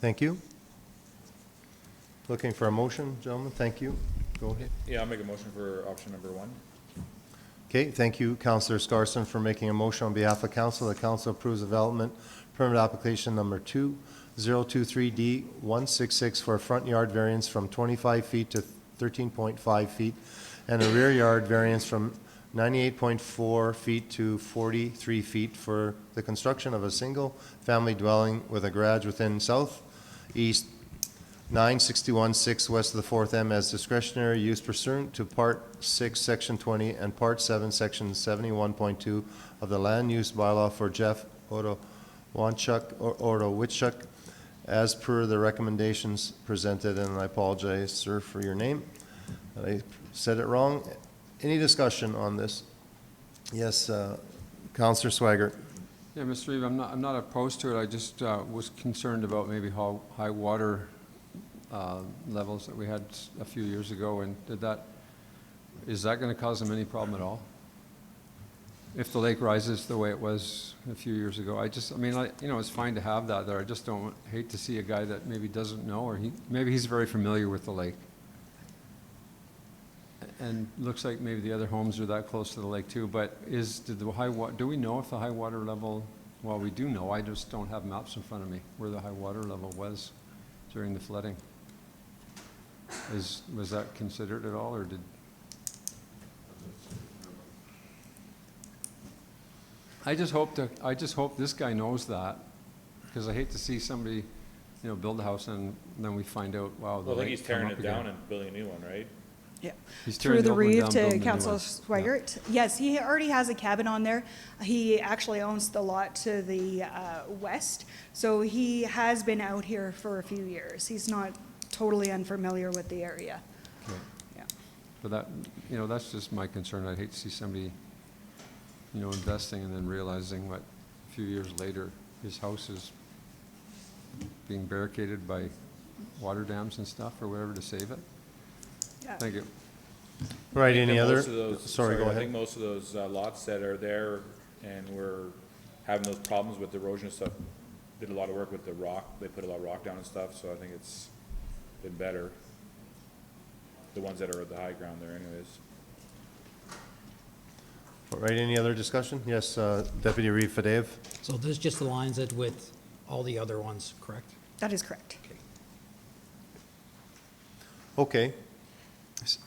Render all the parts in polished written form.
Thank you. Looking for a motion, gentlemen? Thank you. Go ahead. Yeah, I'll make a motion for option number 1. Okay, thank you, Councillor Scarson, for making a motion on behalf of council. The council approves development permit application number 2023D166 for a front yard variance from 25 feet to 13.5 feet and a rear yard variance from 98.4 feet to 43 feet for the construction of a single-family dwelling with a garage within southeast 961-6 west of the 4th M as discretionary use pursuant to Part 6, Section 20, and Part 7, Section 71.2 of the Land Use Bylaw for Jeff Odowichuk, as per the recommendations presented, and I apologize, sir, for your name. I said it wrong. Any discussion on this? Yes, Councillor Swaggart. Yeah, Mr. Reeve, I'm not opposed to it. I just was concerned about maybe how high water levels that we had a few years ago, and is that going to cause them any problem at all? If the lake rises the way it was a few years ago, it's fine to have that there. I just don't hate to see a guy that maybe doesn't know, or maybe he's very familiar with the lake. And looks like maybe the other homes are that close to the lake too, but do we know if the high water level, well, we do know, I just don't have maps in front of me, where the high water level was during the flooding. Was that considered at all, or did? I just hope this guy knows that, because I hate to see somebody, build a house and then we find out, wow, Well, I think he's tearing it down and building a new one, right? Yeah. He's Through tearing the old one Reeve down, to building a new Councillor one. Swaggart. Yes, he already has a cabin on there. He actually owns the lot to the west, so he has been out here for a few years. He's not totally unfamiliar with the area. Okay. Yeah. But that's just my concern. I'd hate to see somebody, investing and then realizing what, a few years later, his house is being barricaded by water dams and stuff or whatever to save it. Yeah. Thank you. Right, any other? Most of those, Sorry, go I ahead. think most of those lots that are there and we're having those problems with erosion and stuff, did a lot of work with the rock. They put a lot of rock down and stuff, so I think it's been better. The ones that are at the high ground there anyways. All right, any other discussion? Yes, Deputy Reeve Fadeev. So this just aligns it with all the other ones, correct? That is correct. Okay.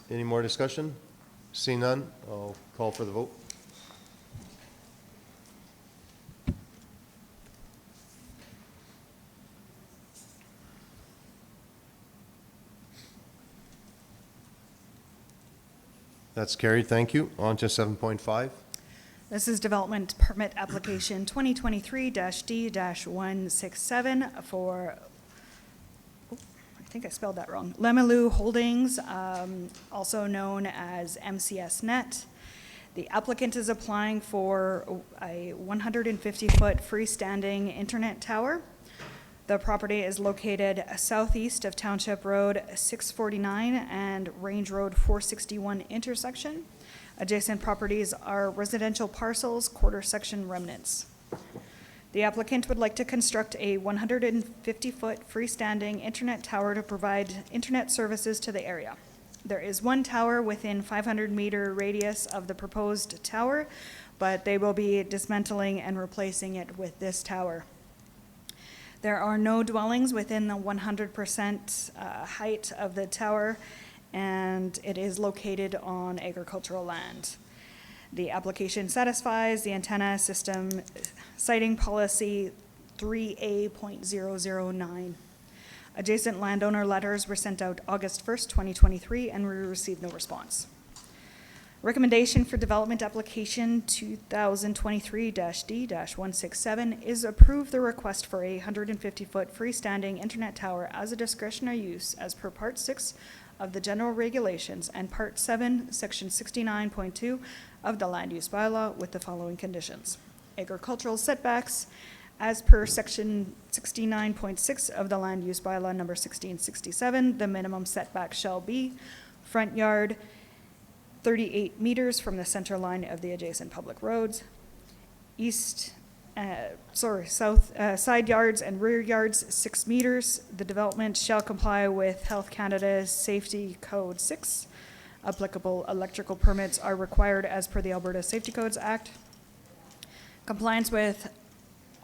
Any more discussion? See none, I'll call for the vote. That's carried, thank you. On to 7.5. This is development permit application 2023-D-167 for, I think I spelled that wrong, Lemaloo Holdings, also known as MCS Net. The applicant is applying for a 150-foot freestanding internet tower. The property is located southeast of Township Road 649 and Range Road 461 intersection. Adjacent properties are residential parcels, quarter section remnants. The applicant would like to construct a 150-foot freestanding internet tower to provide internet services to the area. There is one tower within 500-meter radius of the proposed tower, but they will be dismantling and replacing it with this tower. There are no dwellings within the 100% height of the tower, and it is located on agricultural land. The application satisfies the antenna system siting policy 3A.009. Adjacent landowner letters were sent out August 1st, 2023, and we received no response. Recommendation for development application 2023-D-167 is approve the request for a 150-foot freestanding internet tower as a discretionary use as per Part 6 of the General Regulations and Part 7, Section 69.2 of the Land Use Bylaw with the following conditions. Agricultural setbacks as per Section 69.6 of the Land Use Bylaw number 1667, the minimum setback shall be front yard 38 meters from the center line of the adjacent public roads, east side yards and rear yards 6 meters. The development shall comply with Health Canada's Safety Code 6. Applicable electrical permits are required as per the Alberta Safety Codes Act. Compliance with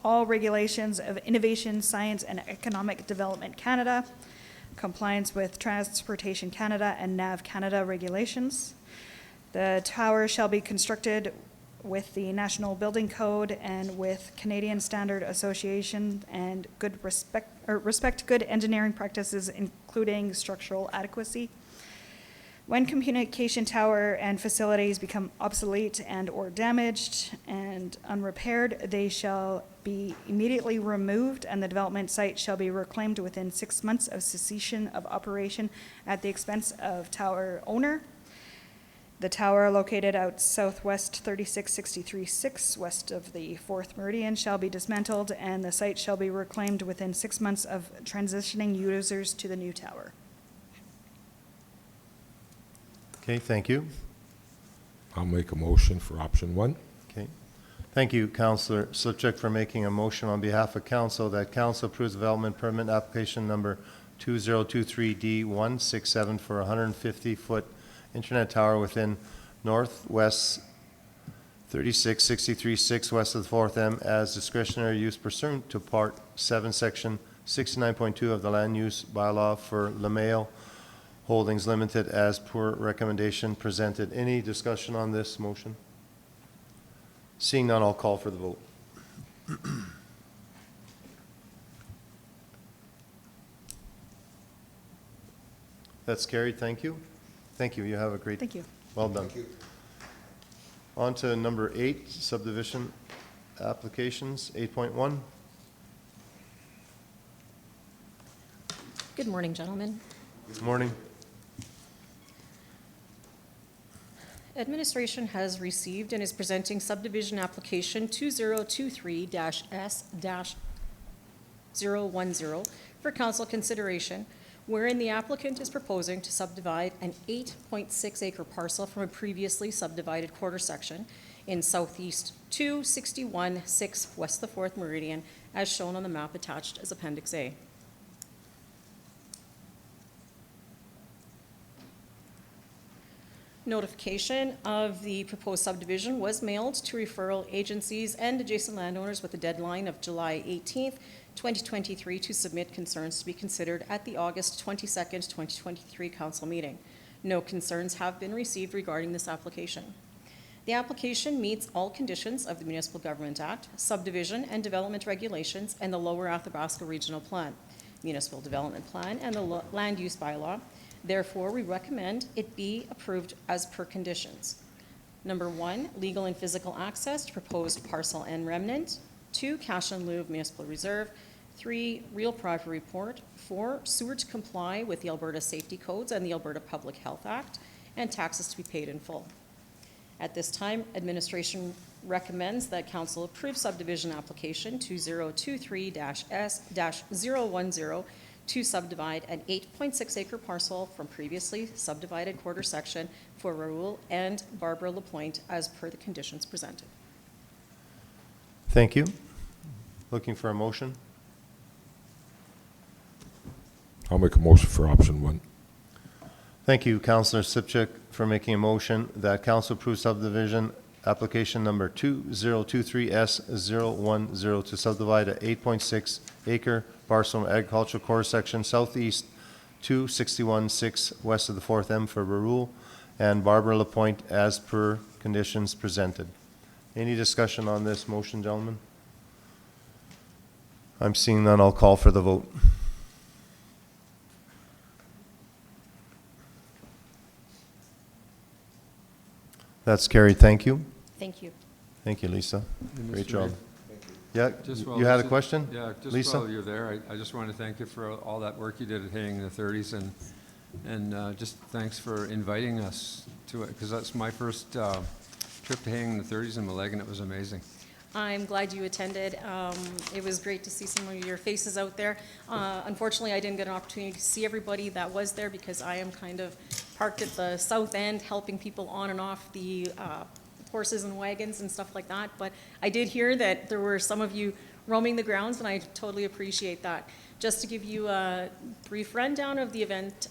all regulations of Innovation, Science, and Economic Development Canada. Compliance with Transportation Canada and NAV Canada regulations. The tower shall be constructed with the National Building Code and with Canadian Standard Association and respect good engineering practices, including structural adequacy. When communication tower and facilities become obsolete and or damaged and unrepaired, they shall be immediately removed and the development site shall be reclaimed within 6 months of cessation of operation at the expense of tower owner. The tower located out southwest 3663-6 west of the 4th Meridian shall be dismantled and the site shall be reclaimed within 6 months of transitioning users to the new tower. Okay, thank you. I'll make a motion for option 1. Okay. Thank you, Councillor Slipchuk, for making a motion on behalf of council that council approves development permit application number 2023D167 for a 150-foot internet tower within northwest 3663-6 west of the 4th M as discretionary use pursuant to Part 7, Section 69.2 of the Land Use Bylaw for LeMail Holdings Limited as per recommendation presented. Any discussion on this motion? Seeing none, I'll call for the vote. That's carried. Thank you. Thank you. You have a great. Thank you. Well done. On to number 8, subdivision applications, 8.1. Good morning, gentlemen. Good morning. Administration has received and is presenting subdivision application 2023-S-010 for council consideration, wherein the applicant is proposing to subdivide an 8.6 acre parcel from a previously subdivided quarter section in southeast 261-6 west of the 4th Meridian, as shown on the map attached as Appendix A. Notification of the proposed subdivision was mailed to referral agencies and adjacent landowners with a deadline of July 18th, 2023 to submit concerns to be considered at the August 22nd, 2023 council meeting. No concerns have been received regarding this application. The application meets all conditions of the Municipal Government Act, subdivision and development regulations, and the Lower Athabasca Regional Plan, Municipal Development Plan, and the Land Use Bylaw. Therefore, we recommend it be approved as per conditions. Number 1, legal and physical access to proposed parcel and remnant. 2, cash in lieu of municipal reserve. 3, real property report. 4, sewer to comply with the Alberta Safety Codes and the Alberta Public Health Act, and taxes to be paid in full. At this time, administration recommends that council approve subdivision application 2023-S-010 to subdivide an 8.6 acre parcel from previously subdivided quarter section for Raoul and Barbara Lapointe as per the conditions presented. Thank you. Looking for a motion? I'll make a motion for option 1. Thank you, Councillor Sipchik, for making a motion that council approve subdivision application number 2023S-010 to subdivide a 8.6 acre parcel from agricultural core section southeast 261-6 west of the 4th M for Raoul and Barbara Lapointe as per conditions presented. Any discussion on this motion, gentlemen? I'm seeing none. I'll call for the vote. That's carried. Thank you. Thank you. Thank you, Lisa. And Great Mr. job. Mayor, Yeah, just you had a while- question? Yeah, just Lisa? while you're there, I just want to thank you for all that work you did at Haying in the 30s, and just thanks for inviting us to it, because that's my first trip to Haying in the 30s in Milleg, and it was amazing. I'm glad you attended. It was great to see some of your faces out there. Unfortunately, I didn't get an opportunity to see everybody that was there because I am kind of parked at the south end helping people on and off the horses and wagons and stuff like that, but I did hear that there were some of you roaming the grounds, and I totally appreciate that. Just to give you a brief rundown of the event,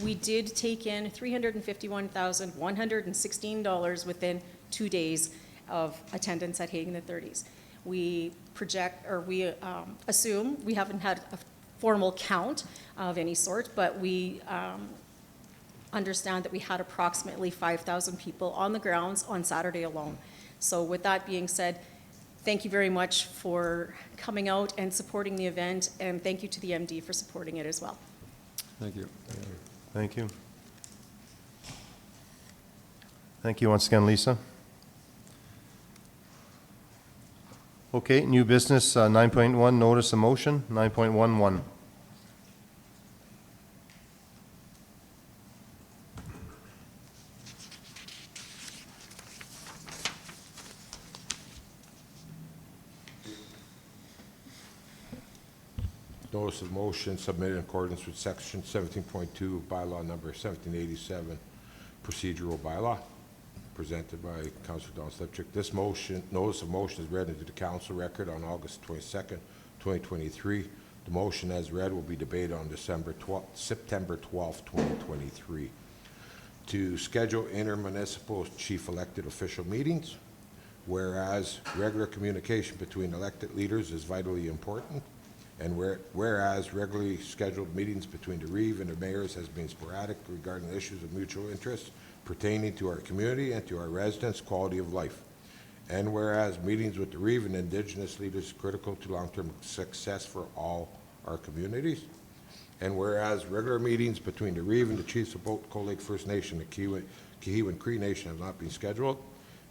we did take in $351,116 within 2 days of attendance at Hagen the 30s. We assume, we haven't had a formal count of any sort, but we understand that we had approximately 5,000 people on the grounds on Saturday alone. So with that being said, thank you very much for coming out and supporting the event, and thank you to the MD for supporting it as well. Thank you. Thank you. Thank you once again, Lisa. Okay, new business, 9.1, notice of motion, 9.11. Notice of motion submitted in accordance with section 17.2 bylaw number 1787, procedural bylaw, presented by Councillor Don Slipchuk. This motion, notice of motion is read into the council record on August 22nd, 2023. The motion as read will be debated on September 12th, 2023. To schedule intermunicipal chief elected official meetings, whereas regular communication between elected leaders is vitally important, and whereas regularly scheduled meetings between the Reeve and the mayors has been sporadic regarding issues of mutual interest pertaining to our community and to our residents' quality of life. And whereas meetings with the Reeve and Indigenous leaders are critical to long-term success for all our communities. And whereas regular meetings between the Reeve and the chiefs of both Cold Lake First Nation and Kihewin Cree Nation have not been scheduled.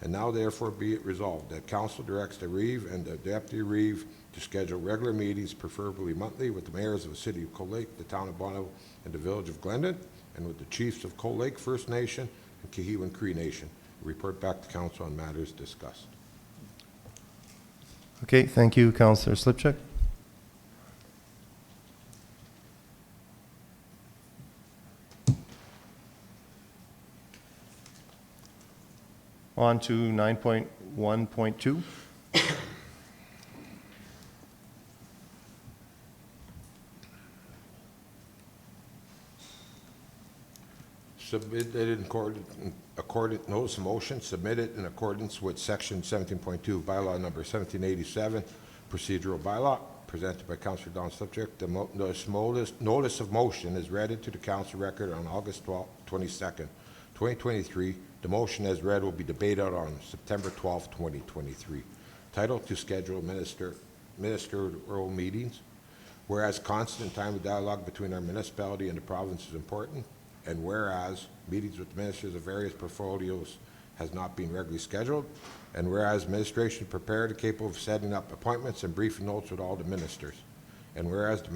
And now therefore be it resolved that council directs the Reeve and the deputy Reeve to schedule regular meetings, preferably monthly, with the mayors of the city of Cold Lake, the town of Bonneville, and the village of Glendon, and with the chiefs of Cold Lake First Nation and Kihewin Cree Nation. Report back to council on matters discussed. Okay, thank you, Councillor Slipchuk. On to 9.1.2. Submitted in notice of motion submitted in accordance with section 17.2 bylaw number 1787, procedural bylaw, presented by Councillor Don Slipchuk. The notice of motion is read into the council record on August 22nd, 2023. The motion as read will be debated on September 12th, 2023. Title: to schedule ministerial meetings. Whereas constant time of dialogue between our municipality and the province is important, and whereas meetings with ministers of various portfolios has not been regularly scheduled, and whereas administration prepared and capable of setting up appointments and briefing notes with all the ministers, and whereas the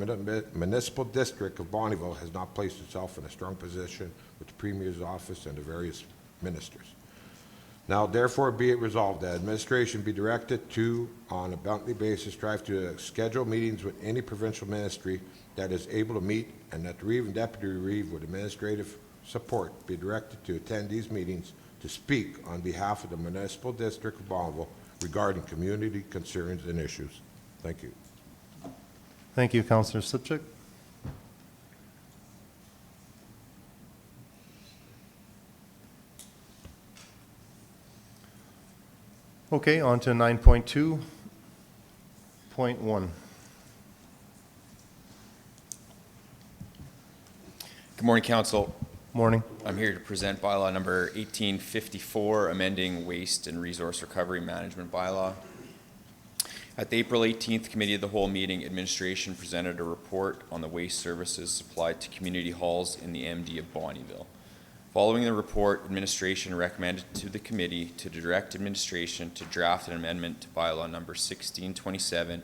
municipal district of Bonneville has not placed itself in a strong position with the Premier's office and the various ministers. Now therefore be it resolved that administration be directed to, on a monthly basis, strive to schedule meetings with any provincial ministry that is able to meet, and that the Reeve and Deputy Reeve with administrative support be directed to attend these meetings to speak on behalf of the municipal district of Bonneville regarding community concerns and issues. Thank you. Thank you, Councillor Slipchuk. Okay, on to 9.2.1. Good morning, Council. Morning. I'm here to present bylaw number 1854, amending Waste and Resource Recovery Management Bylaw. At the April 18th Committee of the Whole meeting, administration presented a report on the waste services supplied to community halls in the MD of Bonnyville. Following the report, administration recommended to the committee to direct administration to draft an amendment to bylaw number 1627,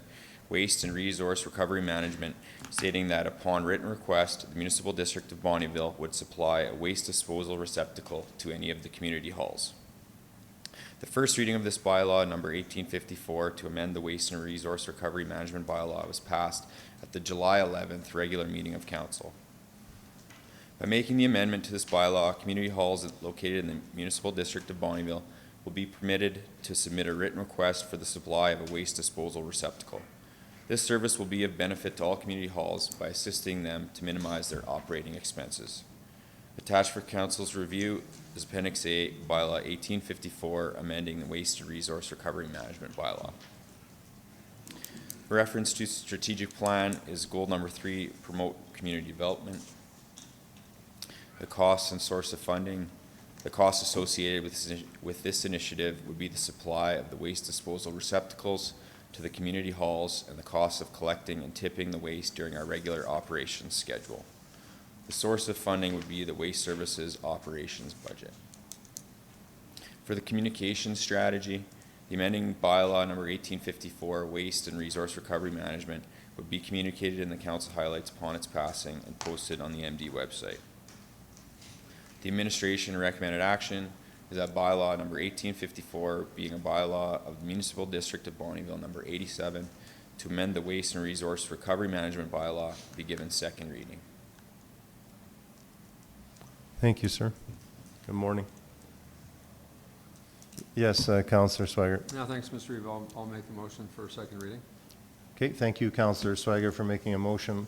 Waste and Resource Recovery Management, stating that upon written request, the municipal district of Bonnyville would supply a waste disposal receptacle to any of the community halls. The first reading of this bylaw, number 1854, to amend the Waste and Resource Recovery Management Bylaw, was passed at the July 11th regular meeting of Council. By making the amendment to this bylaw, community halls located in the municipal district of Bonnyville will be permitted to submit a written request for the supply of a waste disposal receptacle. This service will be of benefit to all community halls by assisting them to minimize their operating expenses. Attached for Council's review is Appendix A, Bylaw 1854, amending the Waste and Resource Recovery Management Bylaw. Reference to strategic plan is goal number 3, promote community development. The costs and source of funding. The costs associated with this initiative would be the supply of the waste disposal receptacles to the community halls and the cost of collecting and tipping the waste during our regular operations schedule. The source of funding would be the Waste Services Operations Budget. For the communication strategy, the amending bylaw number 1854, Waste and Resource Recovery Management, would be communicated in the council highlights upon its passing and posted on the MD website. The administration recommended action is that bylaw number 1854, being a bylaw of the Municipal District of Bonnyville number 87, to amend the Waste and Resource Recovery Management bylaw, be given second reading. Thank you, sir. Good morning. Yes, Councillor Swager. Yeah, thanks, Mr. Reeve. I'll make the motion for second reading. Okay, thank you, Councillor Swager, for making a motion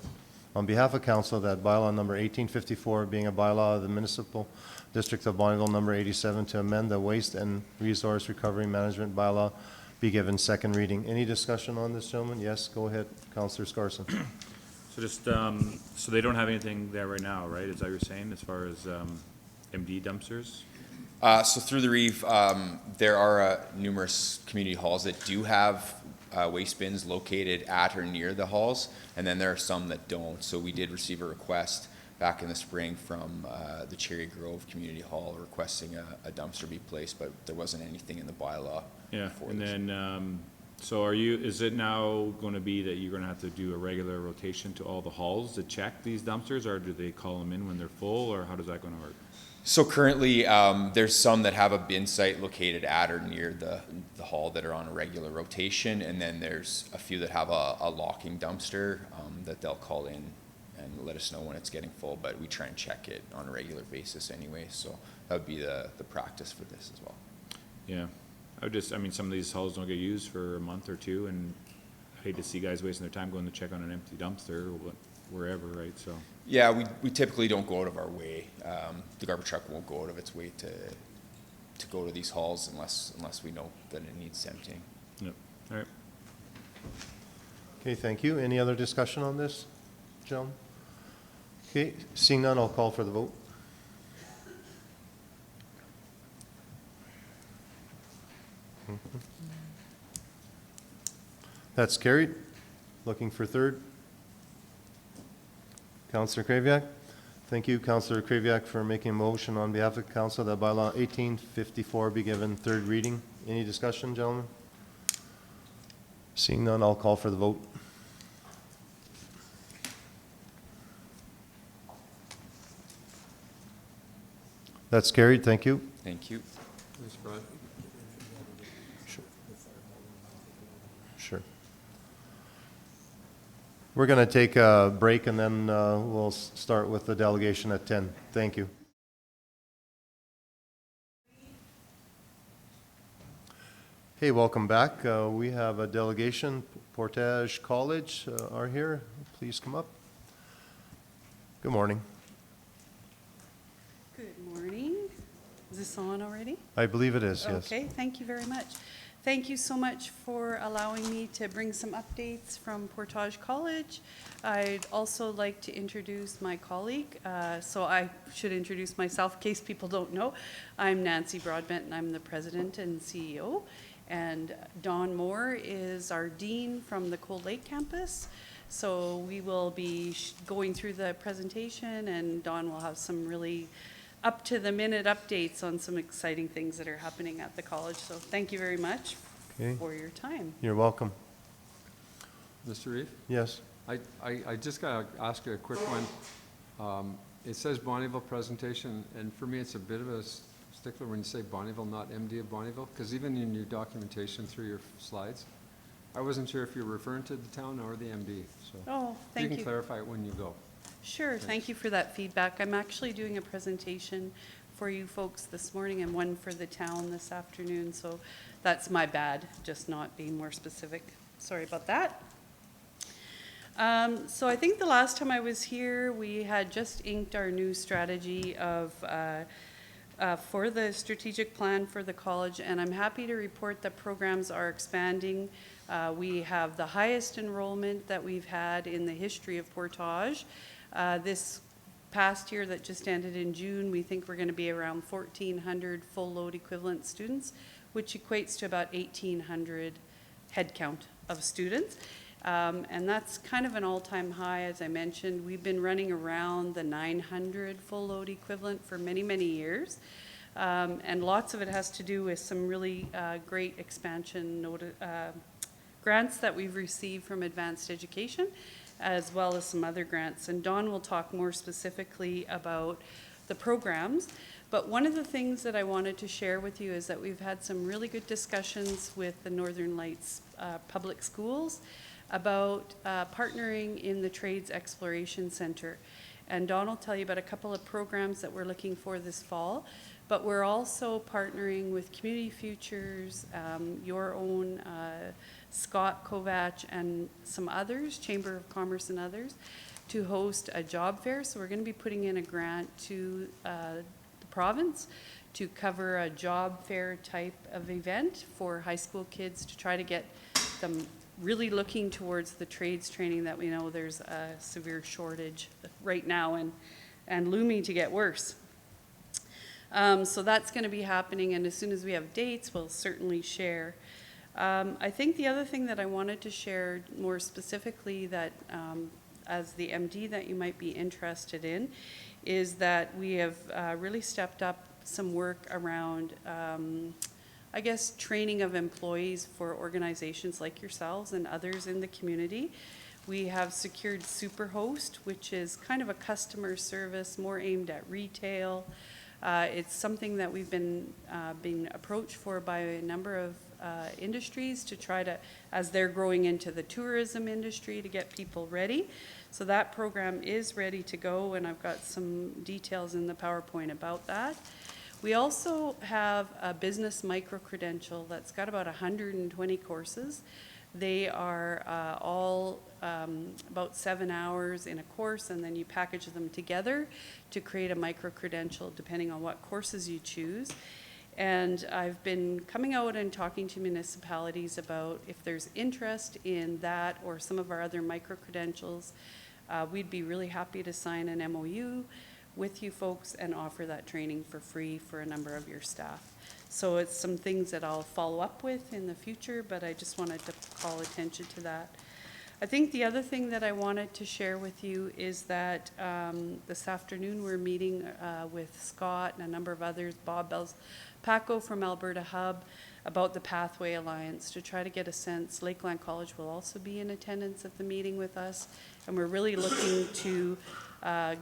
on behalf of council that bylaw number 1854, being a bylaw of the Municipal District of Bonnyville number 87, to amend the Waste and Resource Recovery Management bylaw, be given second reading. Any discussion on this, gentlemen? Yes, go ahead, Councillor Scarson. So just, so they don't have anything there right now, right? Is that what you're saying, as far as MD dumpsters? So through the Reeve, there are numerous community halls that do have waste bins located at or near the halls, and then there are some that don't. So we did receive a request back in the spring from the Cherry Grove Community Hall requesting a dumpster be placed, but there wasn't anything in the bylaw. Yeah, for and this. then, so is it now gonna be that you're gonna have to do a regular rotation to all the halls to check these dumpsters, or do they call them in when they're full, or how does that gonna work? So currently, there's some that have a bin site located at or near the hall that are on a regular rotation, and then there's a few that have a locking dumpster that they'll call in and let us know when it's getting full, but we try and check it on a regular basis anyway, so that would be the practice for this as well. Yeah, I mean, some of these halls don't get used for a month or two, and I hate to see guys wasting their time going to check on an empty dumpster, wherever, right, so. Yeah, we typically don't go out of our way. The garbage truck won't go out of its way to go to these halls unless we know that it needs emptying. Yep, all right. Okay, thank you. Any other discussion on this, gentlemen? Okay, seeing none, I'll call for the vote. That's carried. Looking for third. Councillor Kraviak. Thank you, Councillor Kraviak, for making a motion on behalf of council that bylaw 1854 be given third reading. Any discussion, gentlemen? Seeing none, I'll call for the vote. That's carried. Thank you. Thank you. Thanks, Brad. Sure. We're going to take a break, and then we'll start with the delegation at 10. Thank you. Hey, welcome back. We have a delegation. Portage College are here. Please come up. Good morning. Good morning. Is this on already? I believe it is, yes. Okay, thank you very much. Thank you so much for allowing me to bring some updates from Portage College. I'd also like to introduce my colleague. So I should introduce myself in case people don't know. I'm Nancy Broadbent, and I'm the president and CEO. And Dawn Moore is our dean from the Cold Lake campus. So we will be going through the presentation, and Dawn will have some really up-to-the-minute updates on some exciting things that are happening at the college. So thank you very much Okay. for your time. You're welcome. Mr. Reeve? Yes. I just got to ask you a quick one. It says Bonnyville presentation, and for me, it's a bit of a stickler when you say Bonnyville, not MD of Bonnyville, because even in your documentation through your slides, I wasn't sure if you're referring to the town or the MD, so. Oh, thank You you. can clarify it when you go. Sure, thank you for that feedback. I'm actually doing a presentation for you folks this morning and one for the town this afternoon, so that's my bad, just not being more specific. Sorry about that. So I think the last time I was here, we had just inked our new strategy of for the strategic plan for the college, and I'm happy to report that programs are expanding. We have the highest enrollment that we've had in the history of Portage. This past year that just ended in June, we think we're going to be around 1,400 full load equivalent students, which equates to about 1,800 head count of students. And that's kind of an all-time high, as I mentioned. We've been running around the 900 full load equivalent for many, many years. And lots of it has to do with some really great expansion grants that we've received from Advanced Education, as well as some other grants. And Dawn will talk more specifically about the programs. But one of the things that I wanted to share with you is that we've had some really good discussions with the Northern Lights Public Schools about partnering in the Trades Exploration Center. And Dawn will tell you about a couple of programs that we're looking for this fall. But we're also partnering with Community Futures, your own Scott Kovach, and some others, Chamber of Commerce and others, to host a job fair. So we're going to be putting in a grant to the province to cover a job fair type of event for high school kids to try to get them really looking towards the trades training that we know there's a severe shortage right now and looming to get worse. So that's going to be happening, and as soon as we have dates, we'll certainly share. I think the other thing that I wanted to share more specifically that as the MD that you might be interested in is that we have really stepped up some work around I guess training of employees for organizations like yourselves and others in the community. We have secured Superhost, which is kind of a customer service more aimed at retail. It's something that we've been being approached for by a number of industries to try to, as they're growing into the tourism industry, to get people ready. So that program is ready to go, and I've got some details in the PowerPoint about that. We also have a business micro-credential that's got about 120 courses. They are all about 7 hours in a course, and then you package them together to create a micro-credential depending on what courses you choose. And I've been coming out and talking to municipalities about if there's interest in that or some of our other micro-credentials. We'd be really happy to sign an MOU with you folks and offer that training for free for a number of your staff. So it's some things that I'll follow up with in the future, but I just wanted to call attention to that. I think the other thing that I wanted to share with you is that this afternoon we're meeting with Scott and a number of others, Bob Paco from Alberta Hub, about the Pathway Alliance to try to get a sense. Lakeland College will also be in attendance at the meeting with us, and we're really looking to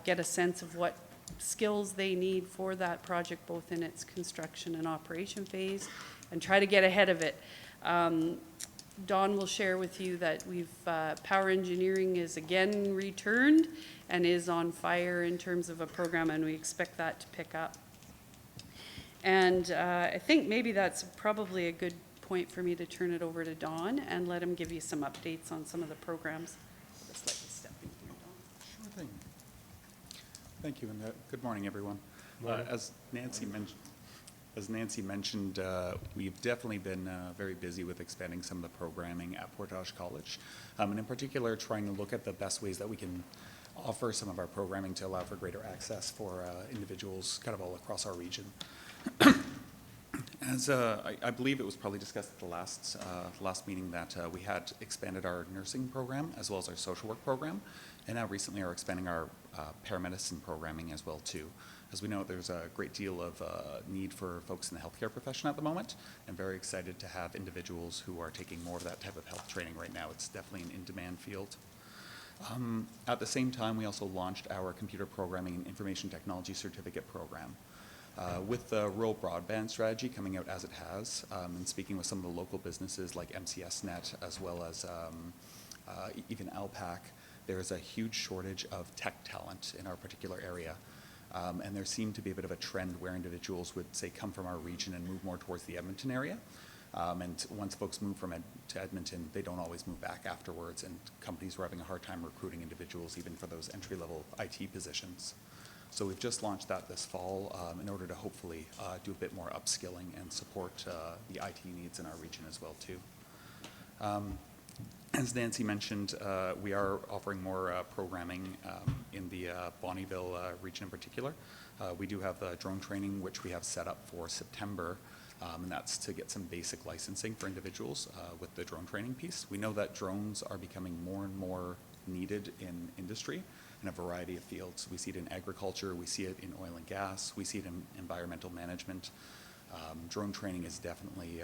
get a sense of what skills they need for that project, both in its construction and operation phase, and try to get ahead of it. Dawn will share with you that we've Power Engineering is again returned and is on fire in terms of a program, and we expect that to pick up. And I think maybe that's probably a good point for me to turn it over to Dawn and let him give you some updates on some of the programs. I'll just let you step in here, Dawn. Sure thing. Thank you, and good morning, everyone. As Nancy mentioned, we've definitely been very busy with expanding some of the programming at Portage College, and in particular, trying to look at the best ways that we can offer some of our programming to allow for greater access for individuals kind of all across our region. As I believe it was probably discussed at the last meeting that we had expanded our nursing program as well as our social work program, and now recently are expanding our paramedicine programming as well too. As we know, there's a great deal of need for folks in the healthcare profession at the moment, and very excited to have individuals who are taking more of that type of health training right now. It's definitely an in-demand field. At the same time, we also launched our computer programming and information technology certificate program. With the rural broadband strategy coming out as it has, and speaking with some of the local businesses like MCSnet as well as even ALPAC, there is a huge shortage of tech talent in our particular area. And there seemed to be a bit of a trend where individuals would, say, come from our region and move more towards the Edmonton area. And once folks move to Edmonton, they don't always move back afterwards, and companies were having a hard time recruiting individuals even for those entry-level IT positions. So we've just launched that this fall in order to hopefully do a bit more upskilling and support the IT needs in our region as well too. As Nancy mentioned, we are offering more programming in the Bonnyville region in particular. We do have drone training, which we have set up for September, and that's to get some basic licensing for individuals with the drone training piece. We know that drones are becoming more and more needed in industry in a variety of fields. We see it in agriculture, we see it in oil and gas, we see it in environmental management. Drone training is definitely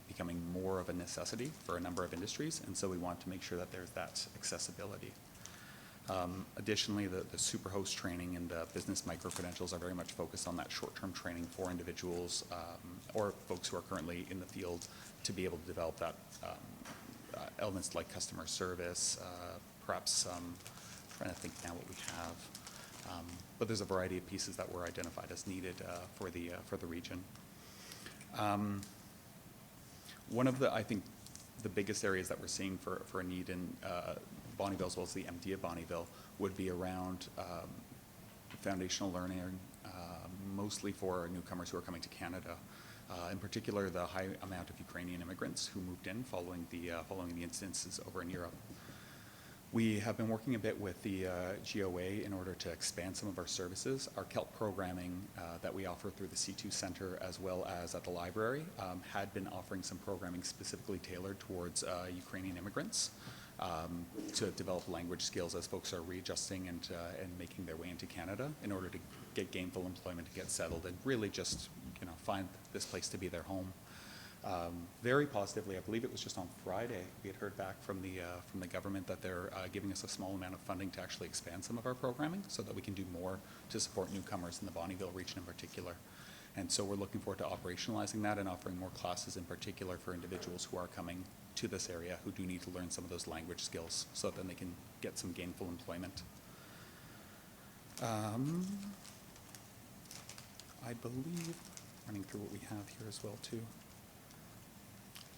becoming more of a necessity for a number of industries, and so we want to make sure that there's that accessibility. Additionally, the Superhost training and the business micro-credentials are very much focused on that short-term training for individuals or folks who are currently in the field to be able to develop that elements like customer service, perhaps trying to think now what we have. But there's a variety of pieces that were identified as needed for the region. One of the, I think, the biggest areas that we're seeing for a need in Bonnyville as well as the MD of Bonnyville would be around foundational learning, mostly for newcomers who are coming to Canada. In particular, the high amount of Ukrainian immigrants who moved in following the incidences over in Europe. We have been working a bit with the GOA in order to expand some of our services. Our KELP programming that we offer through the C2 Center as well as at the library had been offering some programming specifically tailored towards Ukrainian immigrants to develop language skills as folks are readjusting and making their way into Canada in order to get gainful employment, to get settled, and really just find this place to be their home. Very positively, I believe it was just on Friday, we had heard back from the government that they're giving us a small amount of funding to actually expand some of our programming so that we can do more to support newcomers in the Bonnyville region in particular. And so we're looking forward to operationalizing that and offering more classes in particular for individuals who are coming to this area who do need to learn some of those language skills so that then they can get some gainful employment. I believe, running through what we have here as well too.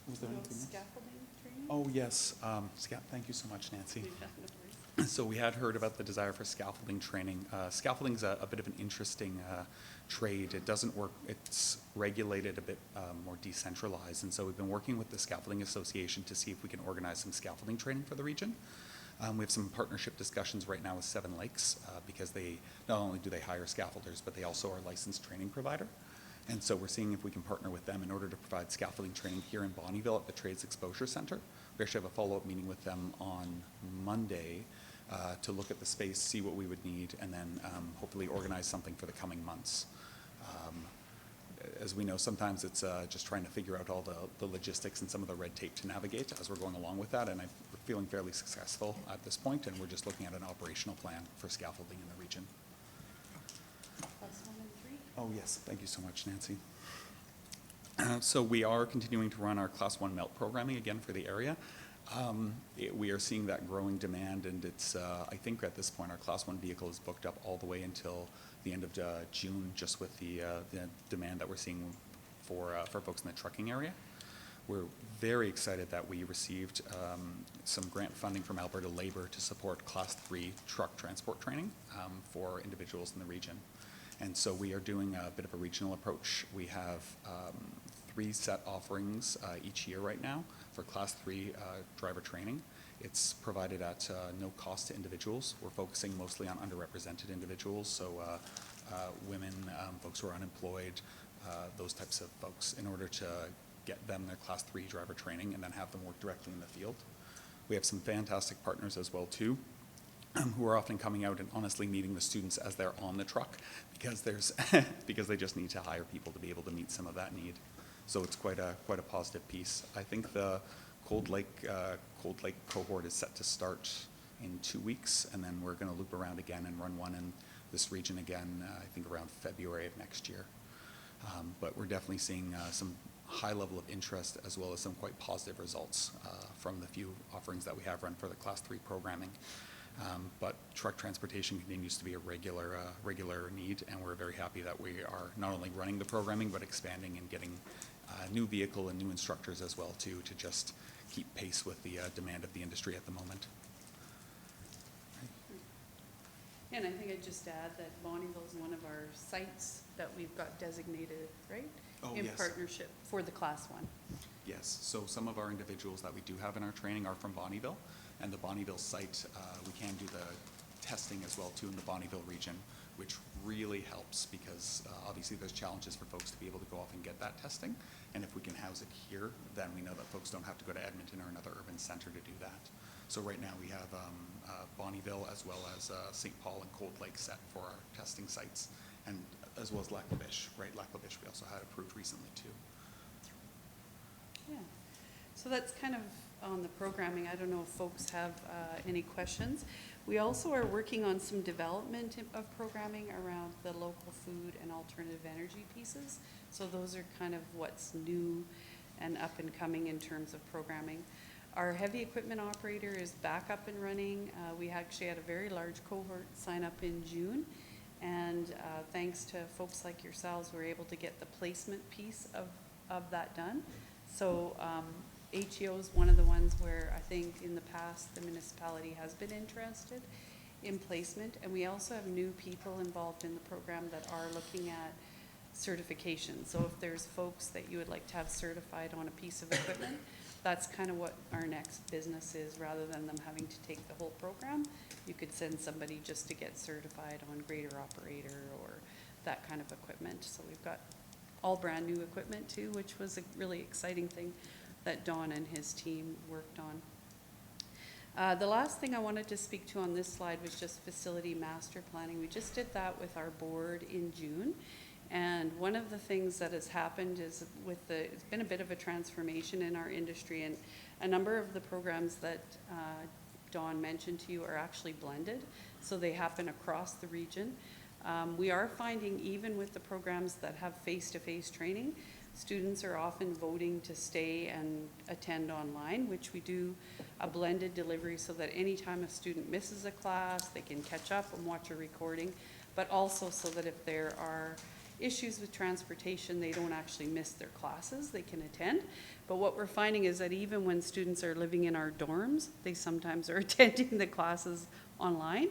Was there anything else? Scaffolding training? Oh, yes. Thank you so much, Nancy. So we had heard about the desire for scaffolding training. Scaffolding is a bit of an interesting trade. It doesn't work, it's regulated a bit more decentralized. And so we've been working with the Scaffolding Association to see if we can organize some scaffolding training for the region. We have some partnership discussions right now with Seven Lakes because they not only do they hire scaffolders, but they also are a licensed training provider. And so we're seeing if we can partner with them in order to provide scaffolding training here in Bonnyville at the Trades Exposure Center. We actually have a follow-up meeting with them on Monday to look at the space, see what we would need, and then hopefully organize something for the coming months. As we know, sometimes it's just trying to figure out all the logistics and some of the red tape to navigate as we're going along with that, and I'm feeling fairly successful at this point, and we're just looking at an operational plan for scaffolding in the region. Class 1 and 3? Oh, yes. Thank you so much, Nancy. So we are continuing to run our Class 1 MELT programming again for the area. We are seeing that growing demand, and it's, I think at this point, our Class 1 vehicle is booked up all the way until the end of June, just with the demand that we're seeing for folks in the trucking area. We're very excited that we received some grant funding from Alberta Labour to support Class 3 truck transport training for individuals in the region. And so we are doing a bit of a regional approach. We have 3 set offerings each year right now for Class 3 driver training. It's provided at no cost to individuals. We're focusing mostly on underrepresented individuals, so women, folks who are unemployed, those types of folks, in order to get them their Class 3 driver training and then have them work directly in the field. We have some fantastic partners as well too, who are often coming out and honestly meeting the students as they're on the truck because because they just need to hire people to be able to meet some of that need. So it's quite a positive piece. I think the Cold Lake cohort is set to start in 2 weeks, and then we're going to loop around again and run one in this region again, I think around February of next year. But we're definitely seeing some high level of interest as well as some quite positive results from the few offerings that we have run for the Class 3 programming. But truck transportation continues to be a regular need, and we're very happy that we are not only running the programming, but expanding and getting new vehicle and new instructors as well too, to just keep pace with the demand of the industry at the moment. And I think I'd just add that Bonnyville is one of our sites that we've got designated, right? Oh, In yes. partnership for the Class 1. Yes, so some of our individuals that we do have in our training are from Bonnyville, and the Bonnyville site, we can do the testing as well too in the Bonnyville region, which really helps because obviously there's challenges for folks to be able to go off and get that testing. And if we can house it here, then we know that folks don't have to go to Edmonton or another urban center to do that. So right now we have Bonnyville as well as St. Paul and Cold Lake set for our testing sites, and as well as Lac La Biche, right? Lac La Biche we also had approved recently too. Yeah, so that's kind of on the programming. I don't know if folks have any questions. We also are working on some development of programming around the local food and alternative energy pieces. So those are kind of what's new and up and coming in terms of programming. Our heavy equipment operator is back up and running. We actually had a very large cohort sign up in June. And thanks to folks like yourselves, we're able to get the placement piece of that done. So HEO is one of the ones where I think in the past the municipality has been interested in placement. And we also have new people involved in the program that are looking at certification. So if there's folks that you would like to have certified on a piece of equipment, that's kind of what our next business is. Rather than them having to take the whole program, you could send somebody just to get certified on grader operator or that kind of equipment. So we've got all brand new equipment too, which was a really exciting thing that Don and his team worked on. The last thing I wanted to speak to on this slide was just facility master planning. We just did that with our board in June. And one of the things that has happened is it's been a bit of a transformation in our industry, and a number of the programs that Dawn mentioned to you are actually blended, so they happen across the region. We are finding even with the programs that have face-to-face training, students are often voting to stay and attend online, which we do a blended delivery so that anytime a student misses a class, they can catch up and watch a recording, but also so that if there are issues with transportation, they don't actually miss their classes, they can attend. But what we're finding is that even when students are living in our dorms, they sometimes are attending the classes online.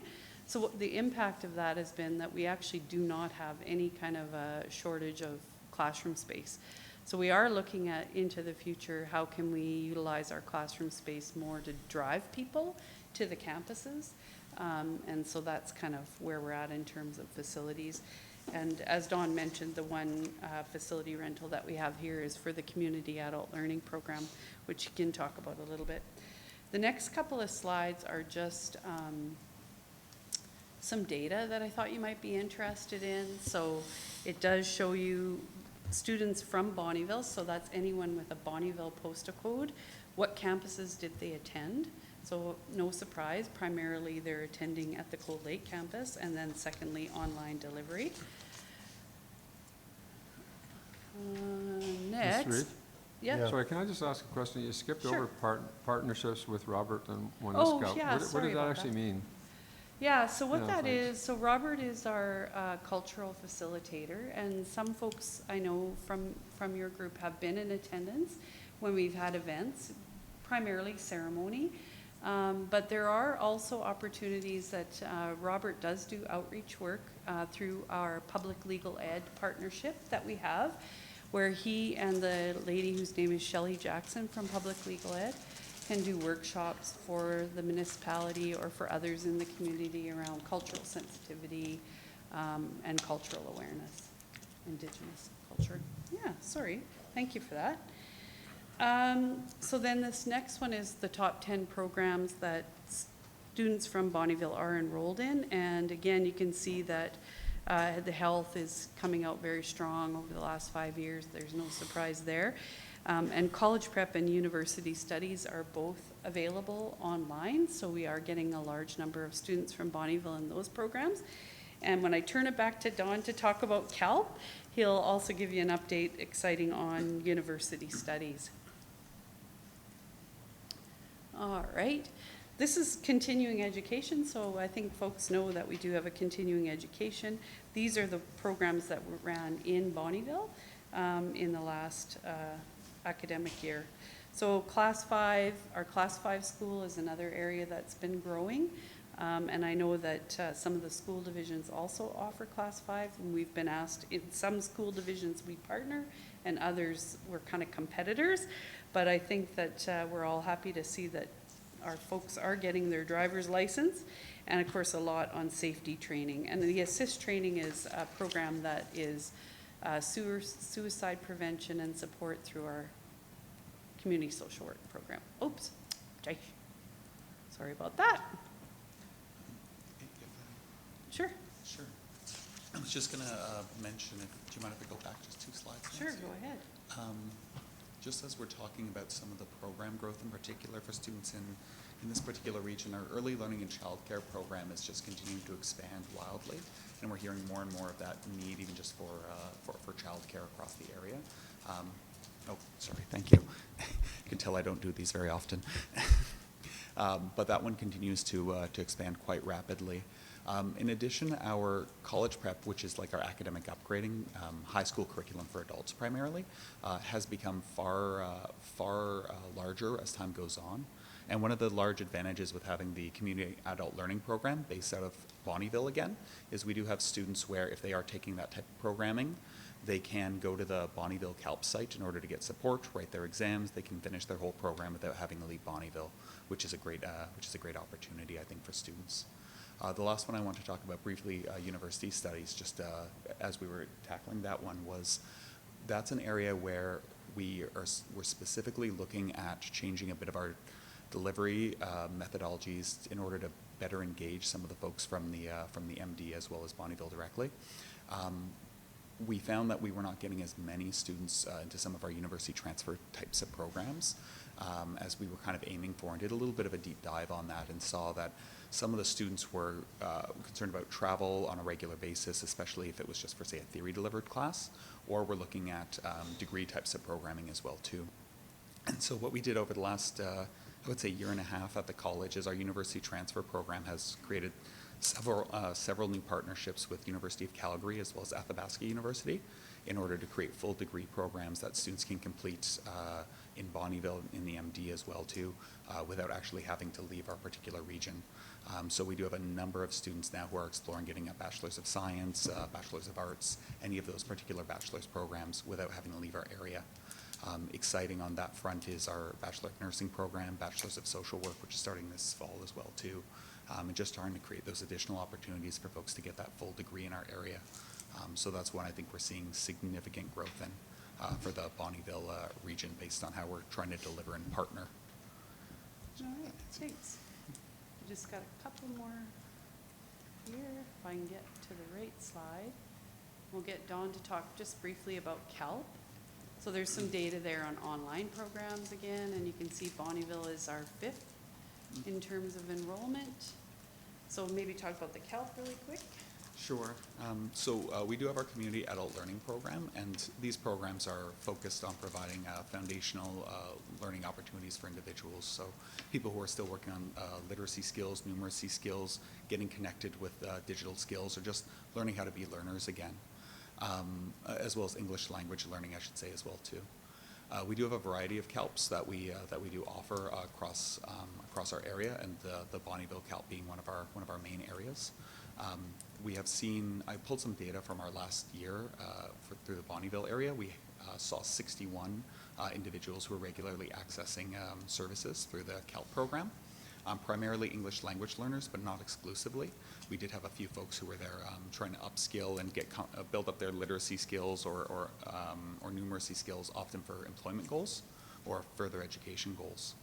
So the impact of that has been that we actually do not have any kind of a shortage of classroom space. So we are looking at into the future, how can we utilize our classroom space more to drive people to the campuses? And so that's kind of where we're at in terms of facilities. And as Dawn mentioned, the one facility rental that we have here is for the Community Adult Learning Program, which you can talk about a little bit. The next couple of slides are just some data that I thought you might be interested in. So it does show you students from Bonnyville, so that's anyone with a Bonnyville postal code. What campuses did they attend? So no surprise, primarily they're attending at the Cold Lake campus, and then secondly, online delivery. Next. Ms. Reed? Yeah. Sorry, can I just ask a question? You skipped Sure. over partnerships with Robert and One Oh, Scout. yeah, What sorry does that about actually that. mean? Yeah, so what Yeah, that thanks. is, so Robert is our cultural facilitator, and some folks I know from your group have been in attendance when we've had events, primarily ceremony. But there are also opportunities that Robert does do outreach work through our public legal ed partnership that we have, where he and the lady whose name is Shelley Jackson from Public Legal Ed can do workshops for the municipality or for others in the community around cultural sensitivity and cultural awareness, Indigenous culture. Yeah, sorry, thank you for that. So then this next one is the top 10 programs that students from Bonnyville are enrolled in. And again, you can see that the health is coming out very strong over the last 5 years. There's no surprise there. And college prep and university studies are both available online. So we are getting a large number of students from Bonnyville in those programs. And when I turn it back to Don to talk about CALP, he'll also give you an update exciting on university studies. All right, this is continuing education, so I think folks know that we do have a continuing education. These are the programs that were ran in Bonnyville in the last academic year. So Class 5, our Class 5 school is another area that's been growing. And I know that some of the school divisions also offer Class 5, and we've been asked, in some school divisions we partner, and others we're kind of competitors. But I think that we're all happy to see that our folks are getting their driver's license, and of course a lot on safety training. And the ASSIST training is a program that is suicide prevention and support through our community social work program. Oops, sorry about that. Sure. Sure. I was just going to mention, do you mind if I go back just 2 slides? Sure, go ahead. Just as we're talking about some of the program growth in particular for students in this particular region, our early learning and childcare program is just continuing to expand wildly, and we're hearing more and more of that need even just for childcare across the area. Oh, sorry, thank you. You can tell I don't do these very often. But that one continues to expand quite rapidly. In addition, our college prep, which is like our academic upgrading, high school curriculum for adults primarily, has become far larger as time goes on. And one of the large advantages with having the community adult learning program based out of Bonnyville again is we do have students where if they are taking that type of programming, they can go to the Bonnyville CALP site in order to get support, write their exams. They can finish their whole program without having to leave Bonnyville, which is a great opportunity, I think, for students. The last one I want to talk about briefly, university studies, just as we were tackling that one, was that's an area where we're specifically looking at changing a bit of our delivery methodologies in order to better engage some of the folks from the MD as well as Bonnyville directly. We found that we were not getting as many students into some of our university transfer types of programs as we were kind of aiming for, and did a little bit of a deep dive on that and saw that some of the students were concerned about travel on a regular basis, especially if it was just for, say, a theory-delivered class, or we're looking at degree types of programming as well, too. And so what we did over the last, I would say, year and a half at the college is our university transfer program has created several new partnerships with University of Calgary as well as Athabasca University in order to create full degree programs that students can complete in Bonnyville in the MD as well too, without actually having to leave our particular region. So we do have a number of students now who are exploring getting a Bachelor's of Science, Bachelor's of Arts, any of those particular bachelor's programs without having to leave our area. Exciting on that front is our Bachelor of Nursing program, Bachelor's of Social Work, which is starting this fall as well too. And just trying to create those additional opportunities for folks to get that full degree in our area. So that's one I think we're seeing significant growth in for the Bonnyville region based on how we're trying to deliver and partner. All right, thanks. I just got a couple more here, if I can get to the right slide. We'll get Dawn to talk just briefly about CALP. So there's some data there on online programs again, and you can see Bonnyville is our 5th in terms of enrollment. So maybe talk about the CALP really quick. Sure. So we do have our community adult learning program, and these programs are focused on providing foundational learning opportunities for individuals. So people who are still working on literacy skills, numeracy skills, getting connected with digital skills, or just learning how to be learners again, as well as English language learning, I should say, as well too. We do have a variety of CALPs that we do offer across our area, and the Bonnyville CALP being one of our main areas. We have seen, I pulled some data from our last year through the Bonnyville area. We saw 61 individuals who are regularly accessing services through the CALP program. Primarily English language learners, but not exclusively. We did have a few folks who were there trying to upskill and build up their literacy skills or numeracy skills, often for employment goals or further education goals.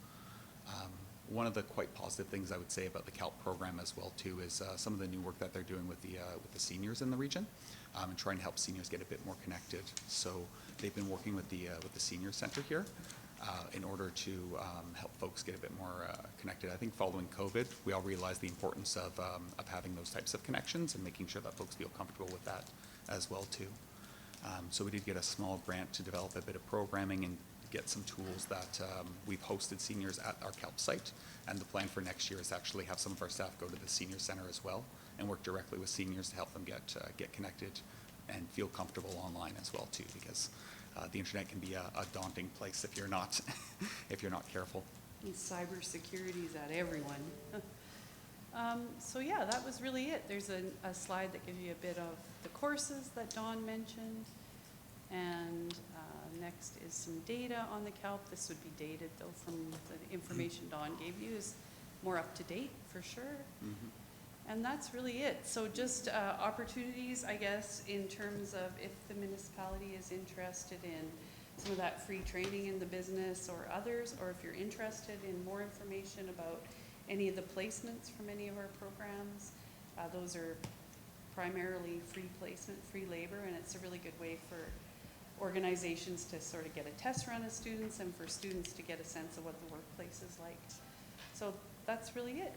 One of the quite positive things I would say about the CALP program as well too is some of the new work that they're doing with the seniors in the region, and trying to help seniors get a bit more connected. So they've been working with the senior center here in order to help folks get a bit more connected. I think following COVID, we all realized the importance of having those types of connections and making sure that folks feel comfortable with that as well too. So we did get a small grant to develop a bit of programming and get some tools that we've hosted seniors at our KELP site. And the plan for next year is to actually have some of our staff go to the senior center as well and work directly with seniors to help them get connected and feel comfortable online as well too, because the internet can be a daunting place if you're not if you're not careful. And cybersecurity's at everyone. So yeah, that was really it. There's a slide that gives you a bit of the courses that Dawn mentioned. And next is some data on the KELP. This would be dated though from the information Dawn gave you is more up to date for sure. And that's really it. So just opportunities, I guess, in terms of if the municipality is interested in some of that free training in the business or others, or if you're interested in more information about any of the placements from any of our programs, those are primarily free placement, free labor, and it's a really good way for organizations to sort of get a test run of students and for students to get a sense of what the workplace is like. So that's really it,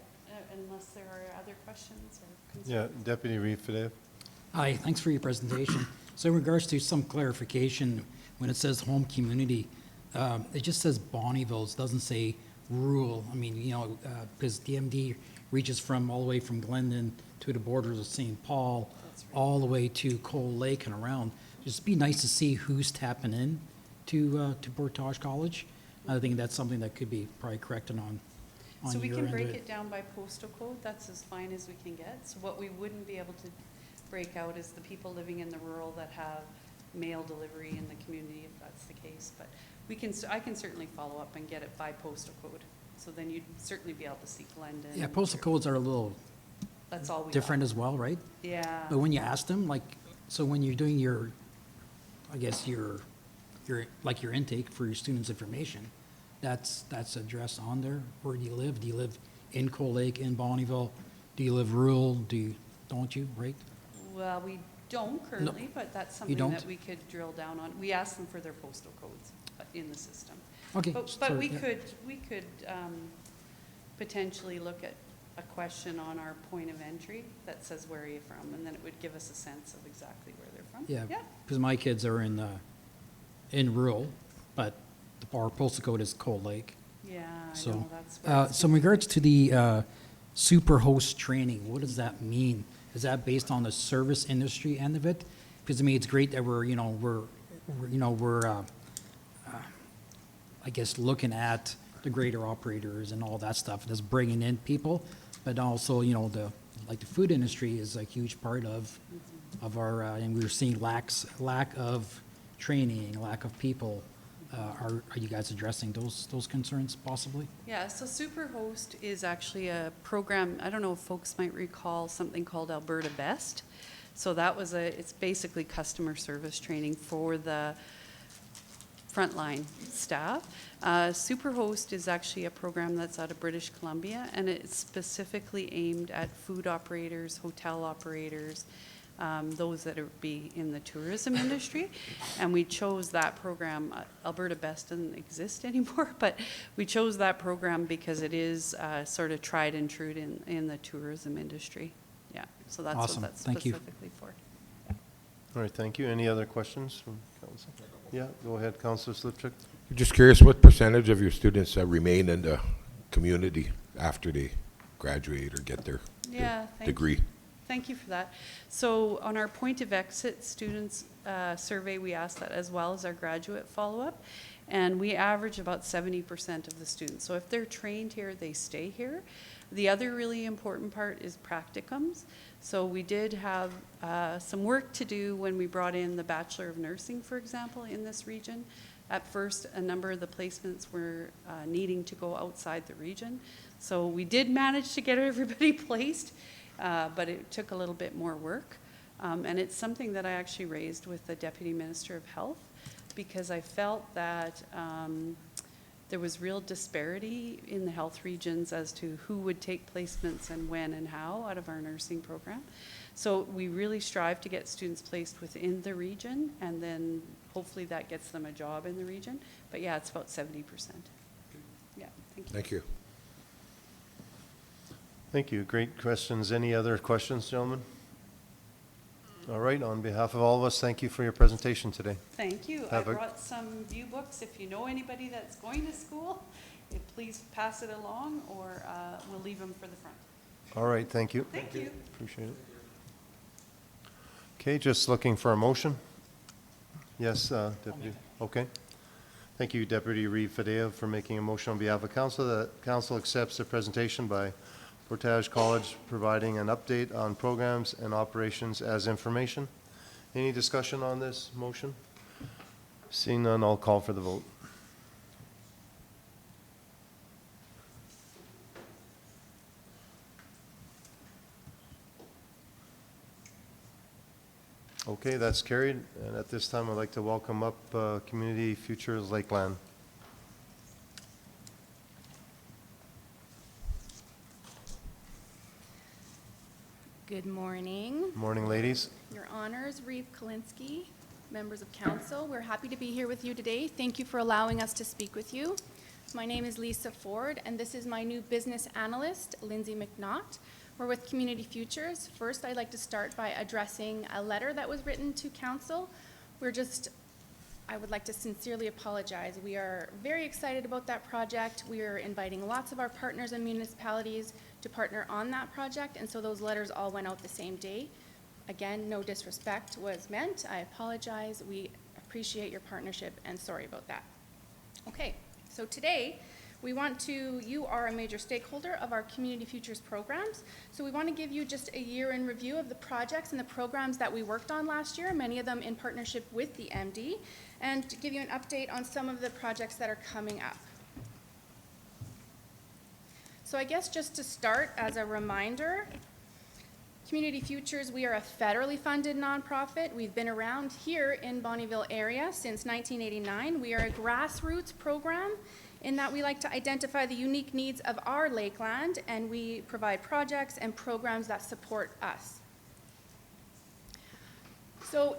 unless there are other questions or concerns. Yeah, Deputy Reeve Fidel. Hi, thanks for your presentation. So in regards to some clarification, when it says home community, it just says Bonnyville, it doesn't say rural. I mean, you know, because DMD reaches from all the way from Glendon to the borders of St. Paul, all the way to Coal Lake and around. Just be nice to see who's tapping in to Portage College. I think that's something that could be probably corrected on So we your can end break of it down by postal code. That's as fine as we can get. So what we wouldn't be able to break out is the people living in the rural that have mail delivery in the community, if that's the case. But we can, I can certainly follow up and get it by postal code. So then you'd certainly be able to see Glendon. Yeah, postal codes are a little That's all we got. different as well, right? Yeah. But when you ask them, like, so when you're doing your, I guess your intake for your students' information, that's addressed on there. Where do you live? Do you live in Coal Lake, in Bonnyville? Do you live rural? Don't you, right? Well, we don't currently, but that's something don't? that we could drill down on. We ask them for their postal codes in the system. Okay. But so, we yeah. could potentially look at a question on our point of entry that says, where are you from? And then it would give us a sense of exactly where they're from. Yeah, because my kids are in rural, but our postal code is Coal Lake. Yeah, I So, know, that's where it's so in regards to the super host training, what does that mean? Is that based on the service industry end of it? Because I mean, it's great that we're I guess looking at the greater operators and all that stuff, just bringing in people, but also the food industry is a huge part of our, and we're seeing lack of training, lack of people. Are you guys addressing those concerns possibly? Yeah, so Superhost is actually a program, I don't know if folks might recall something called Alberta Best. So that was it's basically customer service training for the frontline staff. Superhost is actually a program that's out of British Columbia, and it's specifically aimed at food operators, hotel operators, those that be in the tourism industry. And we chose that program. Alberta Best doesn't exist anymore, but we chose that program because it is sort of tried and true in the tourism industry. Yeah, so that's Awesome. what that's Thank you. specifically for. All right, thank you. Any other questions from council? Yeah, go ahead, Councilor Slipchuk. Just curious, what percentage of your students remain in the community after they graduate or get their Yeah, thank you. degree? Thank you for that. So on our point of exit students survey, we asked that as well as our graduate follow-up. And we average about 70% of the students. So if they're trained here, they stay here. The other really important part is practicums. So we did have some work to do when we brought in the Bachelor of Nursing, for example, in this region. At first, a number of the placements were needing to go outside the region. So we did manage to get everybody placed, but it took a little bit more work. And it's something that I actually raised with the Deputy Minister of Health, because I felt that there was real disparity in the health regions as to who would take placements and when and how out of our nursing program. So we really strive to get students placed within the region, and then hopefully that gets them a job in the region. But yeah, it's about 70%. Yeah, thank you. Thank you. Thank you. Great questions. Any other questions, gentlemen? All right, on behalf of all of us, thank you for your presentation today. Thank you. I Have a- brought some view books. If you know anybody that's going to school, please pass it along, or we'll leave them for the front. All right, thank you. Thank you. Appreciate it. Okay, just looking for a motion. Yes, Deputy, okay. Thank you, Deputy Reeve Fadea, for making a motion on behalf of council that council accepts the presentation by Portage College providing an update on programs and operations as information. Any discussion on this motion? Seeing none, I'll call for the vote. Okay, that's carried. And at this time, I'd like to welcome up Community Futures Lakeland. Good morning, Morning, ladies. Your Honors, Reeve Kalinsky, members of council. We're happy to be here with you today. Thank you for allowing us to speak with you. My name is Lisa Ford, and this is my new business analyst, Lindsay McNaught. We're with Community Futures. First, I'd like to start by addressing a letter that was written to council. I would like to sincerely apologize. We are very excited about that project. We are inviting lots of our partners and municipalities to partner on that project, and so those letters all went out the same day. Again, no disrespect was meant. I apologize. We appreciate your partnership, and sorry about that. Okay, so today, you are a major stakeholder of our Community Futures programs, so we want to give you just a year in review of the projects and the programs that we worked on last year, many of them in partnership with the MD, and to give you an update on some of the projects that are coming up. So I guess just to start, as a reminder, Community Futures, we are a federally funded nonprofit. We've been around here in Bonnyville area since 1989. We are a grassroots program in that we like to identify the unique needs of our lakeland, and we provide projects and programs that support us. So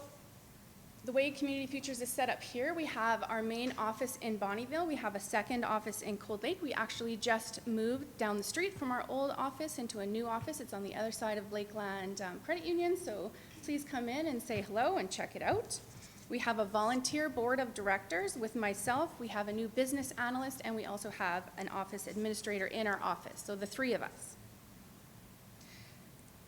the way Community Futures is set up here, we have our main office in Bonnyville. We have a second office in Cold Lake. We actually just moved down the street from our old office into a new office. It's on the other side of Lakeland Credit Union, so please come in and say hello and check it out. We have a volunteer board of directors with myself. We have a new business analyst, and we also have an office administrator in our office, so the three of us.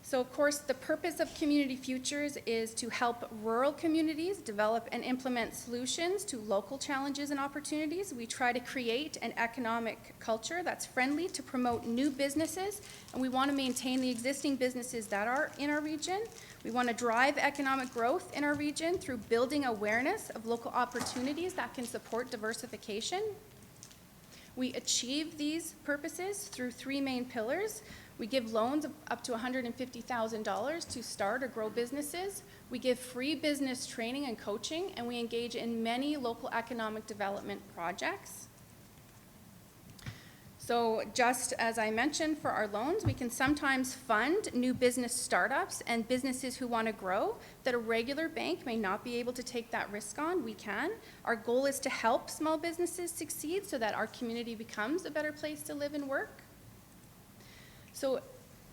So of course, the purpose of Community Futures is to help rural communities develop and implement solutions to local challenges and opportunities. We try to create an economic culture that's friendly to promote new businesses, and we want to maintain the existing businesses that are in our region. We want to drive economic growth in our region through building awareness of local opportunities that can support diversification. We achieve these purposes through three main pillars. We give loans of up to $150,000 to start or grow businesses. We give free business training and coaching, and we engage in many local economic development projects. So just as I mentioned, for our loans, we can sometimes fund new business startups and businesses who want to grow that a regular bank may not be able to take that risk on. We can. Our goal is to help small businesses succeed so that our community becomes a better place to live and work. So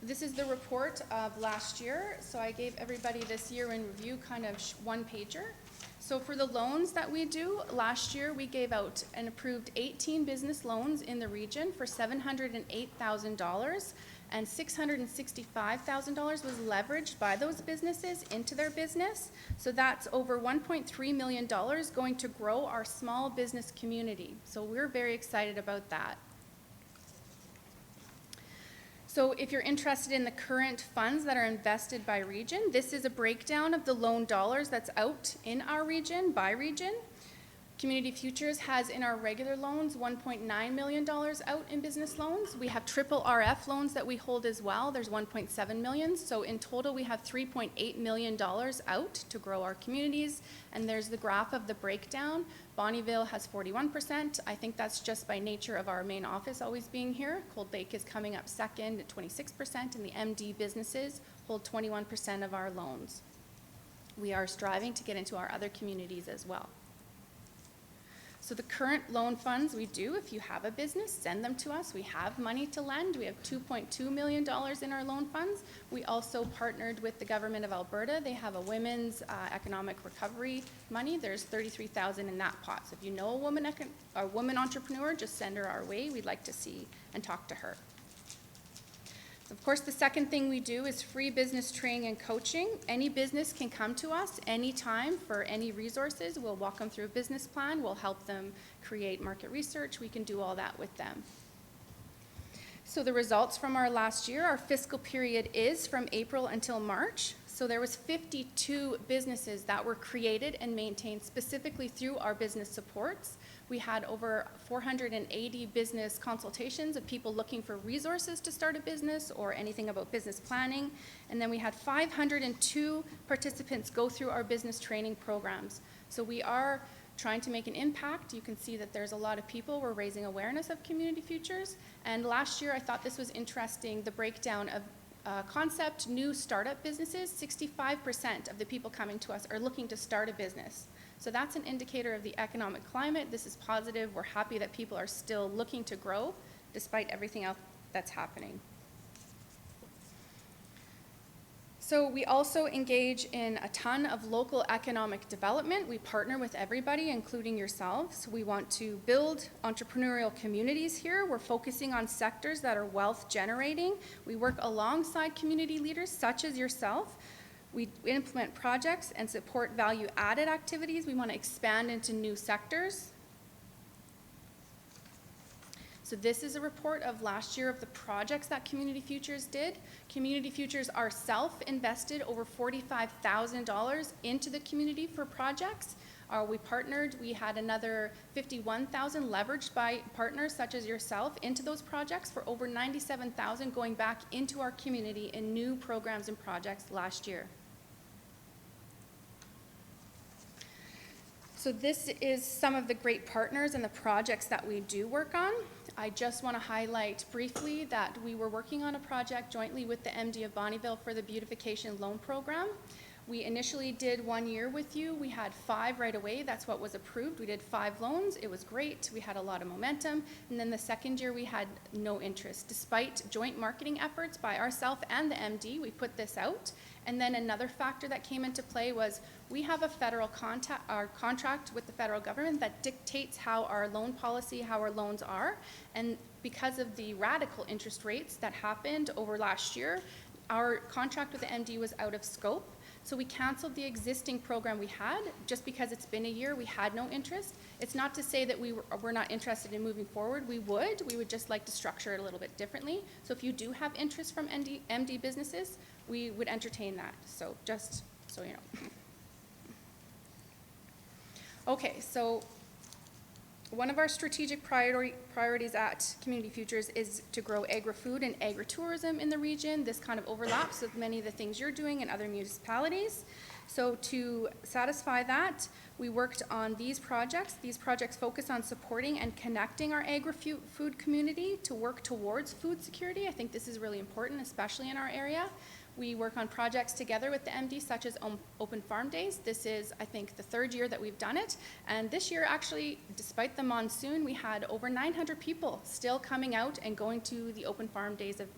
this is the report of last year. So I gave everybody this year in review kind of one pager. So for the loans that we do, last year we gave out and approved 18 business loans in the region for $708,000, and $665,000 was leveraged by those businesses into their business. So that's over $1.3 million going to grow our small business community. So we're very excited about that. So if you're interested in the current funds that are invested by region, this is a breakdown of the loan dollars that's out in our region by region. Community Futures has in our regular loans $1.9 million out in business loans. We have triple RF loans that we hold as well. There's $1.7 million. So in total, we have $3.8 million out to grow our communities. And there's the graph of the breakdown. Bonnyville has 41%. I think that's just by nature of our main office always being here. Cold Lake is coming up second at 26%, and the MD businesses hold 21% of our loans. We are striving to get into our other communities as well. So the current loan funds we do, if you have a business, send them to us. We have money to lend. We have $2.2 million in our loan funds. We also partnered with the government of Alberta. They have a women's economic recovery money. There's $33,000 in that pot. So if you know a woman entrepreneur, just send her our way. We'd like to see and talk to her. Of course, the second thing we do is free business training and coaching. Any business can come to us anytime for any resources. We'll walk them through a business plan. We'll help them create market research. We can do all that with them. So the results from our last year, our fiscal period is from April until March. So there was 52 businesses that were created and maintained specifically through our business supports. We had over 480 business consultations of people looking for resources to start a business or anything about business planning. And then we had 502 participants go through our business training programs. So we are trying to make an impact. You can see that there's a lot of people. We're raising awareness of Community Futures. And last year, I thought this was interesting, the breakdown of concept new startup businesses. 65% of the people coming to us are looking to start a business. So that's an indicator of the economic climate. This is positive. We're happy that people are still looking to grow despite everything else that's happening. So we also engage in a ton of local economic development. We partner with everybody, including yourselves. We want to build entrepreneurial communities here. We're focusing on sectors that are wealth generating. We work alongside community leaders such as yourself. We implement projects and support value-added activities. We want to expand into new sectors. So this is a report of last year of the projects that Community Futures did. Community Futures ourselves invested over $45,000 into the community for projects. We partnered, we had another $51,000 leveraged by partners such as yourself into those projects for over $97,000 going back into our community in new programs and projects last year. So this is some of the great partners and the projects that we do work on. I just want to highlight briefly that we were working on a project jointly with the MD of Bonnyville for the Beautification Loan Program. We initially did 1 year with you. We had 5 right away. That's what was approved. We did 5 loans. It was great. We had a lot of momentum. And then the second year we had no interest. Despite joint marketing efforts by ourselves and the MD, we put this out. And then another factor that came into play was we have a federal contract with the federal government that dictates how our loan policy, how our loans are. And because of the radical interest rates that happened over last year, our contract with the MD was out of scope. So we canceled the existing program we had just because it's been a year. We had no interest. It's not to say that we're not interested in moving forward. We would just like to structure it a little bit differently. So if you do have interest from MD businesses, we would entertain that. So just so you know. Okay, so one of our strategic priorities at Community Futures is to grow agri-food and agri-tourism in the region. This kind of overlaps with many of the things you're doing in other municipalities. So to satisfy that, we worked on these projects. These projects focus on supporting and connecting our agri-food community to work towards food security. I think this is really important, especially in our area. We work on projects together with the MD, such as Open Farm Days. This is, I think, the 3rd year that we've done it. And this year, actually, despite the monsoon, we had over 900 people still coming out and going to the Open Farm Days of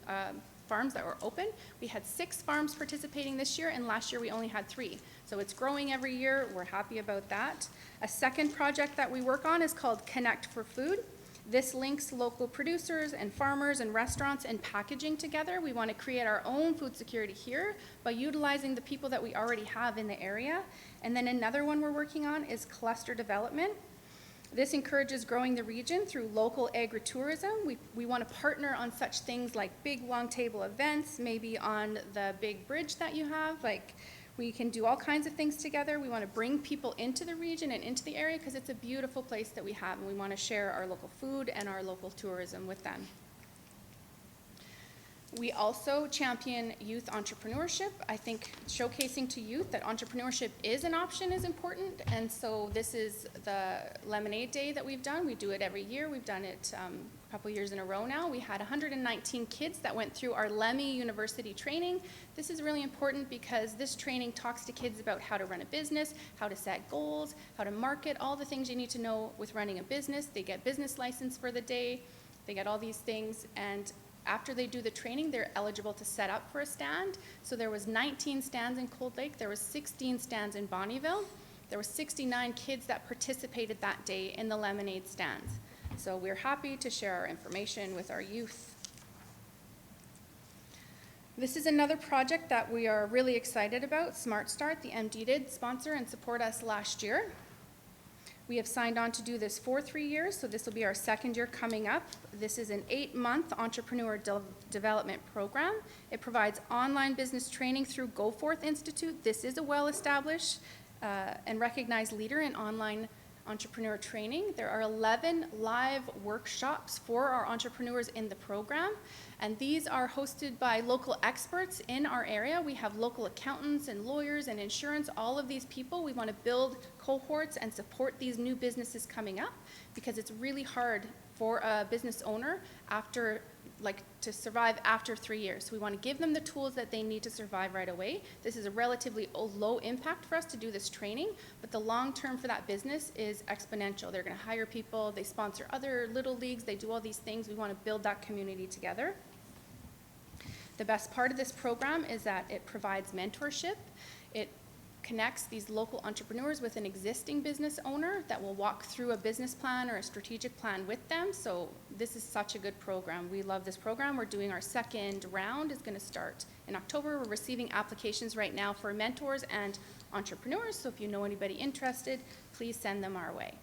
farms that were open. We had 6 farms participating this year, and last year we only had 3. So it's growing every year. We're happy about that. A second project that we work on is called Connect for Food. This links local producers and farmers and restaurants and packaging together. We want to create our own food security here by utilizing the people that we already have in the area. And then another one we're working on is cluster development. This encourages growing the region through local agritourism. We want to partner on such things like big long table events, maybe on the big bridge that you have, like we can do all kinds of things together. We want to bring people into the region and into the area because it's a beautiful place that we have, and we want to share our local food and our local tourism with them. We also champion youth entrepreneurship. I think showcasing to youth that entrepreneurship is an option is important. And so this is the Lemonade Day that we've done. We do it every year. We've done it a couple years in a row now. We had 119 kids that went through our Lemmy University training. This is really important because this training talks to kids about how to run a business, how to set goals, how to market, all the things you need to know with running a business. They get business license for the day. They get all these things, and after they do the training, they're eligible to set up for a stand. So there was 19 stands in Cold Lake. There was 16 stands in Bonnyville. There were 69 kids that participated that day in the lemonade stands. So we're happy to share our information with our youth. This is another project that we are really excited about. Smart Start, the MD did sponsor and support us last year. We have signed on to do this for 3 years, so this will be our second year coming up. This is an 8-month entrepreneur development program. It provides online business training through GoForth Institute. This is a well-established and recognized leader in online entrepreneur training. There are 11 live workshops for our entrepreneurs in the program, and these are hosted by local experts in our area. We have local accountants and lawyers and insurance, all of these people. We want to build cohorts and support these new businesses coming up because it's really hard for a business owner to survive after 3 years. So we want to give them the tools that they need to survive right away. This is a relatively low impact for us to do this training, but the long term for that business is exponential. They're going to hire people, they sponsor other little leagues, they do all these things. We want to build that community together. The best part of this program is that it provides mentorship. It connects these local entrepreneurs with an existing business owner that will walk through a business plan or a strategic plan with them. So this is such a good program. We love this program. We're doing our second round. It's going to start in October. We're receiving applications right now for mentors and entrepreneurs. So if you know anybody interested, please send them our way.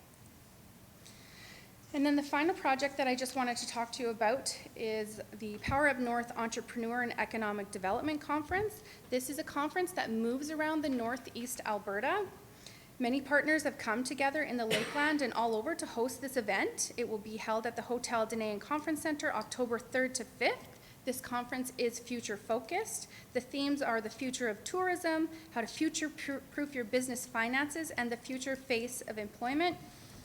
And then the final project that I just wanted to talk to you about is the Power Up North Entrepreneur and Economic Development Conference. This is a conference that moves around the Northeast Alberta. Many partners have come together in the Lakeland and all over to host this event. It will be held at the Hotel Deneen Conference Center October 3rd to 5th. This conference is future focused. The themes are the future of tourism, how to future-proof your business finances, and the future face of employment.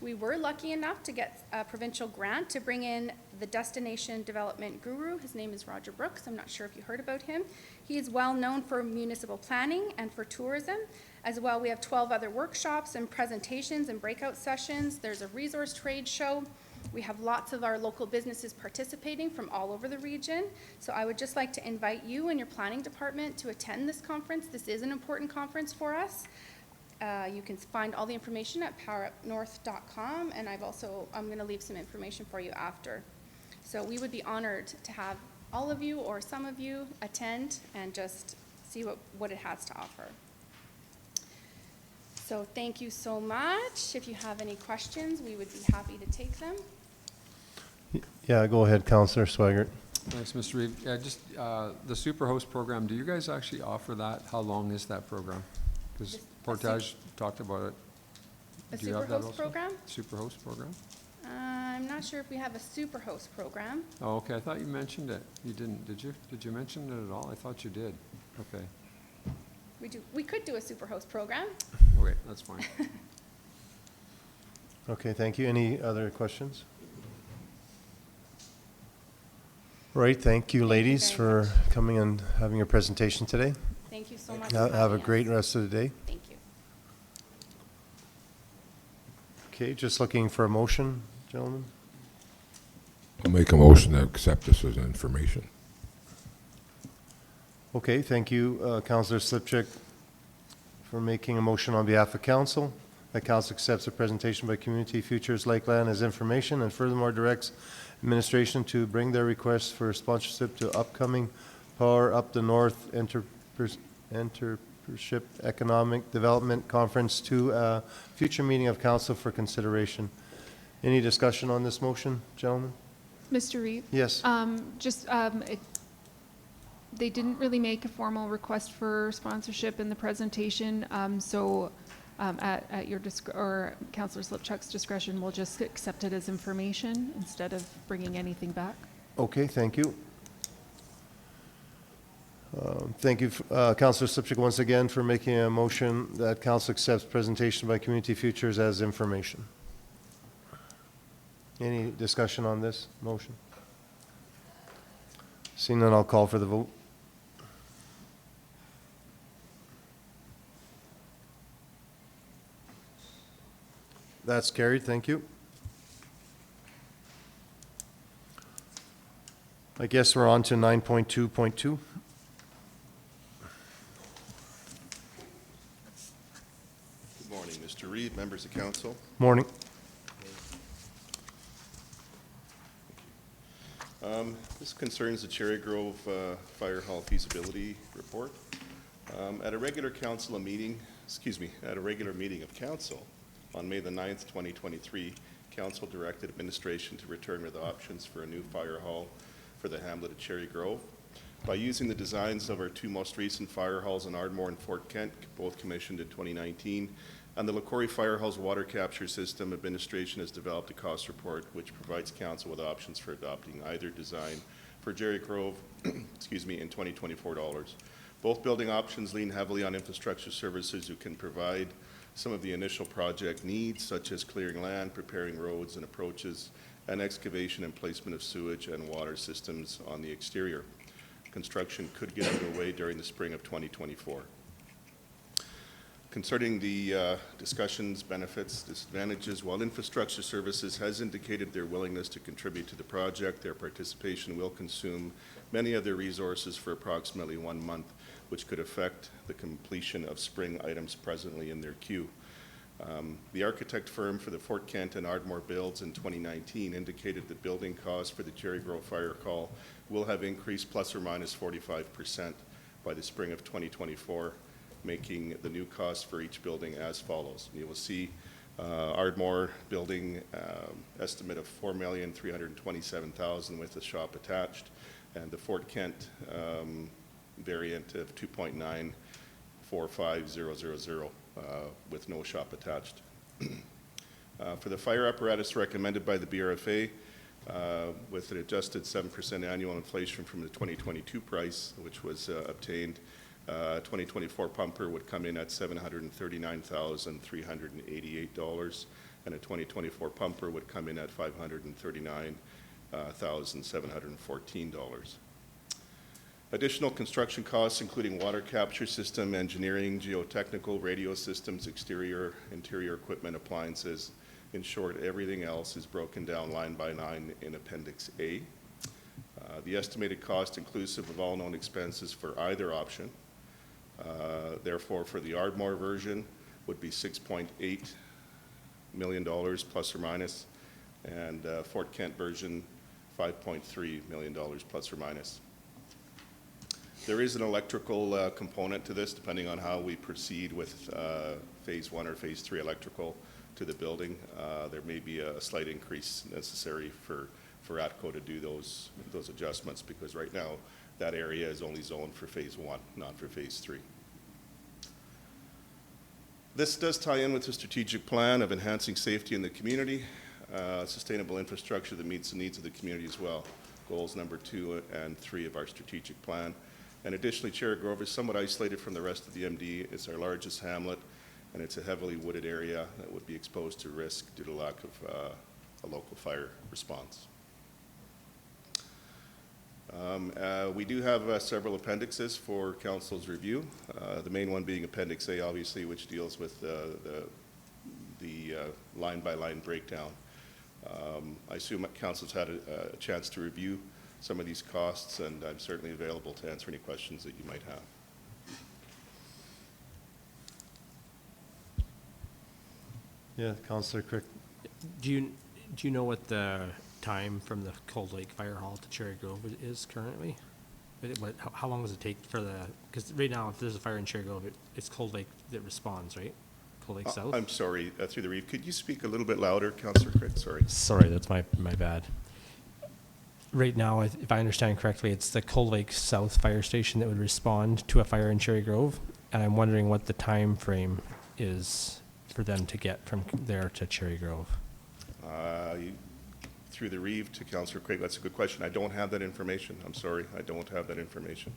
We were lucky enough to get a provincial grant to bring in the destination development guru. His name is Roger Brooks. I'm not sure if you heard about him. He is well known for municipal planning and for tourism. As well, we have 12 other workshops and presentations and breakout sessions. There's a resource trade show. We have lots of our local businesses participating from all over the region. So I would just like to invite you and your planning department to attend this conference. This is an important conference for us. You can find all the information at powerupnorth.com, and I'm going to leave some information for you after. So we would be honored to have all of you or some of you attend and just see what it has to offer. So thank you so much. If you have any questions, we would be happy to take them. Yeah, go ahead, Councillor Swaggart. Thanks, Mr. Reeve. Yeah, just the Superhost program, do you guys actually offer that? How long is that program? Because Portage talked about it. A Do you have that Superhost also? program? Superhost program? I'm not sure if we have a Superhost program. Oh, okay, I thought you mentioned it. You didn't, did you? Did you mention it at all? I thought you did. Okay. We could do a Superhost program. Okay, that's fine. Okay, thank you. Any other questions? Right, thank you, ladies, very for coming and having your presentation today. Thank you so much. for Have a having us. great rest of the day. Thank you. Okay, just looking for a motion, gentlemen. I'll make a motion to accept this as information. Okay, thank you, Councillor Slipchik, for making a motion on behalf of council. That council accepts a presentation by Community Futures Lakeland as information and furthermore directs administration to bring their request for sponsorship to upcoming Power Up the North Entrepreneurship Economic Development Conference to a future meeting of council for consideration. Any discussion on this motion, gentlemen? Mr. Reeve? Yes. They didn't really make a formal request for sponsorship in the presentation, at your or Councillor Slipchuk's discretion, we'll just accept it as information instead of bringing anything back. Okay, thank you. Thank you, Councillor Slipchuk, once again for making a motion that council accepts presentation by Community Futures as information. Any discussion on this motion? Seeing none, I'll call for the vote. That's carried, thank you. I guess we're on to 9.2.2. Good morning, Mr. Reid, members of council. Morning. This concerns the Cherry Grove Fire Hall feasibility report. At a regular meeting of council on May the 9th, 2023, council directed administration to return with options for a new fire hall for the hamlet of Cherry Grove. By using the designs of our two most recent fire halls in Ardmore and Fort Kent, both commissioned in 2019, and the LaCorey Fire Hall's water capture system, administration has developed a cost report which provides council with options for adopting either design for Cherry Grove, excuse me, in 2024 dollars. Both building options lean heavily on infrastructure services who can provide some of the initial project needs, such as clearing land, preparing roads and approaches, and excavation and placement of sewage and water systems on the exterior. Construction could get underway during the spring of 2024. Concerning the discussions, benefits, disadvantages, while Infrastructure Services has indicated their willingness to contribute to the project, their participation will consume many of their resources for approximately 1 month, which could affect the completion of spring items presently in their queue. The architect firm for the Fort Kent and Ardmore builds in 2019 indicated that building costs for the Cherry Grove Fire Hall will have increased plus or minus 45% by the spring of 2024, making the new cost for each building as follows. You will see Ardmore building estimate of $4,327,000 with the shop attached, and the Fort Kent variant of $2,945,000 with no shop attached. For the fire apparatus recommended by the BRFA, with an adjusted 7% annual inflation from the 2022 price, which was obtained, 2024 pumper would come in at $739,388, and a 2024 pumper would come in at $539,714. Additional construction costs, including water capture system, engineering, geotechnical, radio systems, exterior, interior equipment, appliances. In short, everything else is broken down line by line in Appendix A. The estimated cost inclusive of all known expenses for either option, therefore for the Ardmore version would be $6.8 million plus or minus, and Fort Kent version $5.3 million plus or minus. There is an electrical component to this, depending on how we proceed with Phase 1 or Phase 3 electrical to the building. There may be a slight increase necessary for ATCO to do those adjustments, because right now that area is only zoned for Phase 1, not for Phase 3. This does tie in with the strategic plan of enhancing safety in the community, sustainable infrastructure that meets the needs of the community as well. Goals number 2 and 3 of our strategic plan. And additionally, Cherry Grove is somewhat isolated from the rest of the MD. It's our largest hamlet, and it's a heavily wooded area that would be exposed to risk due to lack of a local fire response. We do have several appendixes for council's review. The main one being Appendix A, obviously, which deals with the line-by-line breakdown. I assume that council's had a chance to review some of these costs, and I'm certainly available to answer any questions that you might have. Yeah, Councillor Crick. Do you know what the time from the Cold Lake Fire Hall to Cherry Grove is currently? How long does it take for the, because right now, if there's a fire in Cherry Grove, it's Cold Lake that responds, right? Cold Lake South? I'm sorry, through the reef. Could you speak a little bit louder, Councillor Crick? Sorry. Sorry, that's my bad. Right now, if I understand correctly, it's the Cold Lake South Fire Station that would respond to a fire in Cherry Grove, and I'm wondering what the time frame is for them to get from there to Cherry Grove. Through the reeve to Councillor Craig, that's a good question. I don't have that information. I'm sorry, I don't have that information.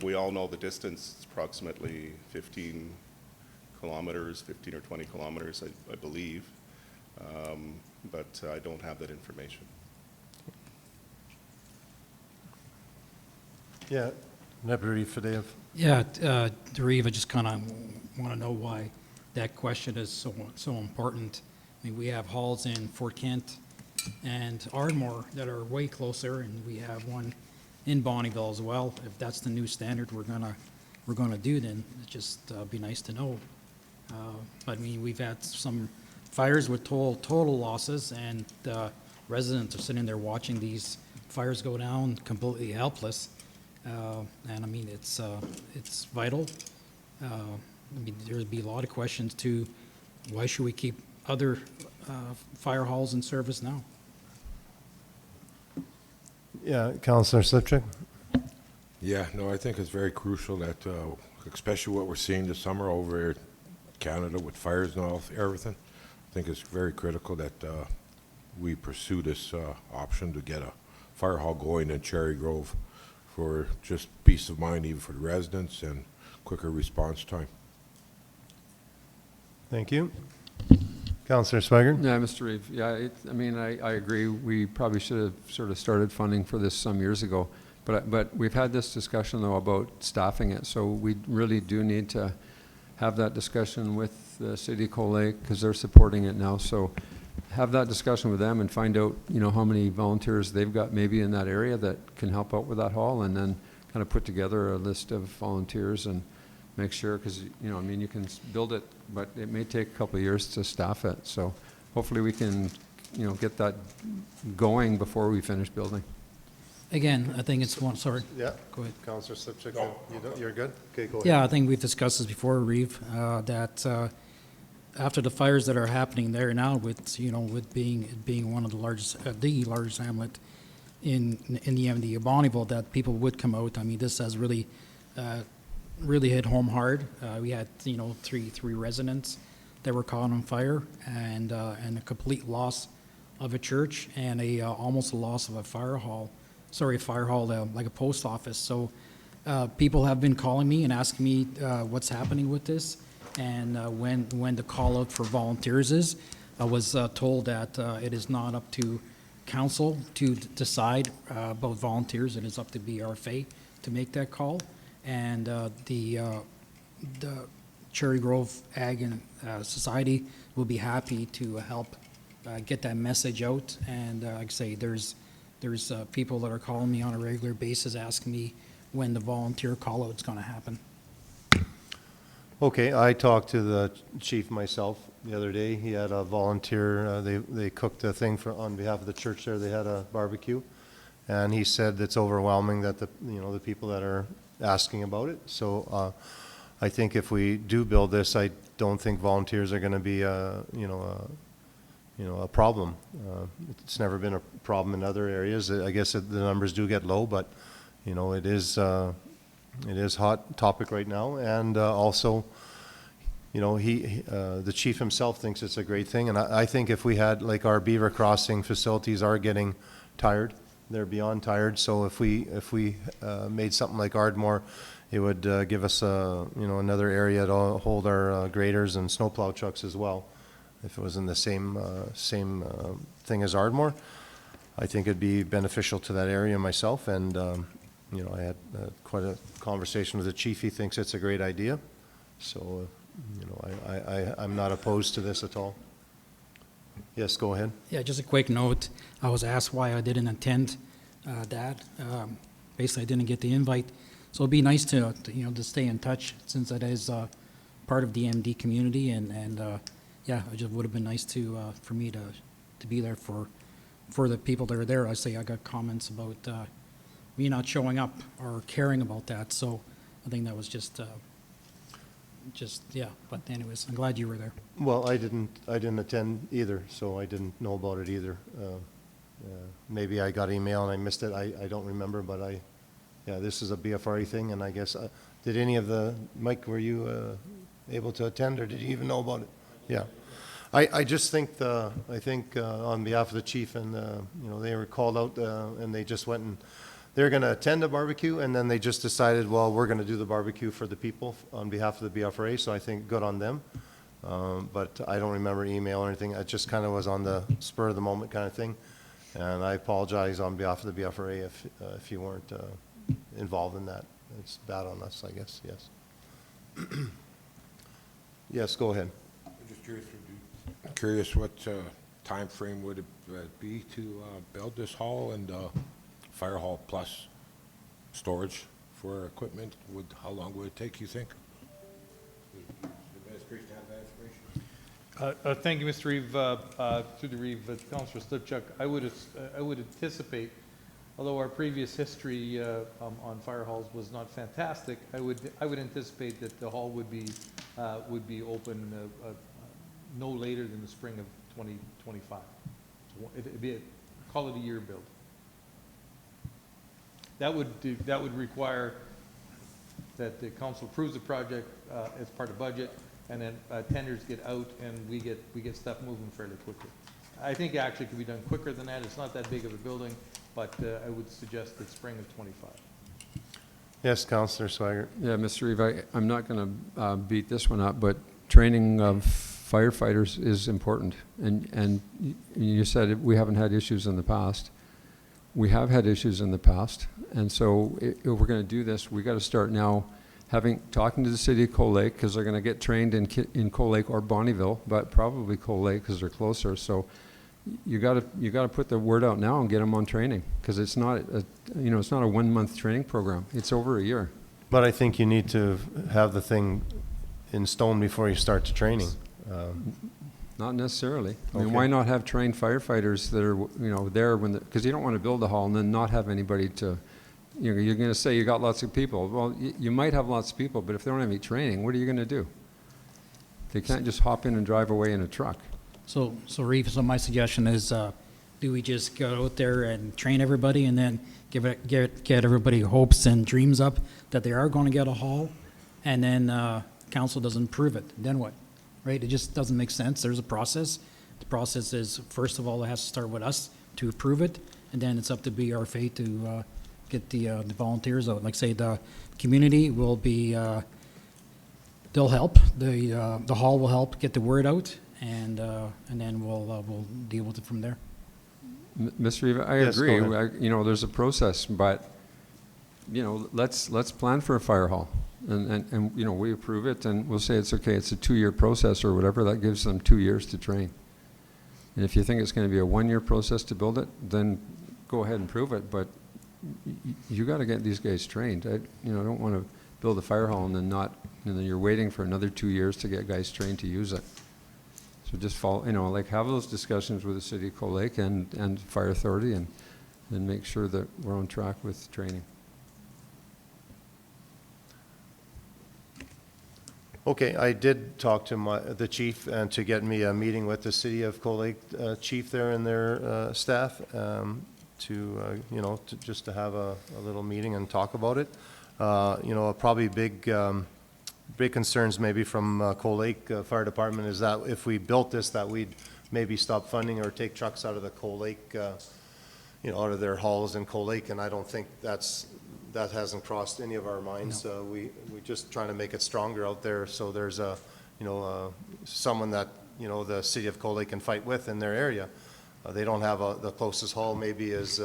We all know the distance, it's approximately 15 kilometers, 15 or 20 kilometers, I believe, but I don't have that information. Yeah, Deputy Fadeev. Yeah, Dariv, I just kind of want to know why that question is so important. I mean, we have halls in Fort Kent and Ardmore that are way closer, and we have one in Bonnyville as well. If that's the new standard we're gonna do, then it'd just be nice to know. But I mean, we've had some fires with total losses, and residents are sitting there watching these fires go down, completely helpless. And I mean, it's vital. I mean, there'd be a lot of questions to why should we keep other fire halls in service now? Yeah, Councillor Slipchuk. Yeah, no, I think it's very crucial that, especially what we're seeing this summer over in Canada with fires and all, everything, I think it's very critical that we pursue this option to get a fire hall going in Cherry Grove for just peace of mind, even for the residents, and quicker response time. Thank you. Councillor Swigert. Yeah, Mr. Reeve, yeah, I mean, I agree. We probably should have sort of started funding for this some years ago. But we've had this discussion, though, about staffing it. So we really do need to have that discussion with the City of Cold Lake, because they're supporting it now. So have that discussion with them and find out, you know, how many volunteers they've got maybe in that area that can help out with that hall, and then kind of put together a list of volunteers and make sure, because, you know, I mean, you can build it, but it may take a couple of years to staff it. So hopefully we can, you know, get that going before we finish building. Again, I think it's one, sorry. Yeah. Go ahead. Councillor Slipchuk, you're good? Okay, go ahead. Yeah, I think we've discussed this before, Reeve, that after the fires that are happening there now, with, you know, with being one of the largest hamlet in the MD of Bonnyville, that people would come out. I mean, this has really hit home hard. We had, you know, three residents that were caught on fire, and a complete loss of a church, and almost a loss of a fire hall, like a post office. So people have been calling me and asking me what's happening with this, and when the call out for volunteers is. I was told that it is not up to council to decide about volunteers. It is up to BRFA to make that call. And the Cherry Grove Ag and Society will be happy to help get that message out. And like I say, there's people that are calling me on a regular basis asking me when the volunteer call out is going to happen. Okay, I talked to the chief myself the other day. He had a volunteer, they cooked a thing on behalf of the church there. They had a barbecue, and he said it's overwhelming that the people that are asking about it. So I think if we do build this, I don't think volunteers are going to be a problem. It's never been a problem in other areas. I guess the numbers do get low, but you know, it is hot topic right now. And also, you know, the chief himself thinks it's a great thing. And I think if we had, like, our beaver crossing facilities are getting tired. They're beyond tired. So if we made something like Ardmore, it would give us another area to hold our graders and snowplow trucks as well. If it was in the same thing as Ardmore, I think it'd be beneficial to that area myself. And you know, I had quite a conversation with the chief. He thinks it's a great idea. So you know, I'm not opposed to this at all. Yes, go ahead. Yeah, just a quick note. I was asked why I didn't attend that. Basically, I didn't get the invite. So it'd be nice to stay in touch, since that is part of the MD community. And yeah, it just would have been nice for me to be there for the people that are there. I got comments about me not showing up or caring about that. So I think that was just yeah. But anyways, I'm glad you were there. Well, I didn't attend either, so I didn't know about it either. Maybe I got email and I missed it. I don't remember, but yeah, this is a BFRE thing, and I guess, did any of Mike, were you able to attend, or did you even know about it? Yeah. I just think, I think on behalf of the chief, and, you know, they were called out, and they just went and they're going to attend a barbecue, and then they just decided, well, we're going to do the barbecue for the people on behalf of the BFRA, so I think good on them. But I don't remember email or anything. It just kind of was on the spur of the moment kind of thing. And I apologize on behalf of the BFRA if you weren't involved in that. It's bad on us, I guess, yes. Yes, go ahead. I'm just curious what time frame would it be to build this hall and fire hall plus storage for equipment? How long would it take, you think? Administration have that information? Thank you, Mr. Reeve. Through the Reeve, Councillor Slipchuk, I would anticipate, although our previous history on fire halls was not fantastic, I would anticipate that the hall would be open no later than the spring of 2025. So it'd be call it a year build. That would require that the council approves the project as part of budget, and then tenders get out, and we get stuff moving fairly quickly. I think actually it could be done quicker than that. It's not that big of a building, but I would suggest that spring of 25. Yes, Councillor Swaggart. Yeah, Mr. Reeve, I'm not going to beat this one up, but training of firefighters is important. And you said we haven't had issues in the past. We have had issues in the past, and so if we're going to do this, we got to start now talking to the city of Cold Lake, because they're going to get trained in Cold Lake or Bonnyville, but probably Cold Lake because they're closer. So you got to put the word out now and get them on training, because it's not it's not a 1 month training program. It's over a year. But I think you need to have the thing in stone before you start the training. Not necessarily. I mean, Okay. why not have trained firefighters that are there because you don't want to build a hall and then not have anybody to. You're going to say you got lots of people. Well, you might have lots of people, but if they don't have any training, what are you going to do? They can't just hop in and drive away in a truck. So Reeve, so my suggestion is, do we just go out there and train everybody and then get everybody hopes and dreams up that they are going to get a hall, and then council doesn't approve it? Then what? Right? It just doesn't make sense. There's a process. The process is, first of all, it has to start with us to approve it, and then it's up to BRFA to get the volunteers out. Like say the community will be, they'll help. The hall will help get the word out, and then we'll deal with it from there. Mr. Reeve, I Yes, agree. go ahead. There's a process, but let's plan for a fire hall, and we approve it, and we'll say it's okay. It's a 2-year process or whatever. That gives them 2 years to train. And if you think it's going to be a 1-year process to build it, then go ahead and prove it. But you got to get these guys trained. I don't want to build a fire hall and then not, and then you're waiting for another 2 years to get guys trained to use it. So just follow, have those discussions with the city of Cold Lake and Fire Authority, and make sure that we're on track with training. Okay, I did talk to the chief and to get me a meeting with the city of Cold Lake chief there and their staff just to have a little meeting and talk about it. Probably big concerns maybe from Cold Lake Fire Department is that if we built this, that we'd maybe stop funding or take trucks out of the Cold Lake, out of their halls in Cold Lake, and I don't think that hasn't crossed any of our minds. No. We just trying to make it stronger out there, so there's someone that, the city of Cold Lake can fight with in their area. They don't have the closest hall maybe is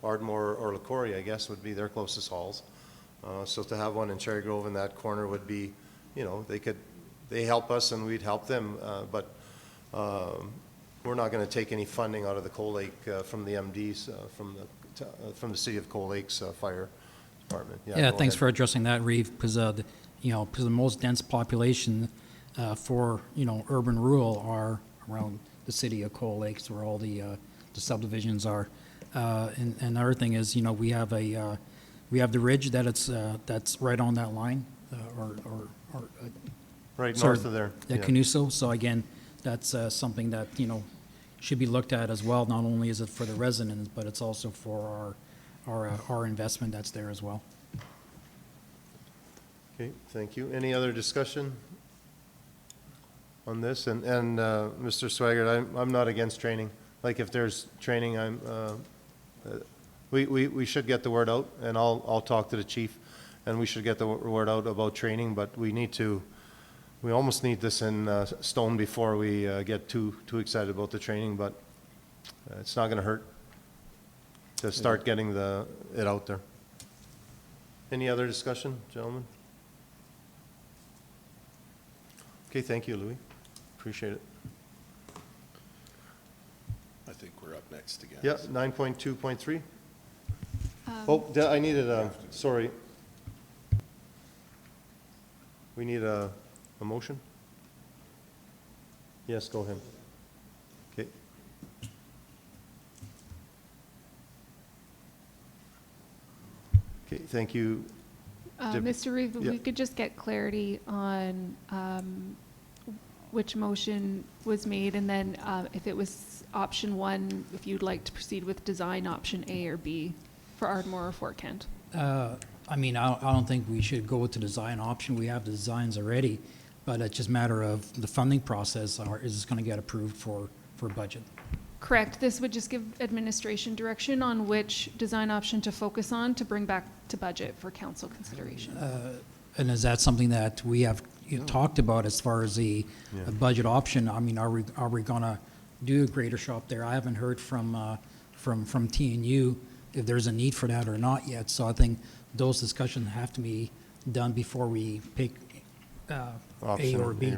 Ardmore or LaCoria, I guess, would be their closest halls. So to have one in Cherry Grove in that corner would be, they help us and we'd help them, but we're not going to take any funding out of the Cold Lake from the MDs, from the city of Cold Lake's fire department. Yeah, go thanks ahead. for addressing that, Reeve, because the most dense population for urban rural are around the city of Cold Lakes, where all the subdivisions are. And another thing is, we have the ridge that's right on that line, Right sorry, north of there. at Canuso. So again, that's something that should be looked at as well. Not only is it for the residents, but it's also for our investment that's there as well. Okay, thank you. Any other discussion on this? And Mr. Swaggart, I'm not against training. Like if there's training, We should get the word out, and I'll talk to the chief, and we should get the word out about training, but we almost need this in stone before we get too excited about the training, but it's not going to hurt to start getting it out there. Any other discussion, gentlemen? Okay, thank you, Louis. Appreciate it. I think we're up next again. Yeah, 9.2.3. I needed sorry. We need a motion? Yes, go ahead. Okay. Okay, thank you. Mr. Reeve, if Yeah. we could just get clarity on which motion was made, and then if it was option 1, if you'd like to proceed with design option A or B for Ardmore or Fort Kent. I mean, I don't think we should go with the design option. We have the designs already, but it's just a matter of the funding process. Is this going to get approved for budget? Correct. This would just give administration direction on which design option to focus on to bring back to budget for council consideration. And is that something that we have talked about as far as the budget option? I mean, are we going to do a greater shop there? I haven't heard from TNU if there's a need for that or not yet. So I think those discussions have to be done before we pick A or B.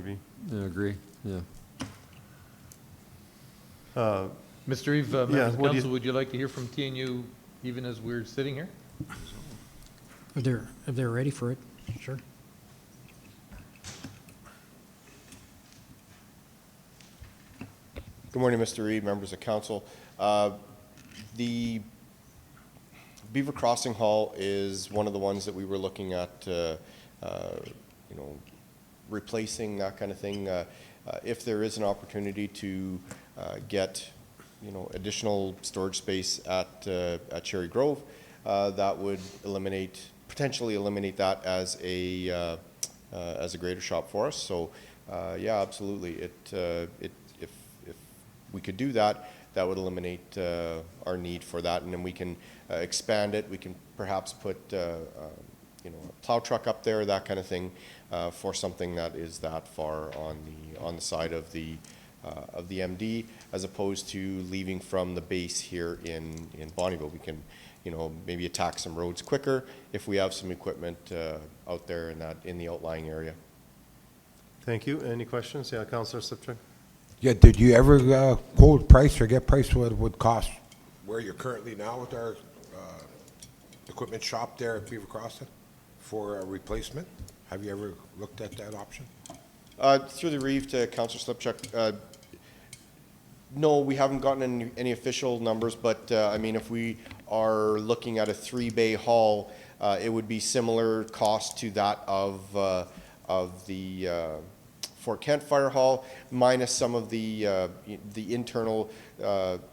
Yeah, agree, yeah. Mr. Eve, Yeah, members of what do you- council, would you like to hear from TNU even as we're sitting here? If they're ready for it, sure. Good morning, Mr. Reed, members of council. The Beaver Crossing Hall is one of the ones that we were looking at, replacing, that kind of thing. If there is an opportunity to get, additional storage space at Cherry Grove, that would potentially eliminate that as a greater shop for us. So, yeah, absolutely. If we could do that, that would eliminate our need for that, and then we can expand it. We can perhaps put a plow truck up there, that kind of thing, for something that is that far on the side of the MD, as opposed to leaving from the base here in Bonnyville. We can, maybe attack some roads quicker if we have some equipment out there in the outlying area. Thank you. Any questions? Yeah, Councillor Slipchuk. Yeah, did you ever quote price or get price what it would cost where you're currently now with our equipment shop there at Beaver Crossing for a replacement? Have you ever looked at that option? Through the Reeve to Councillor Slipchuk, no, we haven't gotten any official numbers, but I mean, if we are looking at a 3-bay hall, it would be similar cost to that of the Fort Kent Fire Hall, minus some of the internal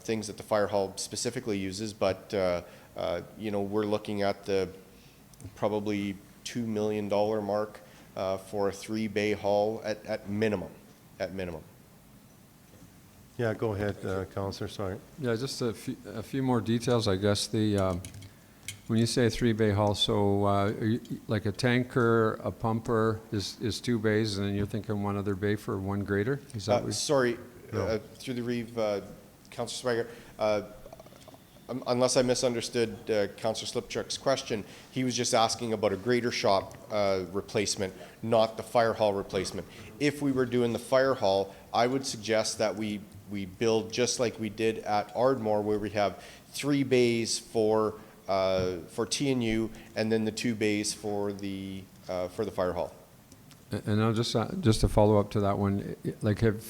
things that the fire hall specifically uses. But we're looking at the probably $2 million mark for a 3-bay hall at minimum. Yeah, go ahead, Councillor, sorry. Yeah, just a few more details, I guess. When you say 3-bay hall, so are you, like a tanker, a pumper is 2 bays, and then you're thinking one other bay for one grader? Is that Sorry, No. through the Reeve, Councillor Swaggart, unless I misunderstood Councillor Slipchuk's question, he was just asking about a grader shop replacement, not the fire hall replacement. If we were doing the fire hall, I would suggest that we build just like we did at Ardmore, where we have 3 bays for TNU, and then the 2 bays for the fire hall. And I'll just to follow up to that one, like have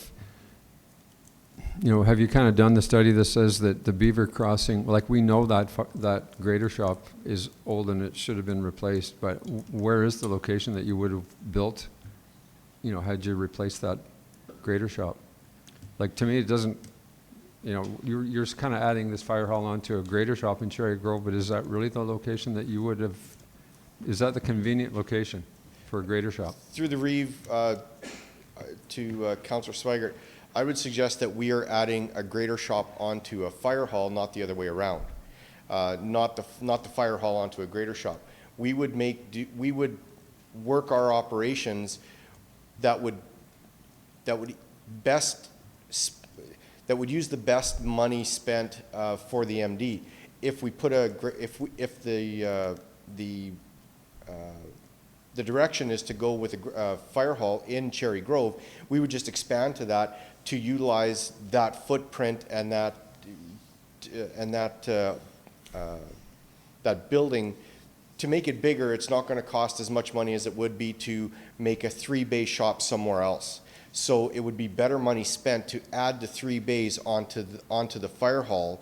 you kind of done the study that says that the Beaver Crossing, like we know that grader shop is old and it should have been replaced, but where is the location that you would have built, had you replaced that grader shop? Like, to me, it doesn't, you're kind of adding this fire hall onto a grader shop in Cherry Grove, but is that really the location that you would have, is that the convenient location for a grader shop? Through the Reeve to Councillor Swaggart, I would suggest that we are adding a grader shop onto a fire hall, not the other way around. not the fire hall onto a grader shop. We would work our operations that would use the best money spent for the MD. If we put if the direction is to go with a fire hall in Cherry Grove, we would just expand to that to utilize that footprint and that building. To make it bigger, it's not going to cost as much money as it would be to make a 3-bay shop somewhere else. So it would be better money spent to add the 3 bays onto the fire hall,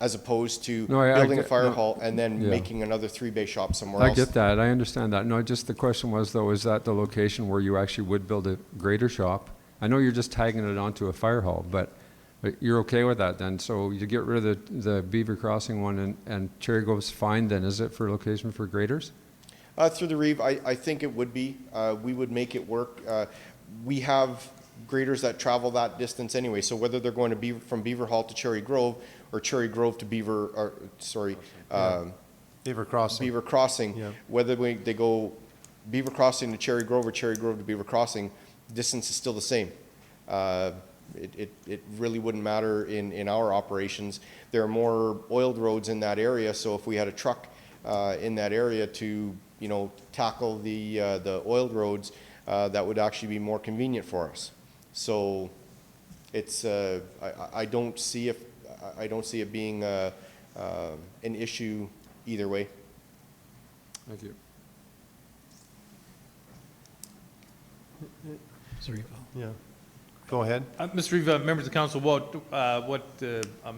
as opposed to building a fire hall and then making another 3-bay shop somewhere else. I get that, I understand that. No, just the question was though, is that the location where you actually would build a grader shop? I know you're just tagging it onto a fire hall, but you're okay with that then? So you get rid of the Beaver Crossing one and Cherry Grove's fine then, is it, for location for graders? Through the Reeve, I think it would be. We would make it work. We have graders that travel that distance anyway, so whether they're going to be from Beaver Hall to Cherry Grove or Cherry Grove to Beaver Crossing, Yeah. whether they go Beaver Crossing to Cherry Grove or Cherry Grove to Beaver Crossing, distance is still the same. It really wouldn't matter in our operations. There are more oiled roads in that area, so if we had a truck in that area to tackle the oiled roads, that would actually be more convenient for us. So it's I don't see it being an issue either way. Thank you. Sorry, Paul. Yeah. Go ahead. Mr. Riva, members of council, what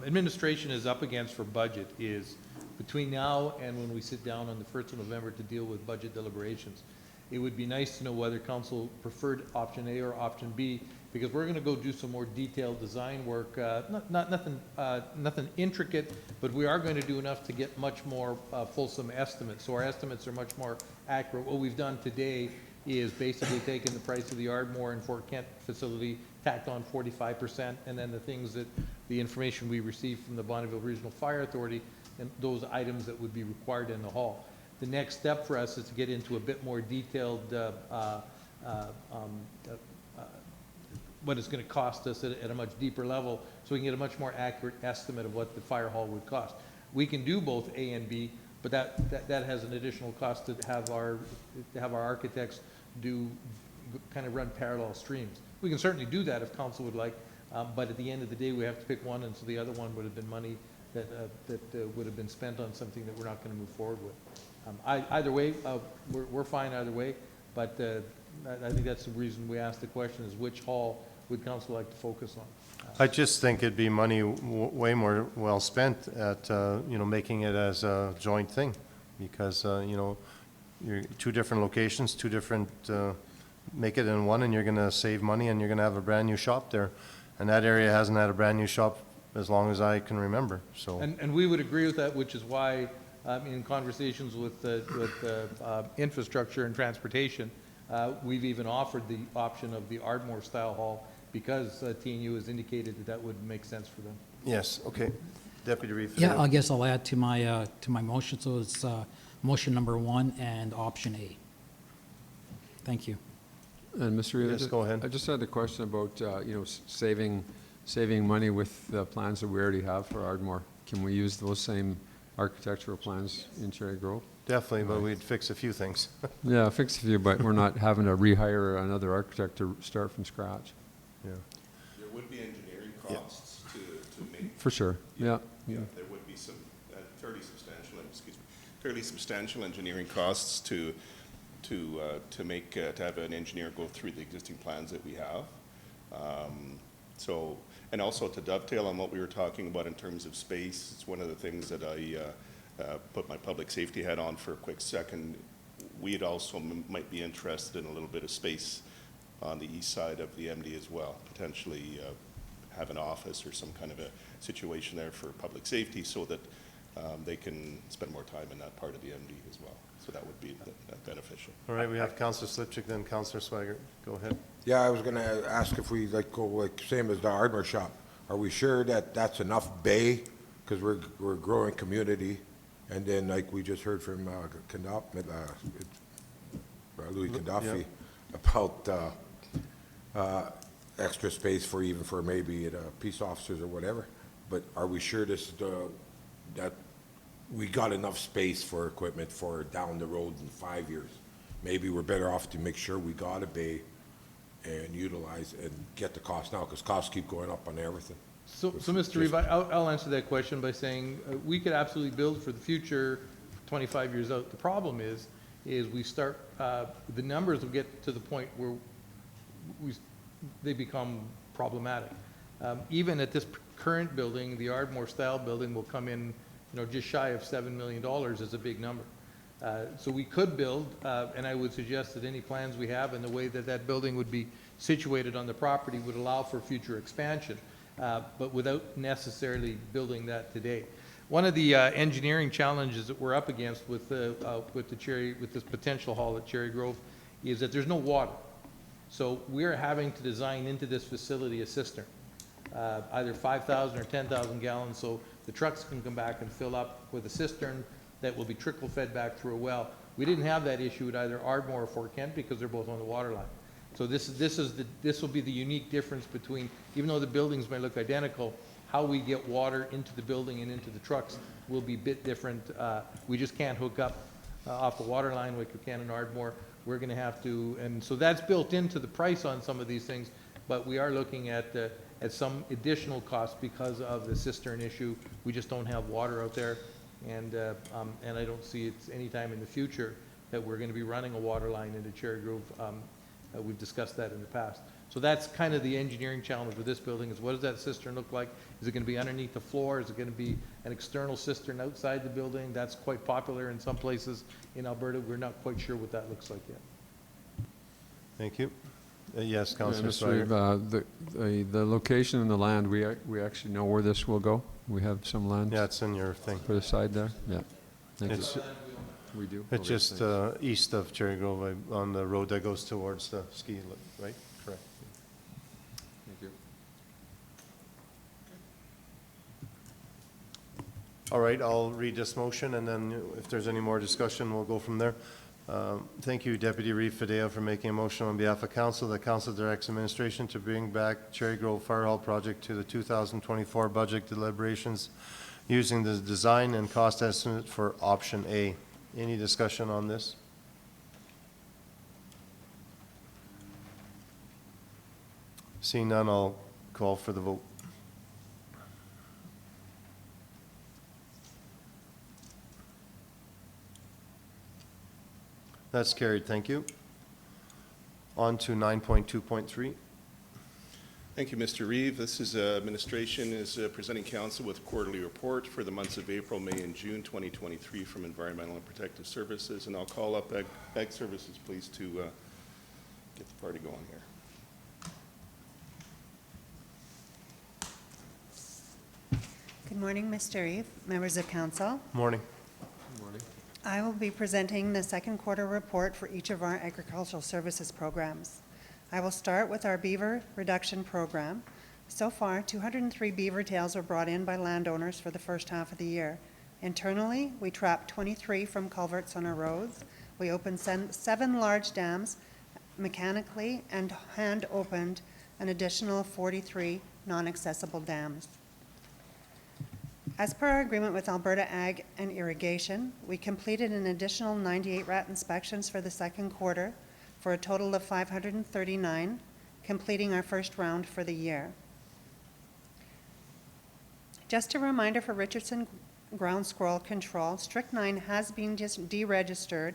administration is up against for budget is between now and when we sit down on the 1st of November to deal with budget deliberations, it would be nice to know whether council preferred option A or option B, because we're going to go do some more detailed design work, nothing intricate, but we are going to do enough to get much more fulsome estimates. So our estimates are much more accurate. What we've done today is basically taken the price of the Ardmore and Fort Kent facility, tacked on 45%, and then the things that, the information we received from the Bonneville Regional Fire Authority, and those items that would be required in the hall. The next step for us is to get into a bit more detailed what it's going to cost us at a much deeper level, so we can get a much more accurate estimate of what the fire hall would cost. We can do both A and B, but that has an additional cost to have our architects kind of run parallel streams. We can certainly do that if council would like, but at the end of the day, we have to pick one, and so the other one would have been money that would have been spent on something that we're not going to move forward with. Either way, we're fine either way, but I think that's the reason we asked the question, is which hall would council like to focus on? I just think it'd be money way more well spent at, making it as a joint thing, because, you're 2 different locations, 2 different, make it in one, and you're going to save money, and you're going to have a brand-new shop there. And that area hasn't had a brand-new shop as long as I can remember, so. And we would agree with that, which is why, in conversations with infrastructure and transportation, we've even offered the option of the Ardmore-style hall, because TNU has indicated that would make sense for them. Yes, okay. Deputy Reeve. Yeah, I guess I'll add to my motion, so it's motion number 1 and option A. Thank you. And Mr. Reeve, Yes, go ahead. I just had a question about, saving money with the plans that we already have for Ardmore. Can we use those same architectural plans in Cherry Grove? Definitely, but we'd fix a few things. Yeah, fix a few, but we're not having to rehire another architect to start from scratch. Yeah. There would be engineering costs to make. For sure, yeah. Yeah, there would be some fairly substantial engineering costs to have an engineer go through the existing plans that we have. And also to dovetail on what we were talking about in terms of space, it's one of the things that I put my public safety hat on for a quick second. We'd also might be interested in a little bit of space on the east side of the MD as well, potentially have an office or some kind of a situation there for public safety, so that they can spend more time in that part of the MD as well. So that would be beneficial. All right, we have Councillor Slipchik, then Councillor Swaggart. Go ahead. Yeah, I was going to ask if we go same as the Ardmore shop. Are we sure that that's enough bay because we're a growing community, and then like we just heard from Louis Gaddafi about extra space for even for maybe peace officers or whatever. But are we sure that we got enough space for equipment for down the road in 5 years? Maybe we're better off to make sure we got a bay and utilize and get the cost now, because costs keep going up on everything. So Mr. Reeve, I'll answer that question by saying we could absolutely build for the future 25 years out. The problem is we start, the numbers will get to the point where they become problematic. Even at this current building, the Ardmore style building will come in, just shy of $7 million is a big number. So we could build, and I would suggest that any plans we have and the way that that building would be situated on the property would allow for future expansion, but without necessarily building that today. One of the engineering challenges that we're up against with this potential hall at Cherry Grove is that there's no water. So we're having to design into this facility a cistern, either 5,000 or 10,000 gallons, so the trucks can come back and fill up with a cistern that will be trickle fed back through a well. We didn't have that issue at either Ardmore or Fort Kent because they're both on the water line. So this will be the unique difference between, even though the buildings may look identical, how we get water into the building and into the trucks will be a bit different. We just can't hook up off the water line like we can in Ardmore. We're going to have to, and so that's built into the price on some of these things, but we are looking at some additional costs because of the cistern issue. We just don't have water out there, and I don't see it anytime in the future that we're going to be running a water line into Cherry Grove. We've discussed that in the past. So that's kind of the engineering challenge with this building is what does that cistern look like? Is it going to be underneath the floor? Is it going to be an external cistern outside the building? That's quite popular in some places in Alberta. We're not quite sure what that looks like yet. Thank you. Yes, Councillor Mr. Sawyer. Reeve, the location and the land, we actually know where this will go? We have some land? Yeah, it's in your thing. For the side there? Yeah. Thank you. It's, we do? It's Okay, just thanks. east of Cherry Grove on the road that goes towards the ski lift, right? Correct. Thank you. All right, I'll read this motion, and then if there's any more discussion, we'll go from there. Thank you, Deputy Reeve Fideo, for making a motion on behalf of Council. The Council directs administration to bring back Cherry Grove Fire Hall project to the 2024 budget deliberations using the design and cost estimate for option A. Any discussion on this? Seeing none, I'll call for the vote. That's carried, thank you. On to 9.2.3. Thank you, Mr. Reeve. This is administration is presenting council with a quarterly report for the months of April, May, and June 2023 from Environmental and Protective Services. And I'll call up Ag Services, please, to get the party going here. Good morning, Mr. Reeve, members of council. Morning. Good morning. I will be presenting the second quarter report for each of our agricultural services programs. I will start with our beaver reduction program. So far, 203 beaver tails were brought in by landowners for the first half of the year. Internally, we trapped 23 from culverts on our roads. We opened 7 large dams mechanically and hand-opened an additional 43 non-accessible dams. As per our agreement with Alberta Ag and Irrigation, we completed an additional 98 rat inspections for the second quarter for a total of 539, completing our first round for the year. Just a reminder for Richardson ground squirrel control, strychnine has been just deregistered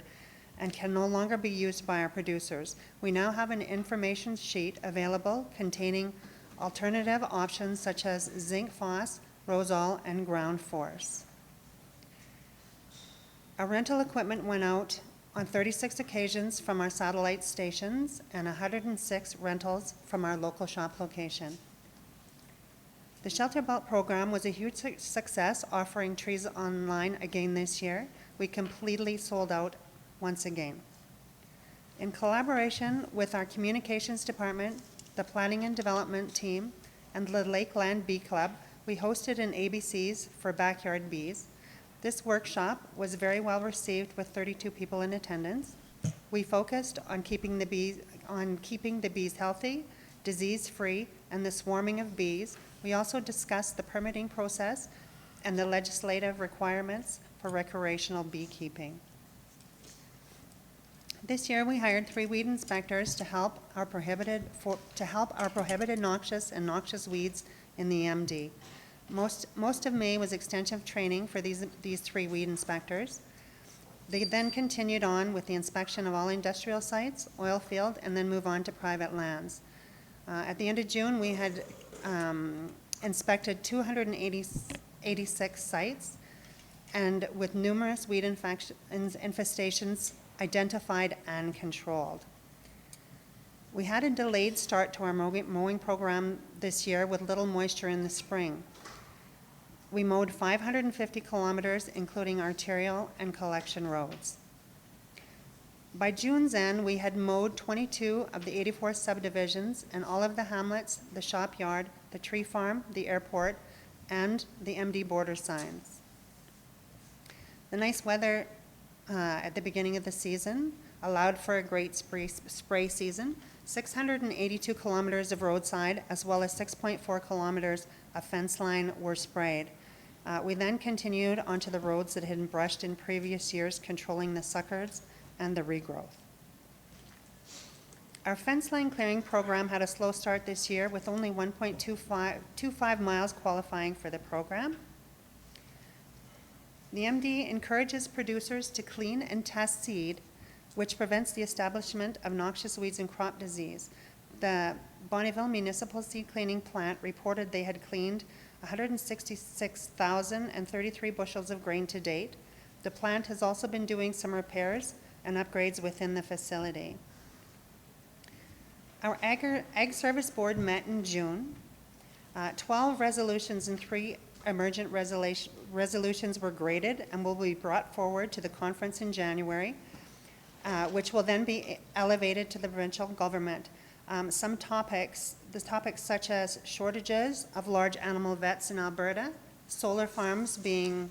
and can no longer be used by our producers. We now have an information sheet available containing alternative options such as zinc phos, Rosol, and ground force. Our rental equipment went out on 36 occasions from our satellite stations and 106 rentals from our local shop location. The Shelter Belt program was a huge success, offering trees online again this year. We completely sold out once again. In collaboration with our communications department, the planning and development team, and the Lakeland Bee Club, we hosted an ABCs for backyard bees. This workshop was very well received with 32 people in attendance. We focused on keeping the bees healthy, disease-free, and the swarming of bees. We also discussed the permitting process and the legislative requirements for recreational beekeeping. This year, we hired 3 weed inspectors to help our prohibited noxious and noxious weeds in the MD. Most of May was extensive training for these 3 weed inspectors. They then continued on with the inspection of all industrial sites, oil field, and then move on to private lands. At the end of June, we had inspected 286 sites, and with numerous weed infestations identified and controlled. We had a delayed start to our mowing program this year with little moisture in the spring. We mowed 550 kilometers, including arterial and collection roads. By June's end, we had mowed 22 of the 84 subdivisions and all of the hamlets, the shop yard, the tree farm, the airport, and the MD border signs. The nice weather at the beginning of the season allowed for a great spray season. 682 kilometers of roadside, as well as 6.4 kilometers of fence line were sprayed. We then continued onto the roads that had been brushed in previous years, controlling the suckers and the regrowth. Our fence line clearing program had a slow start this year, with only 1.25 miles qualifying for the program. The MD encourages producers to clean and test seed, which prevents the establishment of noxious weeds and crop disease. The Bonnyville Municipal Seed Cleaning Plant reported they had cleaned 166,033 bushels of grain to date. The plant has also been doing some repairs and upgrades within the facility. Our Ag Service Board met in June. 12 resolutions and 3 emergent resolutions were graded and will be brought forward to the conference in January, which will then be elevated to the provincial government. The topics such as shortages of large animal vets in Alberta, solar farms being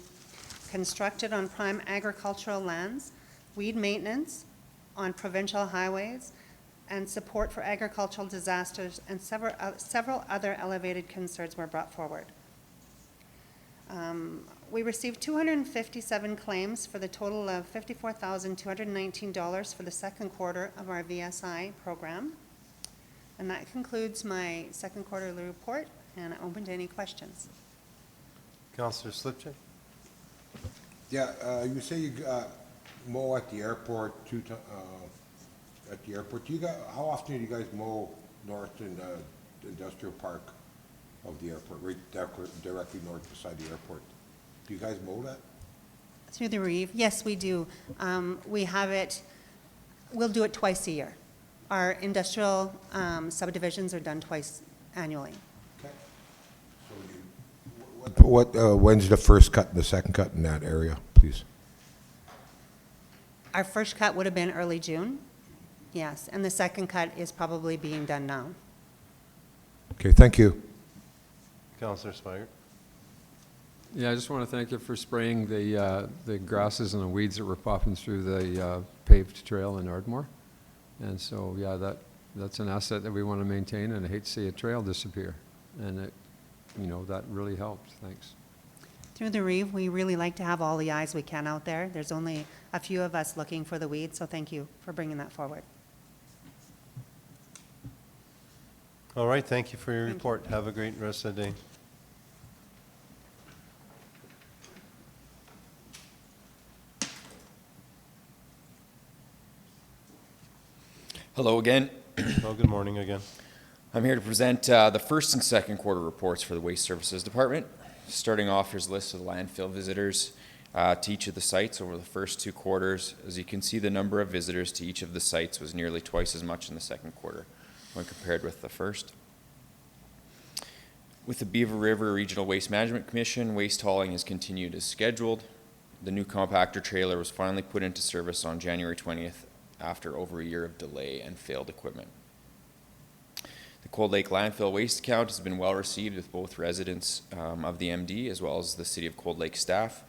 constructed on prime agricultural lands, weed maintenance on provincial highways, and support for agricultural disasters, and several other elevated concerns were brought forward. We received 257 claims for the total of $54,219 for the second quarter of our VSI program. And that concludes my second quarterly report, and I'm open to any questions. Councillor Slipchik? Yeah, you say you mow at the airport at the airport. How often do you guys mow north in the industrial park of the airport, right directly north beside the airport? Do you guys mow that? Through the Reeve? Yes, we do. We'll do it twice a year. Our industrial subdivisions are done twice annually. Okay. So when's the first cut and the second cut in that area, please? Our first cut would have been early June, yes, and the second cut is probably being done now. Okay, thank you. Councillor Spigert? Yeah, I just want to thank you for spraying the grasses and the weeds that were popping through the paved trail in Ardmore. And so, yeah, that's an asset that we want to maintain, and I hate to see a trail disappear. And that really helped. Thanks. Through the Reeve, we really like to have all the eyes we can out there. There's only a few of us looking for the weeds, so thank you for bringing that forward. All right, thank you for your report. Have a great rest of the day. Hello again. Well, good morning again. I'm here to present the first and second quarter reports for the Waste Services Department. Starting off, here's a list of the landfill visitors to each of the sites over the first 2 quarters. As you can see, the number of visitors to each of the sites was nearly twice as much in the second quarter when compared with the first. With the Beaver River Regional Waste Management Commission, waste hauling has continued as scheduled. The new compactor trailer was finally put into service on January 20th after over a year of delay and failed equipment. The The Cold Lake landfill waste account has been well received with both residents of the MD as well as the City of Cold Lake staff.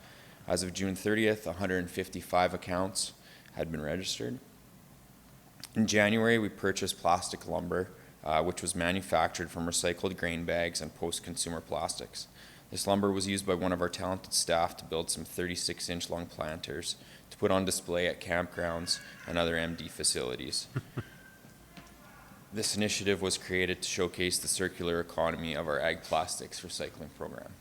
As of June 30th, 155 accounts had been registered. In January, we purchased plastic lumber, which was manufactured from recycled grain bags and post-consumer plastics. This lumber was used by one of our talented staff to build some 36-inch long planters to put on display at campgrounds and other MD facilities. This initiative was created to showcase the circular economy of our ag plastics recycling program.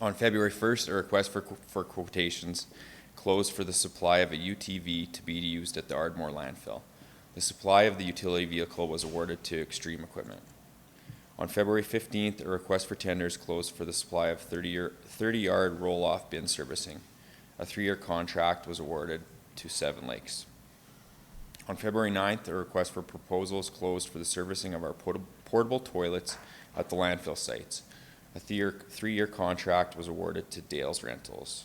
On February 1st, a request for quotations closed for the supply of a UTV to be used at the Ardmore landfill. The supply of the utility vehicle was awarded to Extreme Equipment. On February 15th, a request for tenders closed for the supply of 30-yard roll-off bin servicing. A 3-year contract was awarded to Seven Lakes. On February 9th, a request for proposals closed for the servicing of our portable toilets at the landfill sites. A 3-year contract was awarded to Dales Rentals.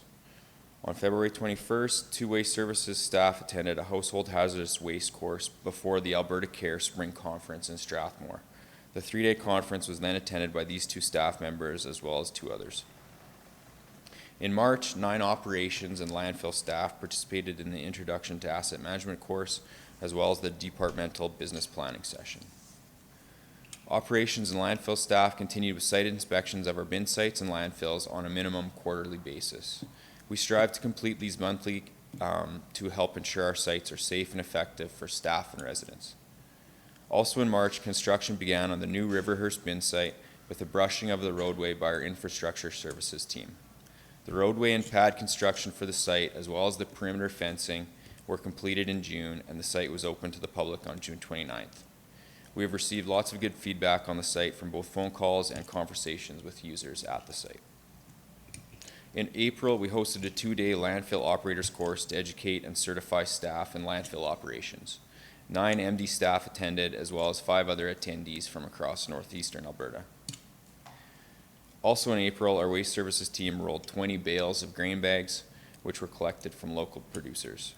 On February 21st, 2 Waste Services staff attended a household hazardous waste course before the Alberta Care Spring Conference in Strathmore. The 3-day conference was then attended by these 2 staff members as well as 2 others. In March, 9 operations and landfill staff participated in the Introduction to Asset Management course as well as the departmental business planning session. Operations and landfill staff continued with site inspections of our bin sites and landfills on a minimum quarterly basis. We strive to complete these monthly to help ensure our sites are safe and effective for staff and residents. Also in March, construction began on the new Riverhurst bin site with the brushing of the roadway by our infrastructure services team. The roadway and pad construction for the site, as well as the perimeter fencing, were completed in June, and the site was open to the public on June 29th. We have received lots of good feedback on the site from both phone calls and conversations with users at the site. In April, we hosted a 2-day landfill operators course to educate and certify staff in landfill operations. 9 MD staff attended, as well as 5 other attendees from across northeastern Alberta. Also in April, our waste services team rolled 20 bales of grain bags, which were collected from local producers.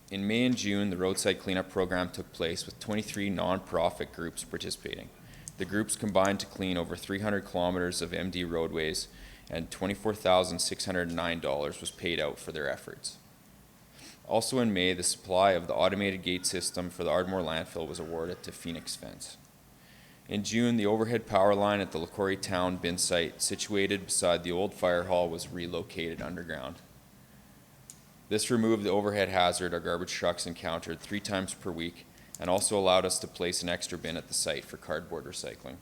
In May and June, the roadside cleanup program took place with 23 nonprofit groups participating. The groups combined to clean over 300 kilometers of MD roadways, and $24,609 was paid out for their efforts. Also in May, the supply of the automated gate system for the Ardmore landfill was awarded to Phoenix Fence. In June, the overhead power line at the LaCorrie Town bin site, situated beside the old fire hall, was relocated underground. This removed the overhead hazard our garbage trucks encountered 3 times per week, and also allowed us to place an extra bin at the site for cardboard recycling.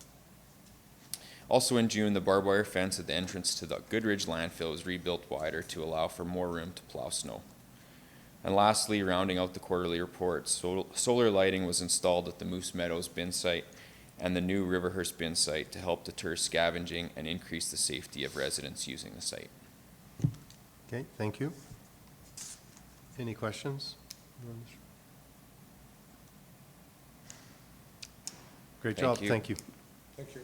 Also in June, the barbed wire fence at the entrance to the Goodridge landfill was rebuilt wider to allow for more room to plow snow. And lastly, rounding out the quarterly report, solar lighting was installed at the Moose Meadows bin site and the new Riverhurst bin site to help deter scavenging and increase the safety of residents using the site. Okay, thank you. Any questions? Great job, thank you. Thank you.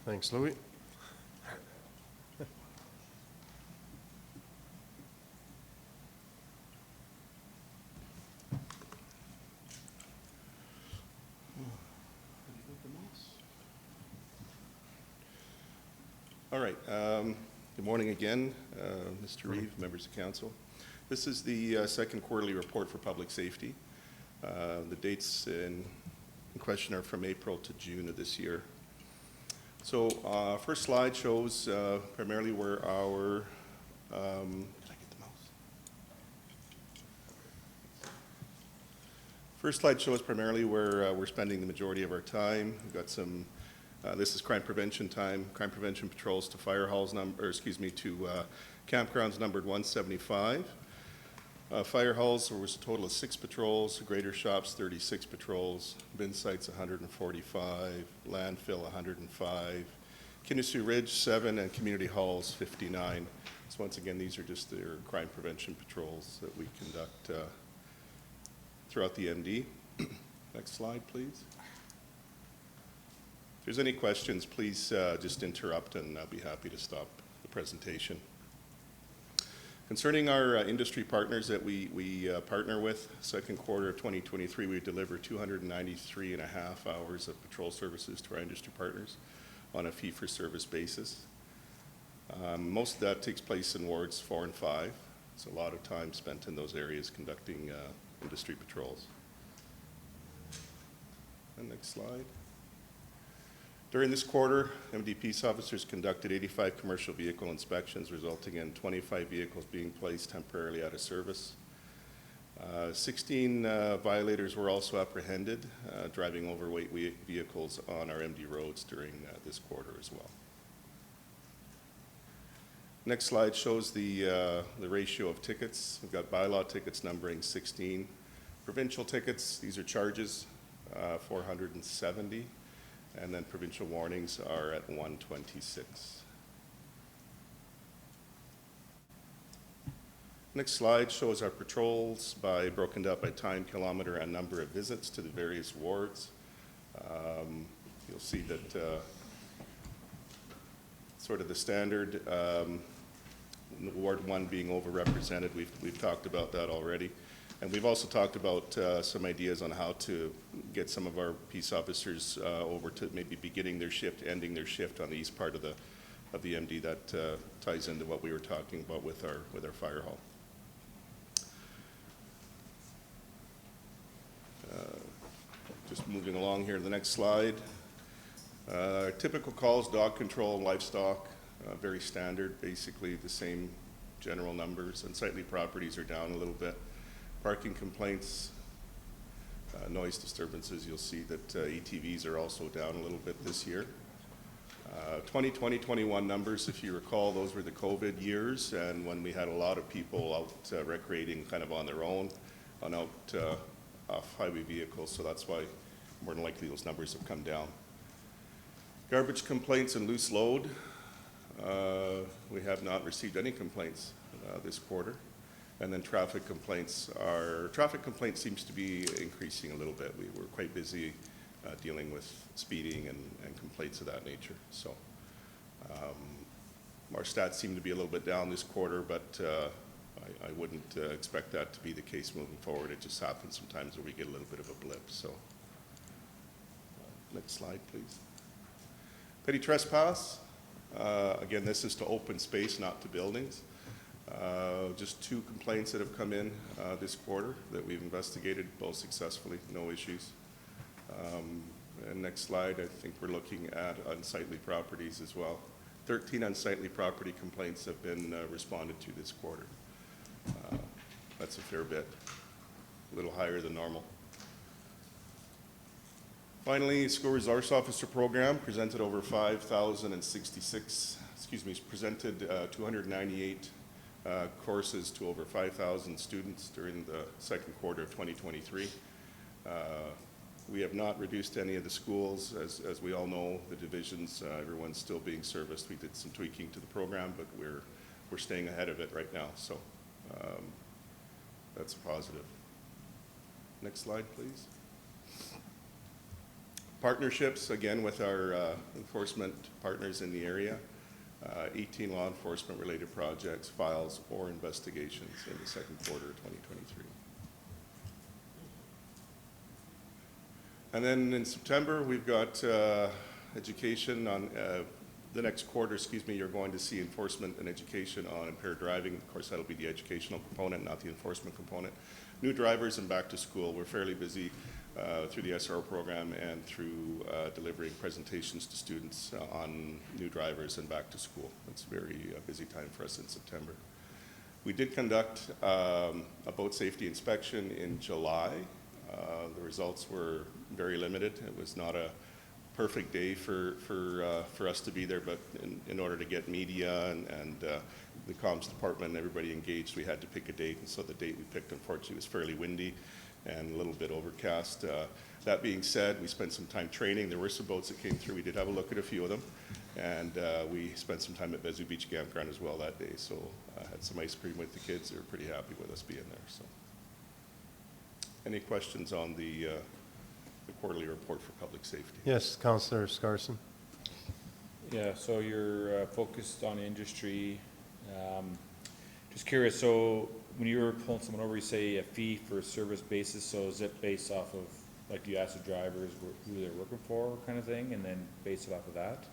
Thanks, Louis. All right. Good morning again, Mr. Reeve, members of council. This is the second quarterly report for public safety. The dates in question are from April to June of this year. So first slide shows primarily where our, did I get the mouse? First slide shows primarily where we're spending the majority of our time. We've got some, this is crime prevention time, crime prevention patrols to fire halls, to campgrounds numbered 175. Fire halls, there was a total of 6 patrols, greater shops 36 patrols, bin sites 145, landfill 105, Kinnessoo Ridge 7, and community halls 59. So once again, these are just their crime prevention patrols that we conduct throughout the MD. Next slide, please. If there's any questions, please just interrupt and I'll be happy to stop the presentation. Concerning our industry partners that we partner with, second quarter of 2023, we delivered 293.5 hours of patrol services to our industry partners on a fee-for-service basis. Most of that takes place in wards 4 and 5. It's a lot of time spent in those areas conducting industry patrols. And next slide. During this quarter, MD Peace officers conducted 85 commercial vehicle inspections, resulting in 25 vehicles being placed temporarily out of service. 16 violators were also apprehended, driving overweight vehicles on our MD roads during this quarter as well. Next slide shows the ratio of tickets. We've got bylaw tickets numbering 16. Provincial tickets, these are charges, 470. And then provincial warnings are at 126. Next slide shows our patrols broken up by time, kilometer, and number of visits to the various wards. You'll see that sort of the standard, Ward 1 being overrepresented, we've talked about that already. And we've also talked about some ideas on how to get some of our peace officers over to maybe beginning their shift, ending their shift on the east part of the MD. That ties into what we were talking about with our fire hall. Just moving along here to the next slide. Typical calls, dog control and livestock, very standard, basically the same general numbers. Unsightly properties are down a little bit. Parking complaints, noise disturbances, you'll see that ATVs are also down a little bit this year. 2020-21 numbers, if you recall, those were the COVID years, and when we had a lot of people out recreating kind of on their own, on off-highway vehicles, so that's why more than likely those numbers have come down. Garbage complaints and loose load, we have not received any complaints this quarter. And then traffic complaints seems to be increasing a little bit. We were quite busy dealing with speeding and complaints of that nature. So our stats seem to be a little bit down this quarter, but I wouldn't expect that to be the case moving forward. It just happens sometimes where we get a little bit of a blip. So next slide, please. Petty trespass. Again, this is to open space, not to buildings. Just 2 complaints that have come in this quarter that we've investigated, both successfully, no issues. And next slide, I think we're looking at unsightly properties as well. 13 unsightly property complaints have been responded to this quarter. That's a fair bit, a little higher than normal. Finally, School Resource Officer Program presented over 298 courses to over 5,000 students during the second quarter of 2023. We have not reduced any of the schools. As we all know, the divisions, everyone's still being serviced. We did some tweaking to the program, but we're staying ahead of it right now, so that's a positive. Next slide, please. Partnerships, again, with our enforcement partners in the area. 18 law enforcement related projects, files, or investigations in the second quarter of 2023. And then in September, we've got education on the next quarter, you're going to see enforcement and education on impaired driving. Of course, that'll be the educational component, not the enforcement component. New drivers and back to school. We're fairly busy through the SRO program and through delivering presentations to students on new drivers and back to school. It's a very busy time for us in September. We did conduct a boat safety inspection in July. The results were very limited. It was not a perfect day for us to be there, but in order to get media and the comms department and everybody engaged, we had to pick a date, and so the date we picked, unfortunately, was fairly windy and a little bit overcast. That being said, we spent some time training. There were some boats that came through. We did have a look at a few of them, and we spent some time at Bezu Beach Campground as well that day, so I had some ice cream with the kids. They were pretty happy with us being there. So, any questions on the quarterly report for public safety? Yes, Councillor Scarson. Yeah, so you're focused on industry. Just curious, so when you were pulling someone over, you say a fee for service basis, so is it based off of, like, do you ask the drivers who they're working for kind of thing, and then base it off of that?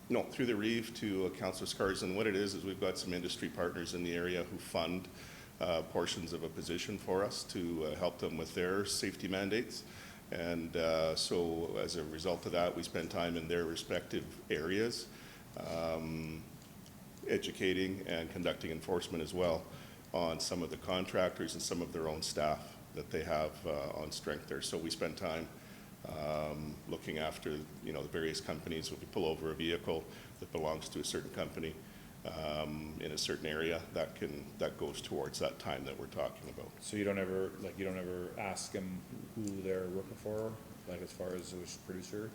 No, through the reeve to Councillor Scarsden, what it is we've got some industry partners in the area who fund portions of a position for us to help them with their safety mandates. And so as a result of that, we spend time in their respective areas educating and conducting enforcement as well on some of the contractors and some of their own staff that they have on strength there. So we spend time looking after, you know, the various companies. If we pull over a vehicle that belongs to a certain company in a certain area, that goes towards that time that we're talking about. So you don't ever ask them who they're working for, like as far as which producer?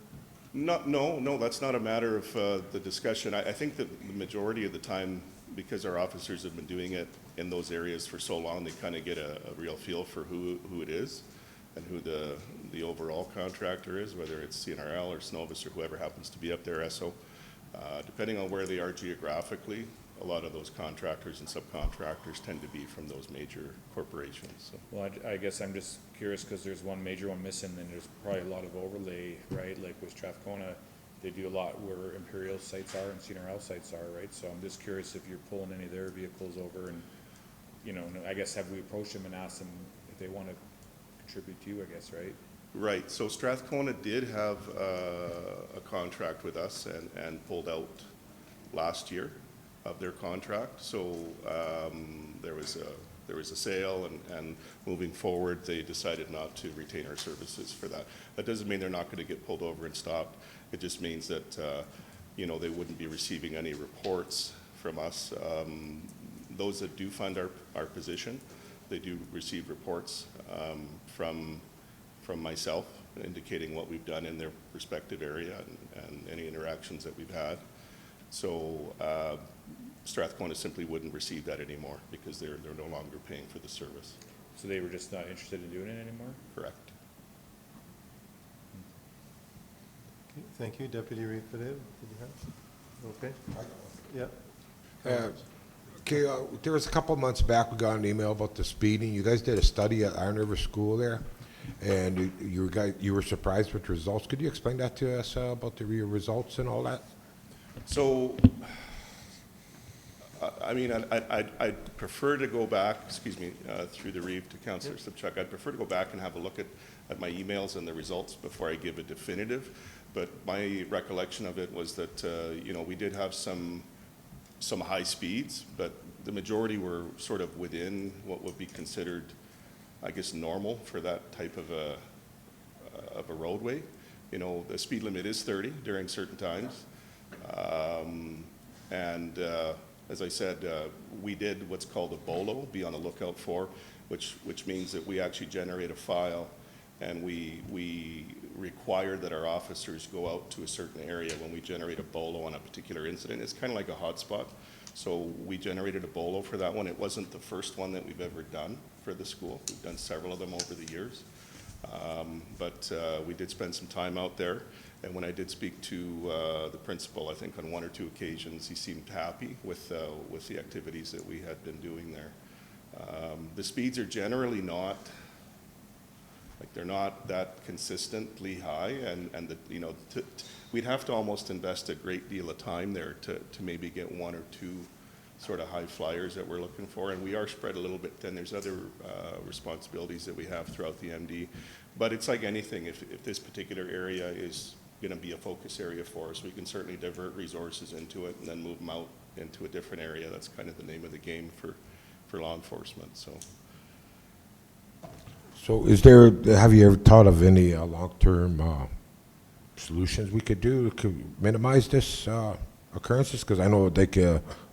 No, that's not a matter of the discussion. I think that the majority of the time, because our officers have been doing it in those areas for so long, they kind of get a real feel for who it is and who the overall contractor is, whether it's CNRL or Cenovus or whoever happens to be up there, ESSO. Depending on where they are geographically, a lot of those contractors and subcontractors tend to be from those major corporations. So. Well, I guess I'm just curious because there's one major one missing, and there's probably a lot of overlay, right? Like with Strathcona, they do a lot where Imperial sites are and CNRL sites are, right? So I'm just curious if you're pulling any of their vehicles over, and you know, I guess have we approached them and asked them if they want to contribute to you, I guess, right? Right. So Strathcona did have a contract with us and pulled out last year of their contract. So there was a sale, and moving forward, they decided not to retain our services for that. That doesn't mean they're not going to get pulled over and stopped. It just means that you know, they wouldn't be receiving any reports from us. Those that do fund our position, they do receive reports from myself, indicating what we've done in their respective area and any interactions that we've had. So Strathcona simply wouldn't receive that anymore because they're no longer paying for the service. So they were just not interested in doing it anymore? Correct. Okay, thank you. Deputy Reeve Padev, did you have? Okay. Yeah. Okay, there was a couple of months back, we got an email about the speeding. You guys did a study at Iron River School there, and you were surprised with the results. Could you explain that to us about the results and all that? So, I mean, I'd prefer to go back, excuse me, through the reeve to Councillor Stepchuk. I'd prefer to go back and have a look at my emails and the results before I give a definitive. But my recollection of it was that, you know, we did have some high speeds, but the majority were sort of within what would be considered, I guess, normal for that type of a roadway. You know, the speed limit is 30 during certain times. As I said, we did what's called a BOLO, be on the lookout for, which means that we actually generate a file, and we require that our officers go out to a certain area when we generate a BOLO on a particular incident. It's kind of like a hotspot. So we generated a BOLO for that one. It wasn't the first one that we've ever done for the school. We've done several of them over the years. But we did spend some time out there. And when I did speak to the principal, I think on one or two occasions, he seemed happy with the activities that we had been doing there. The speeds are generally not, like, they're not that consistently high, and the, you know, we'd have to almost invest a great deal of time there to maybe get one or two sort of high flyers that we're looking for, and we are spread a little bit thin. There's other responsibilities that we have throughout the MD, but it's like anything. If this particular area is going to be a focus area for us, we can certainly divert resources into it and then move them out into a different area. That's kind of the name of the game for law enforcement. So have you ever thought of any long-term solutions we could do to minimize this occurrences? Because I know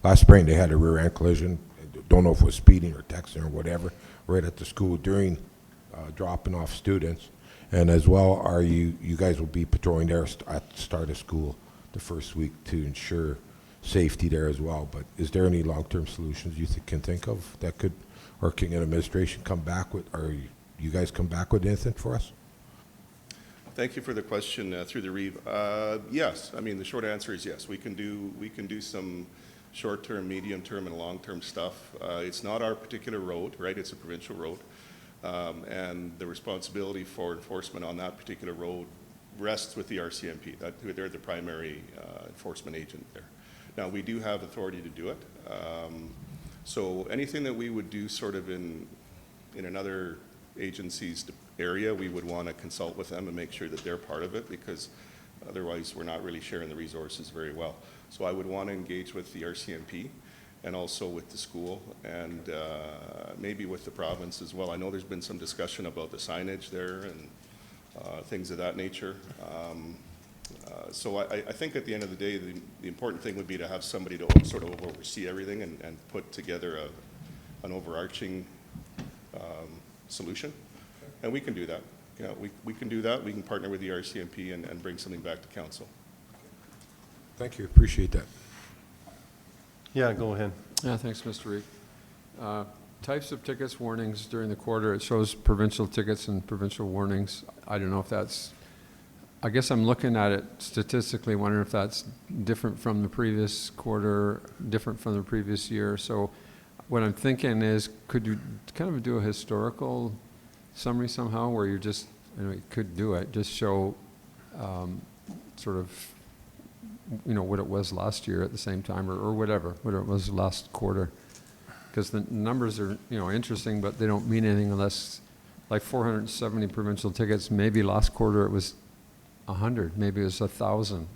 last spring they had a rear end collision. Don't know if it was speeding or texting or whatever, right at the school during dropping off students. And as well, you guys will be patrolling there at the start of school the first week to ensure safety there as well. But is there any long-term solutions you can think of that could, or can an administration come back with, or you guys come back with anything for us? Thank you for the question through the reeve. Yes, I mean, the short answer is yes. We can do some short-term, medium-term, and long-term stuff. It's not our particular road, right? It's a provincial road. And the responsibility for enforcement on that particular road rests with the RCMP. They're the primary enforcement agent there. Now, we do have authority to do it. So anything that we would do sort of in another agency's area, we would want to consult with them and make sure that they're part of it, because otherwise we're not really sharing the resources very well. So I would want to engage with the RCMP and also with the school and maybe with the province as well. I know there's been some discussion about the signage there and things of that nature. So I think at the end of the day, the important thing would be to have somebody to sort of oversee everything and put together an overarching solution. And we can do that. Yeah, we can do that. We can partner with the RCMP and bring something back to council. Thank you, appreciate that. Yeah, go ahead. Yeah, thanks, Mr. Reid. Types of tickets, warnings during the quarter, it shows provincial tickets and provincial warnings. I don't know if that's, I guess I'm looking at it statistically, wondering if that's different from the previous quarter, different from the previous year. So what I'm thinking is, could you kind of do a historical summary somehow where you just, you could do it, just show sort of, what it was last year at the same time, or whatever it was last quarter. Because the numbers are, interesting, but they don't mean anything unless, like 470 provincial tickets, maybe last quarter it was 100, maybe it was 1,000,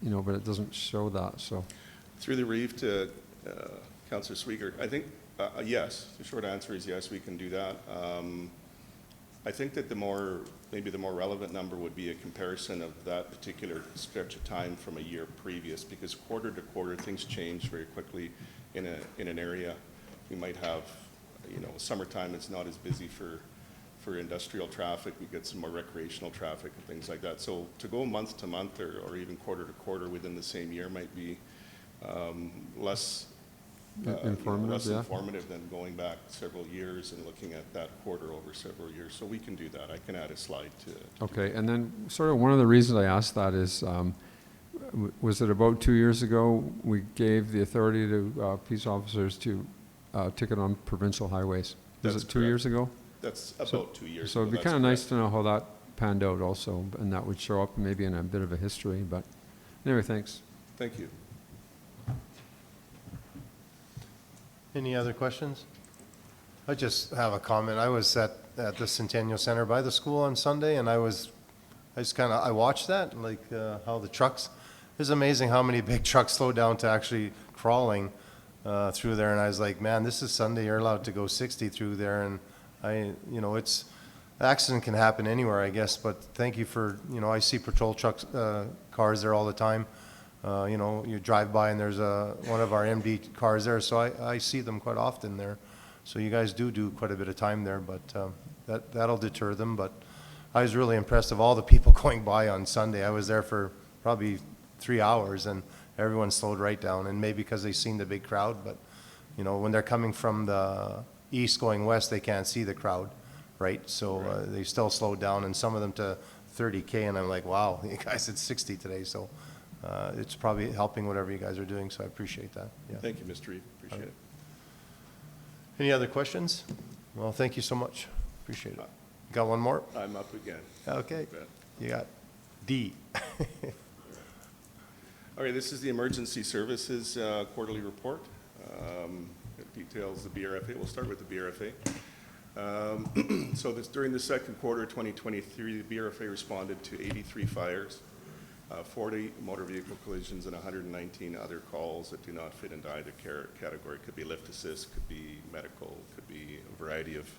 but it doesn't show that, so. Through the Reeve to Councillor Sweeger, I think, yes, the short answer is yes, we can do that. I think that maybe the more relevant number would be a comparison of that particular stretch of time from a year previous, because quarter to quarter things change very quickly in an area. We might have, summertime it's not as busy for industrial traffic. We get some more recreational traffic and things like that. So to go month to month or even quarter to quarter within the same year might be less informative than going back several years and looking at that quarter over several years. So we can do that. I can add a slide to Okay, and then sort of one of the reasons I asked that is, was it about 2 years ago we gave the authority to peace officers to ticket on provincial highways? Was it 2 years ago? That's about 2 years So ago. it'd be kind of nice to know how that panned out also, and that would show up maybe in a bit of a history, but anyway, thanks. Thank you. Any other questions? I just have a comment. I was at the Centennial Center by the school on Sunday, and I watched that, like how the trucks, it's amazing how many big trucks slow down to actually crawling through there, and I was like, man, this is Sunday, you're allowed to go 60 through there, and it's, accident can happen anywhere, I guess, but thank you for, I see patrol trucks, cars there all the time. You drive by and there's one of our MD cars there, so I see them quite often there. So you guys do quite a bit of time there, but that'll deter them. But I was really impressed of all the people going by on Sunday. I was there for probably 3 hours, and everyone slowed right down, and maybe because they seen the big crowd, but when they're coming from the east going west, they can't see the crowd, right? So they still slowed down, and some of them to 30K, and I'm like, wow, you guys did 60 today, so it's probably helping whatever you guys are doing, so I appreciate that. Yeah. Thank you, Mr. Reeve. Appreciate it. Any other questions? Well, thank you so much. Appreciate it. Got one more? I'm up again. Okay. You got D. All right, this is the Emergency Services quarterly report. It details the BRFA. We'll start with the BRFA. So during the second quarter of 2023, the BRFA responded to 83 fires, 40 motor vehicle collisions, and 119 other calls that do not fit into either category. Could be lift assist, could be medical, could be a variety of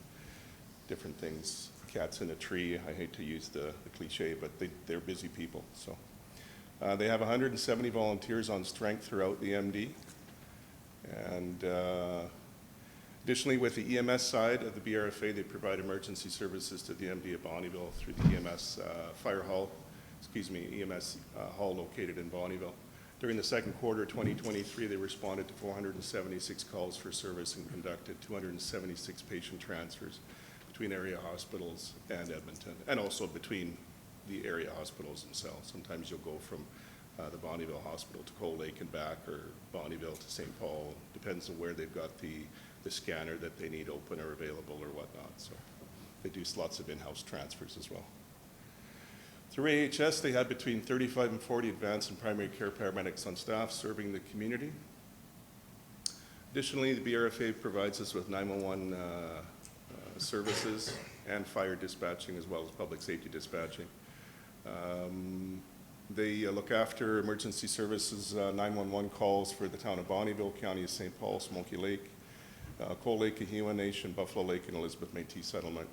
different things. Cats in a tree, I hate to use the cliche, but they're busy people. So they have 170 volunteers on strength throughout the MD. And additionally, with the EMS side of the BRFA, they provide emergency services to the MD of Bonnyville through the EMS EMS hall located in Bonnyville. During the second quarter of 2023, they responded to 476 calls for service and conducted 276 patient transfers between area hospitals and Edmonton, and also between the area hospitals themselves. Sometimes you'll go from the Bonnyville Hospital to Cold Lake and back, or Bonnyville to St. Paul. Depends on where they've got the scanner that they need open or available or whatnot. So they do lots of in-house transfers as well. Through AHS, they had between 35 and 40 advanced and primary care paramedics on staff serving the community. Additionally, the BRFA provides us with 911 services and fire dispatching, as well as public safety dispatching. They look after emergency services 911 calls for the town of Bonnyville, County of St. Paul, Smoky Lake, Cold Lake, Kahima Nation, Buffalo Lake, and Elizabeth Métis Settlement.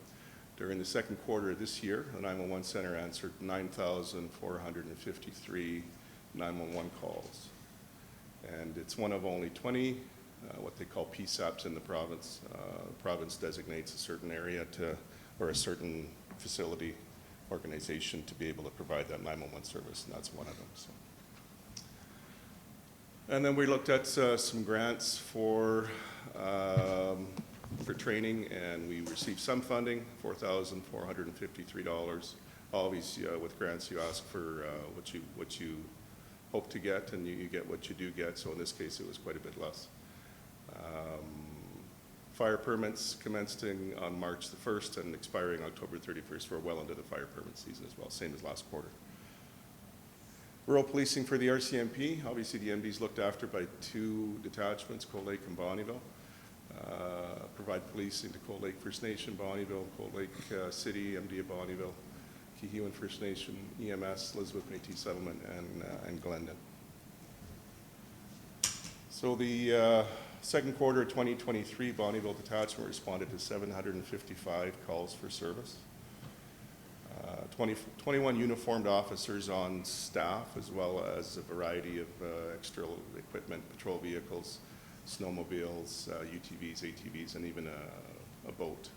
During the second quarter of this year, the 911 center answered 9,453 911 calls. And it's one of only 20 what they call PSAPs in the province. The province designates a certain area or a certain facility organization to be able to provide that 911 service, and that's one of them. So. And then we looked at some grants for training, and we received some funding, $4,453. Obviously, with grants, you ask for what you hope to get, and you get what you do get. So in this case, it was quite a bit less. Fire permits commencing on March the 1st and expiring October 31st. We're well into the fire permit season as well, same as last quarter. Rural policing for the RCMP. Obviously, the MD's looked after by 2 detachments, Cold Lake and Bonnyville. Provide policing to Cold Lake First Nation, Bonnyville, Cold Lake City, MD of Bonnyville, Kihiwan First Nation, EMS, Elizabeth Métis Settlement, and Glendon. So the second quarter of 2023, Bonnyville Detachment responded to 755 calls for service. 21 uniformed officers on staff, as well as a variety of extra equipment, patrol vehicles, snowmobiles, UTVs, ATVs, and even a boat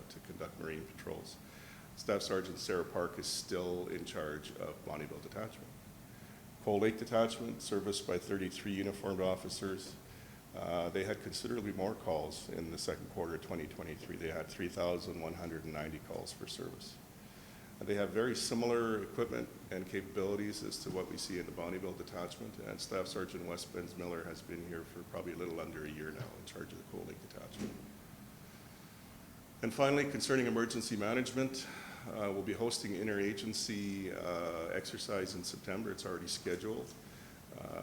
to conduct marine patrols. Staff Sergeant Sarah Park is still in charge of Bonnyville Detachment. Cold Lake Detachment, serviced by 33 uniformed officers. They had considerably more calls in the second quarter of 2023. They had 3,190 calls for service. They have very similar equipment and capabilities as to what we see in the Bonnyville Detachment, and Staff Sergeant Wes Benz Miller has been here for probably a little under a year now in charge of the Cold Lake Detachment. And finally, concerning emergency management, we'll be hosting interagency exercise in September. It's already scheduled.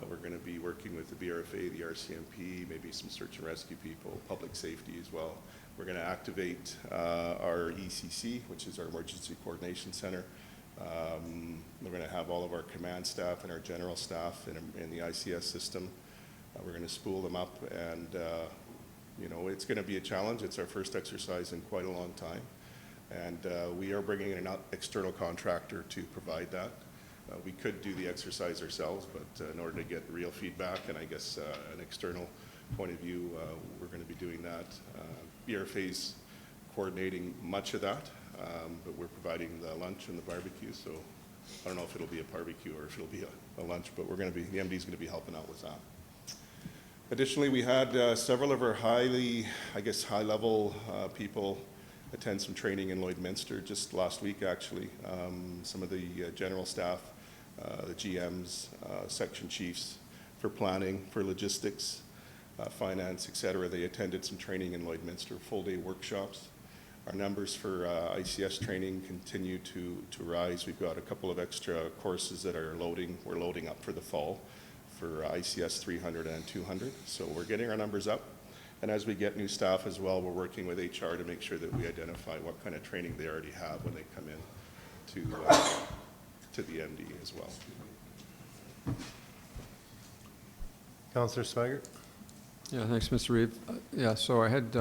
We're going to be working with the BRFA, the RCMP, maybe some search and rescue people, public safety as well. We're going to activate our ECC, which is our Emergency Coordination Center. We're going to have all of our command staff and our general staff in the ICS system. We're going to spool them up, and you know, it's going to be a challenge. It's our first exercise in quite a long time, and we are bringing in an external contractor to provide that. We could do the exercise ourselves, but in order to get real feedback and I guess an external point of view, we're going to be doing that. BRFA's coordinating much of that, but we're providing the lunch and the barbecue, so I don't know if it'll be a barbecue or if it'll be a lunch, but the MD's going to be helping out with that. Additionally, we had several of our high-level people attend some training in Lloydminster just last week, actually. Some of the general staff, the GMs, section chiefs for planning, for logistics, finance, et cetera. They attended some training in Lloydminster, full-day workshops. Our numbers for ICS training continue to rise. We've got a couple of extra courses that are we're loading up for the fall for ICS 300 and 200. So we're getting our numbers up. And as we get new staff as well, we're working with HR to make sure that we identify what kind of training they already have when they come in to the MD as well. Councillor Swigert? Yeah, thanks, Mr. Reeve. Yeah, so I had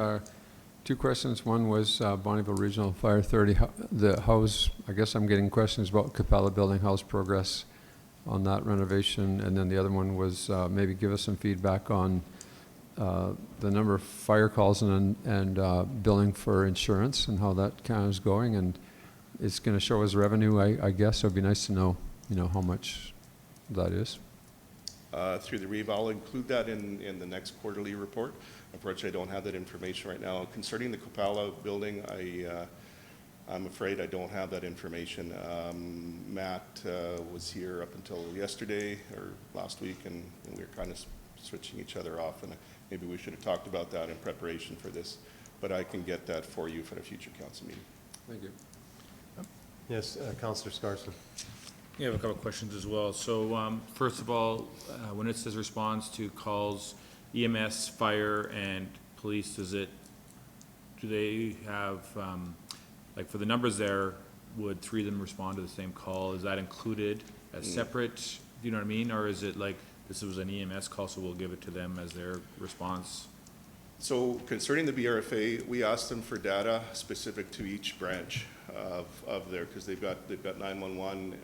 2 questions. One was Bonnyville Regional Fire Authority, the house. I guess I'm getting questions about Capella Building House progress on that renovation. And then the other one was maybe give us some feedback on the number of fire calls and billing for insurance and how that kind of is going. And it's going to show as revenue, I guess. So it'd be nice to know, how much that is. Through the Reeve, I'll include that in the next quarterly report. Unfortunately, I don't have that information right now. Concerning the Capella building, I'm afraid I don't have that information. Matt was here up until yesterday or last week, and we were kind of switching each other off, and maybe we should have talked about that in preparation for this, but I can get that for you for a future council meeting. Thank you. Yes, Councillor Scarson. Yeah, I have a couple of questions as well. So, first of all, when it says response to calls, EMS, fire, and police, do they have, like for the numbers there, would 3 of them respond to the same call? Is that included as separate, do you know what I mean? Or is it like, this was an EMS call, so we'll give it to them as their response? So concerning the BRFA, we asked them for data specific to each branch of their, because they've got 911,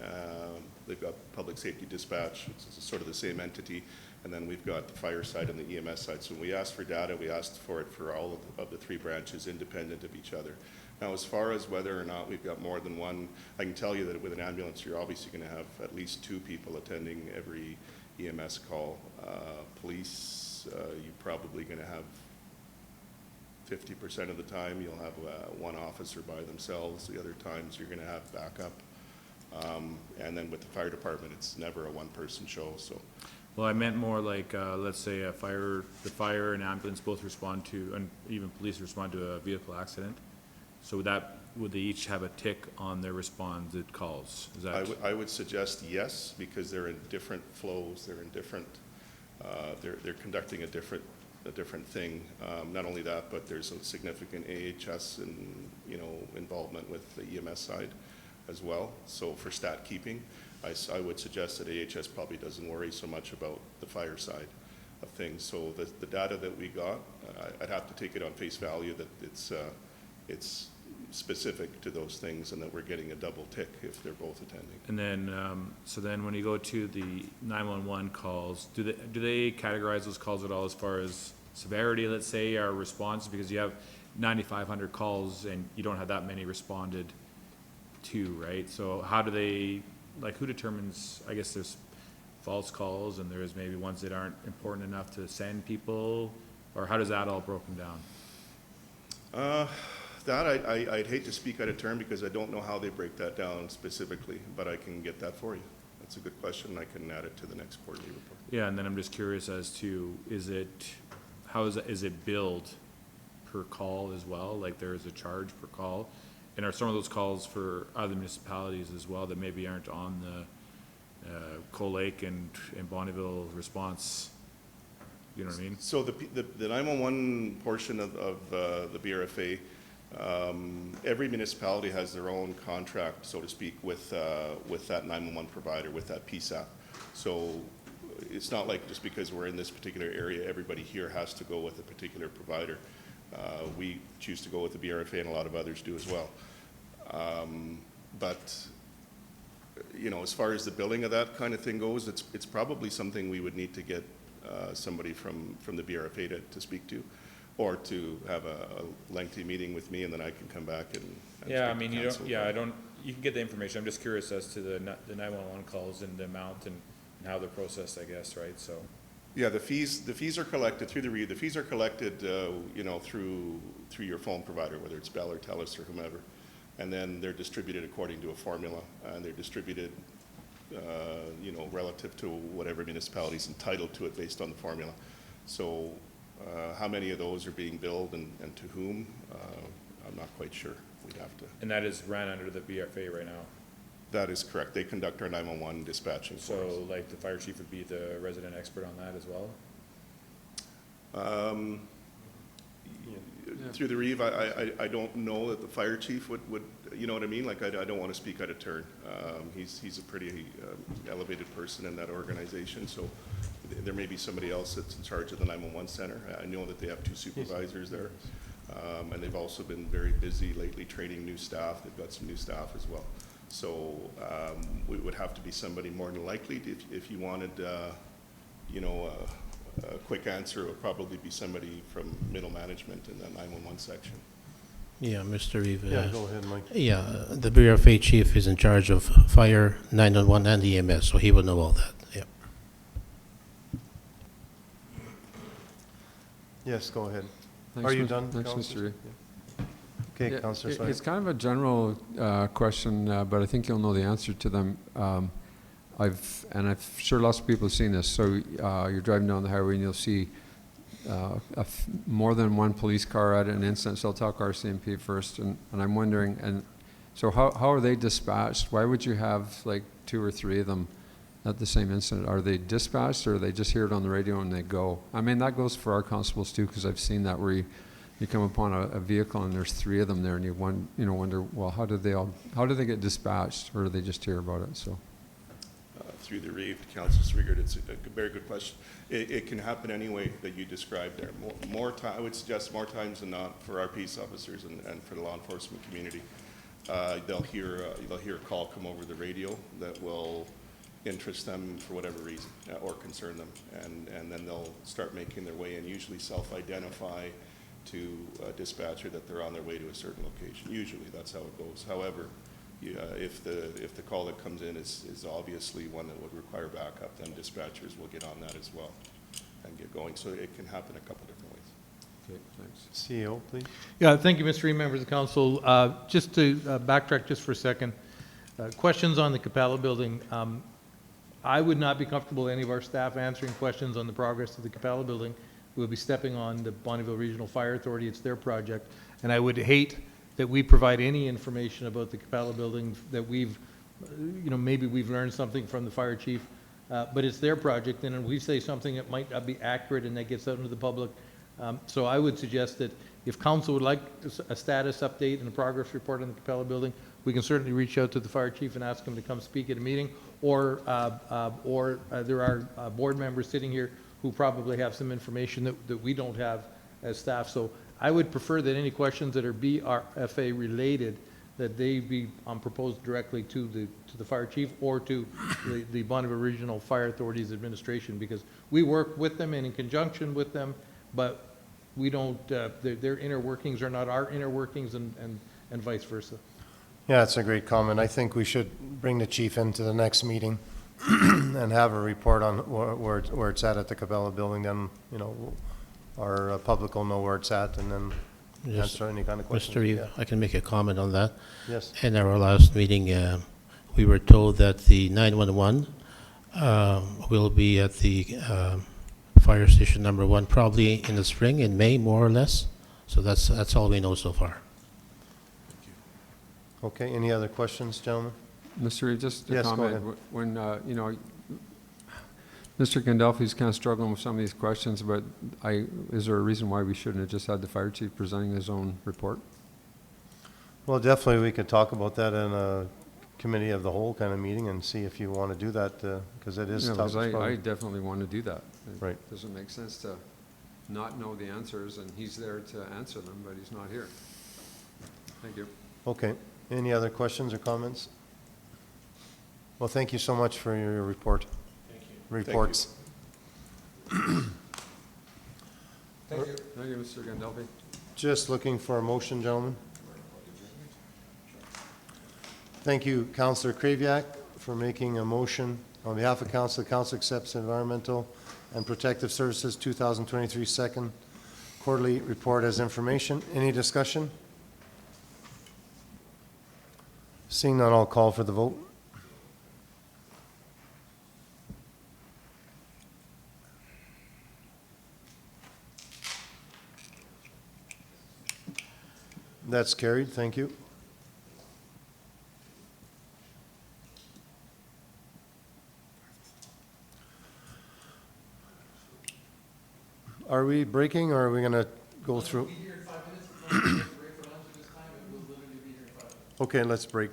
they've got public safety dispatch, which is sort of the same entity, and then we've got the fire side and the EMS side. So when we asked for data, we asked for it for all of the 3 branches independent of each other. Now, as far as whether or not we've got more than one, I can tell you that with an ambulance, you're obviously going to have at least 2 people attending every EMS call. Police, you're probably going to have 50% of the time you'll have one officer by themselves. The other times you're going to have backup. And then with the fire department, it's never a one-person show. So, Well, I meant more like, let's say the fire and ambulance both respond to, and even police respond to a vehicle accident. So would they each have a tick on their responded calls? Is that? I would suggest yes, because they're in different flows. They're in different. They're conducting a different thing. Not only that, but there's a significant AHS and involvement with the EMS side as well. So for stat keeping, I would suggest that AHS probably doesn't worry so much about the fire side of things. So the data that we got, I'd have to take it on face value that it's specific to those things, and that we're getting a double tick if they're both attending. And then, so then when you go to the 911 calls, do they categorize those calls at all as far as severity, let's say, or response? Because you have 9,500 calls and you don't have that many responded to, right? So how do they, like, who determines, I guess there's false calls and there's maybe ones that aren't important enough to send people, or how does that all broken down? That I'd hate to speak out of turn because I don't know how they break that down specifically, but I can get that for you. That's a good question. I can add it to the next quarterly report. Yeah, and then I'm just curious as to, is it billed per call as well? Like there is a charge per call? And are some of those calls for other municipalities as well that maybe aren't on the Cold Lake and Bonneville response? You know what I mean? So the 911 portion of the BRFA, every municipality has their own contract, so to speak, with that 911 provider, with that PSAP. So it's not like just because we're in this particular area, everybody here has to go with a particular provider. We choose to go with the BRFA, and a lot of others do as well. But as far as the billing of that kind of thing goes, it's probably something we would need to get somebody from the BRFA to speak to, or to have a lengthy meeting with me, and then I can come back and Yeah, I speak mean, to council. you can get the information. I'm just curious as to the 911 calls and the amount and how they're processed, I guess, right? So. Yeah, the fees are collected through the REIT. The fees are collected, through your phone provider, whether it's Bell or TELUS or whomever, and then they're distributed according to a formula, and they're distributed, relative to whatever municipality is entitled to it based on the formula. So, how many of those are being billed and to whom? I'm not quite sure. We'd have to. And that is ran under the BRFA right now. That is correct. They conduct our 911 dispatching for us. So, like, the fire chief would be the resident expert on that as well? Through the Reeve, I don't know that the fire chief would, you know what I mean? Like, I don't want to speak out of turn. He's a pretty elevated person in that organization, so there may be somebody else that's in charge of the 911 center. I know that they have 2 supervisors there, and they've also been very busy lately training new staff. They've got some new staff as well. So it would have to be somebody more than likely. If you wanted, a quick answer, it would probably be somebody from middle management in the 911 section. Yeah, Mr. Reeve. Yeah, go ahead, Mike. Yeah, the BRFA chief is in charge of fire, 911, and EMS, so he will know all that. Yeah. Yes, go ahead. Thanks, Are you Mr. done, Thanks, Councillor? Mr. Reeve. Okay, Yeah, Councillor it- Swain. It's kind of a general question, but I think you'll know the answer to them. I'm sure lots of people have seen this. So you're driving down the highway and you'll see more than one police car at an incident. So I'll talk RCMP first, and I'm wondering, and so how are they dispatched? Why would you have like 2 or 3 of them at the same incident? Are they dispatched, or they just hear it on the radio and they go? I mean, that goes for our constables too, because I've seen that where you come upon a vehicle and there's 3 of them there, and you wonder, well, how did they get dispatched, or do they just hear about it? So. Through the reeve, Councillor Swigert, it's a very good question. It can happen any way that you described there. I would suggest more times than not for our peace officers and for the law enforcement community. They'll hear a call come over the radio that will interest them for whatever reason or concern them, and then they'll start making their way and usually self-identify to a dispatcher that they're on their way to a certain location. Usually that's how it goes. However, if the call that comes in is obviously one that would require backup, then dispatchers will get on that as well and get going. So it can happen a couple different ways. Okay, thanks. CEO, please. Yeah, thank you, Mr. Reid, members of council. Just to backtrack just for a second, questions on the Capella building. I would not be comfortable, any of our staff, answering questions on the progress of the Capella building. We'll be stepping on the Bonneville Regional Fire Authority. It's their project. And I would hate that we provide any information about the Capella building that maybe we've learned something from the fire chief, but it's their project, and if we say something that might not be accurate and that gets out into the public. So I would suggest that if council would like a status update and a progress report on the Capella building, we can certainly reach out to the fire chief and ask him to come speak at a meeting, or there are board members sitting here who probably have some information that we don't have as staff. So I would prefer that any questions that are BRFA related, that they be proposed directly to the fire chief or to the Bonneville Regional Fire Authority's administration, because we work with them and in conjunction with them, but we don't, their inner workings are not our inner workings, and vice versa. Yeah, that's a great comment. I think we should bring the chief into the next meeting and have a report on where it's at the Capella building. Then, our public will know where it's at, and then answer any kind of questions. Mr. Reeve, I can make a comment on that. Yes. In our last meeting, we were told that the 911 will be at the fire station number 1 probably in the spring, in May, more or less. So that's all we know so far. Okay, any other questions, gentlemen? Mr. Reid, just a Yes, go comment. ahead. When, Mr. Gandolfi's kind of struggling with some of these questions, but is there a reason why we shouldn't have just had the fire chief presenting his own report? Well, definitely we could talk about that in a committee of the whole kind of meeting and see if you want to do that, because it is Yeah, tough. because I definitely want to do that. Right. It doesn't make sense to not know the answers, and he's there to answer them, but he's not here. Thank you. Okay, any other questions or comments? Well, thank you so much for your report. Thank you. Reports. Thank you. Thank you, Mr. Gandolfi. Just looking for a motion, gentlemen. Thank you, Councillor Kraviak, for making a motion. On behalf of council, the council accepts Environmental and Protective Services 2023 second quarterly report as information. Any discussion? Seeing none, I'll call for the vote. That's carried. Thank you. Are we breaking, or are we going to go through? Okay, let's break.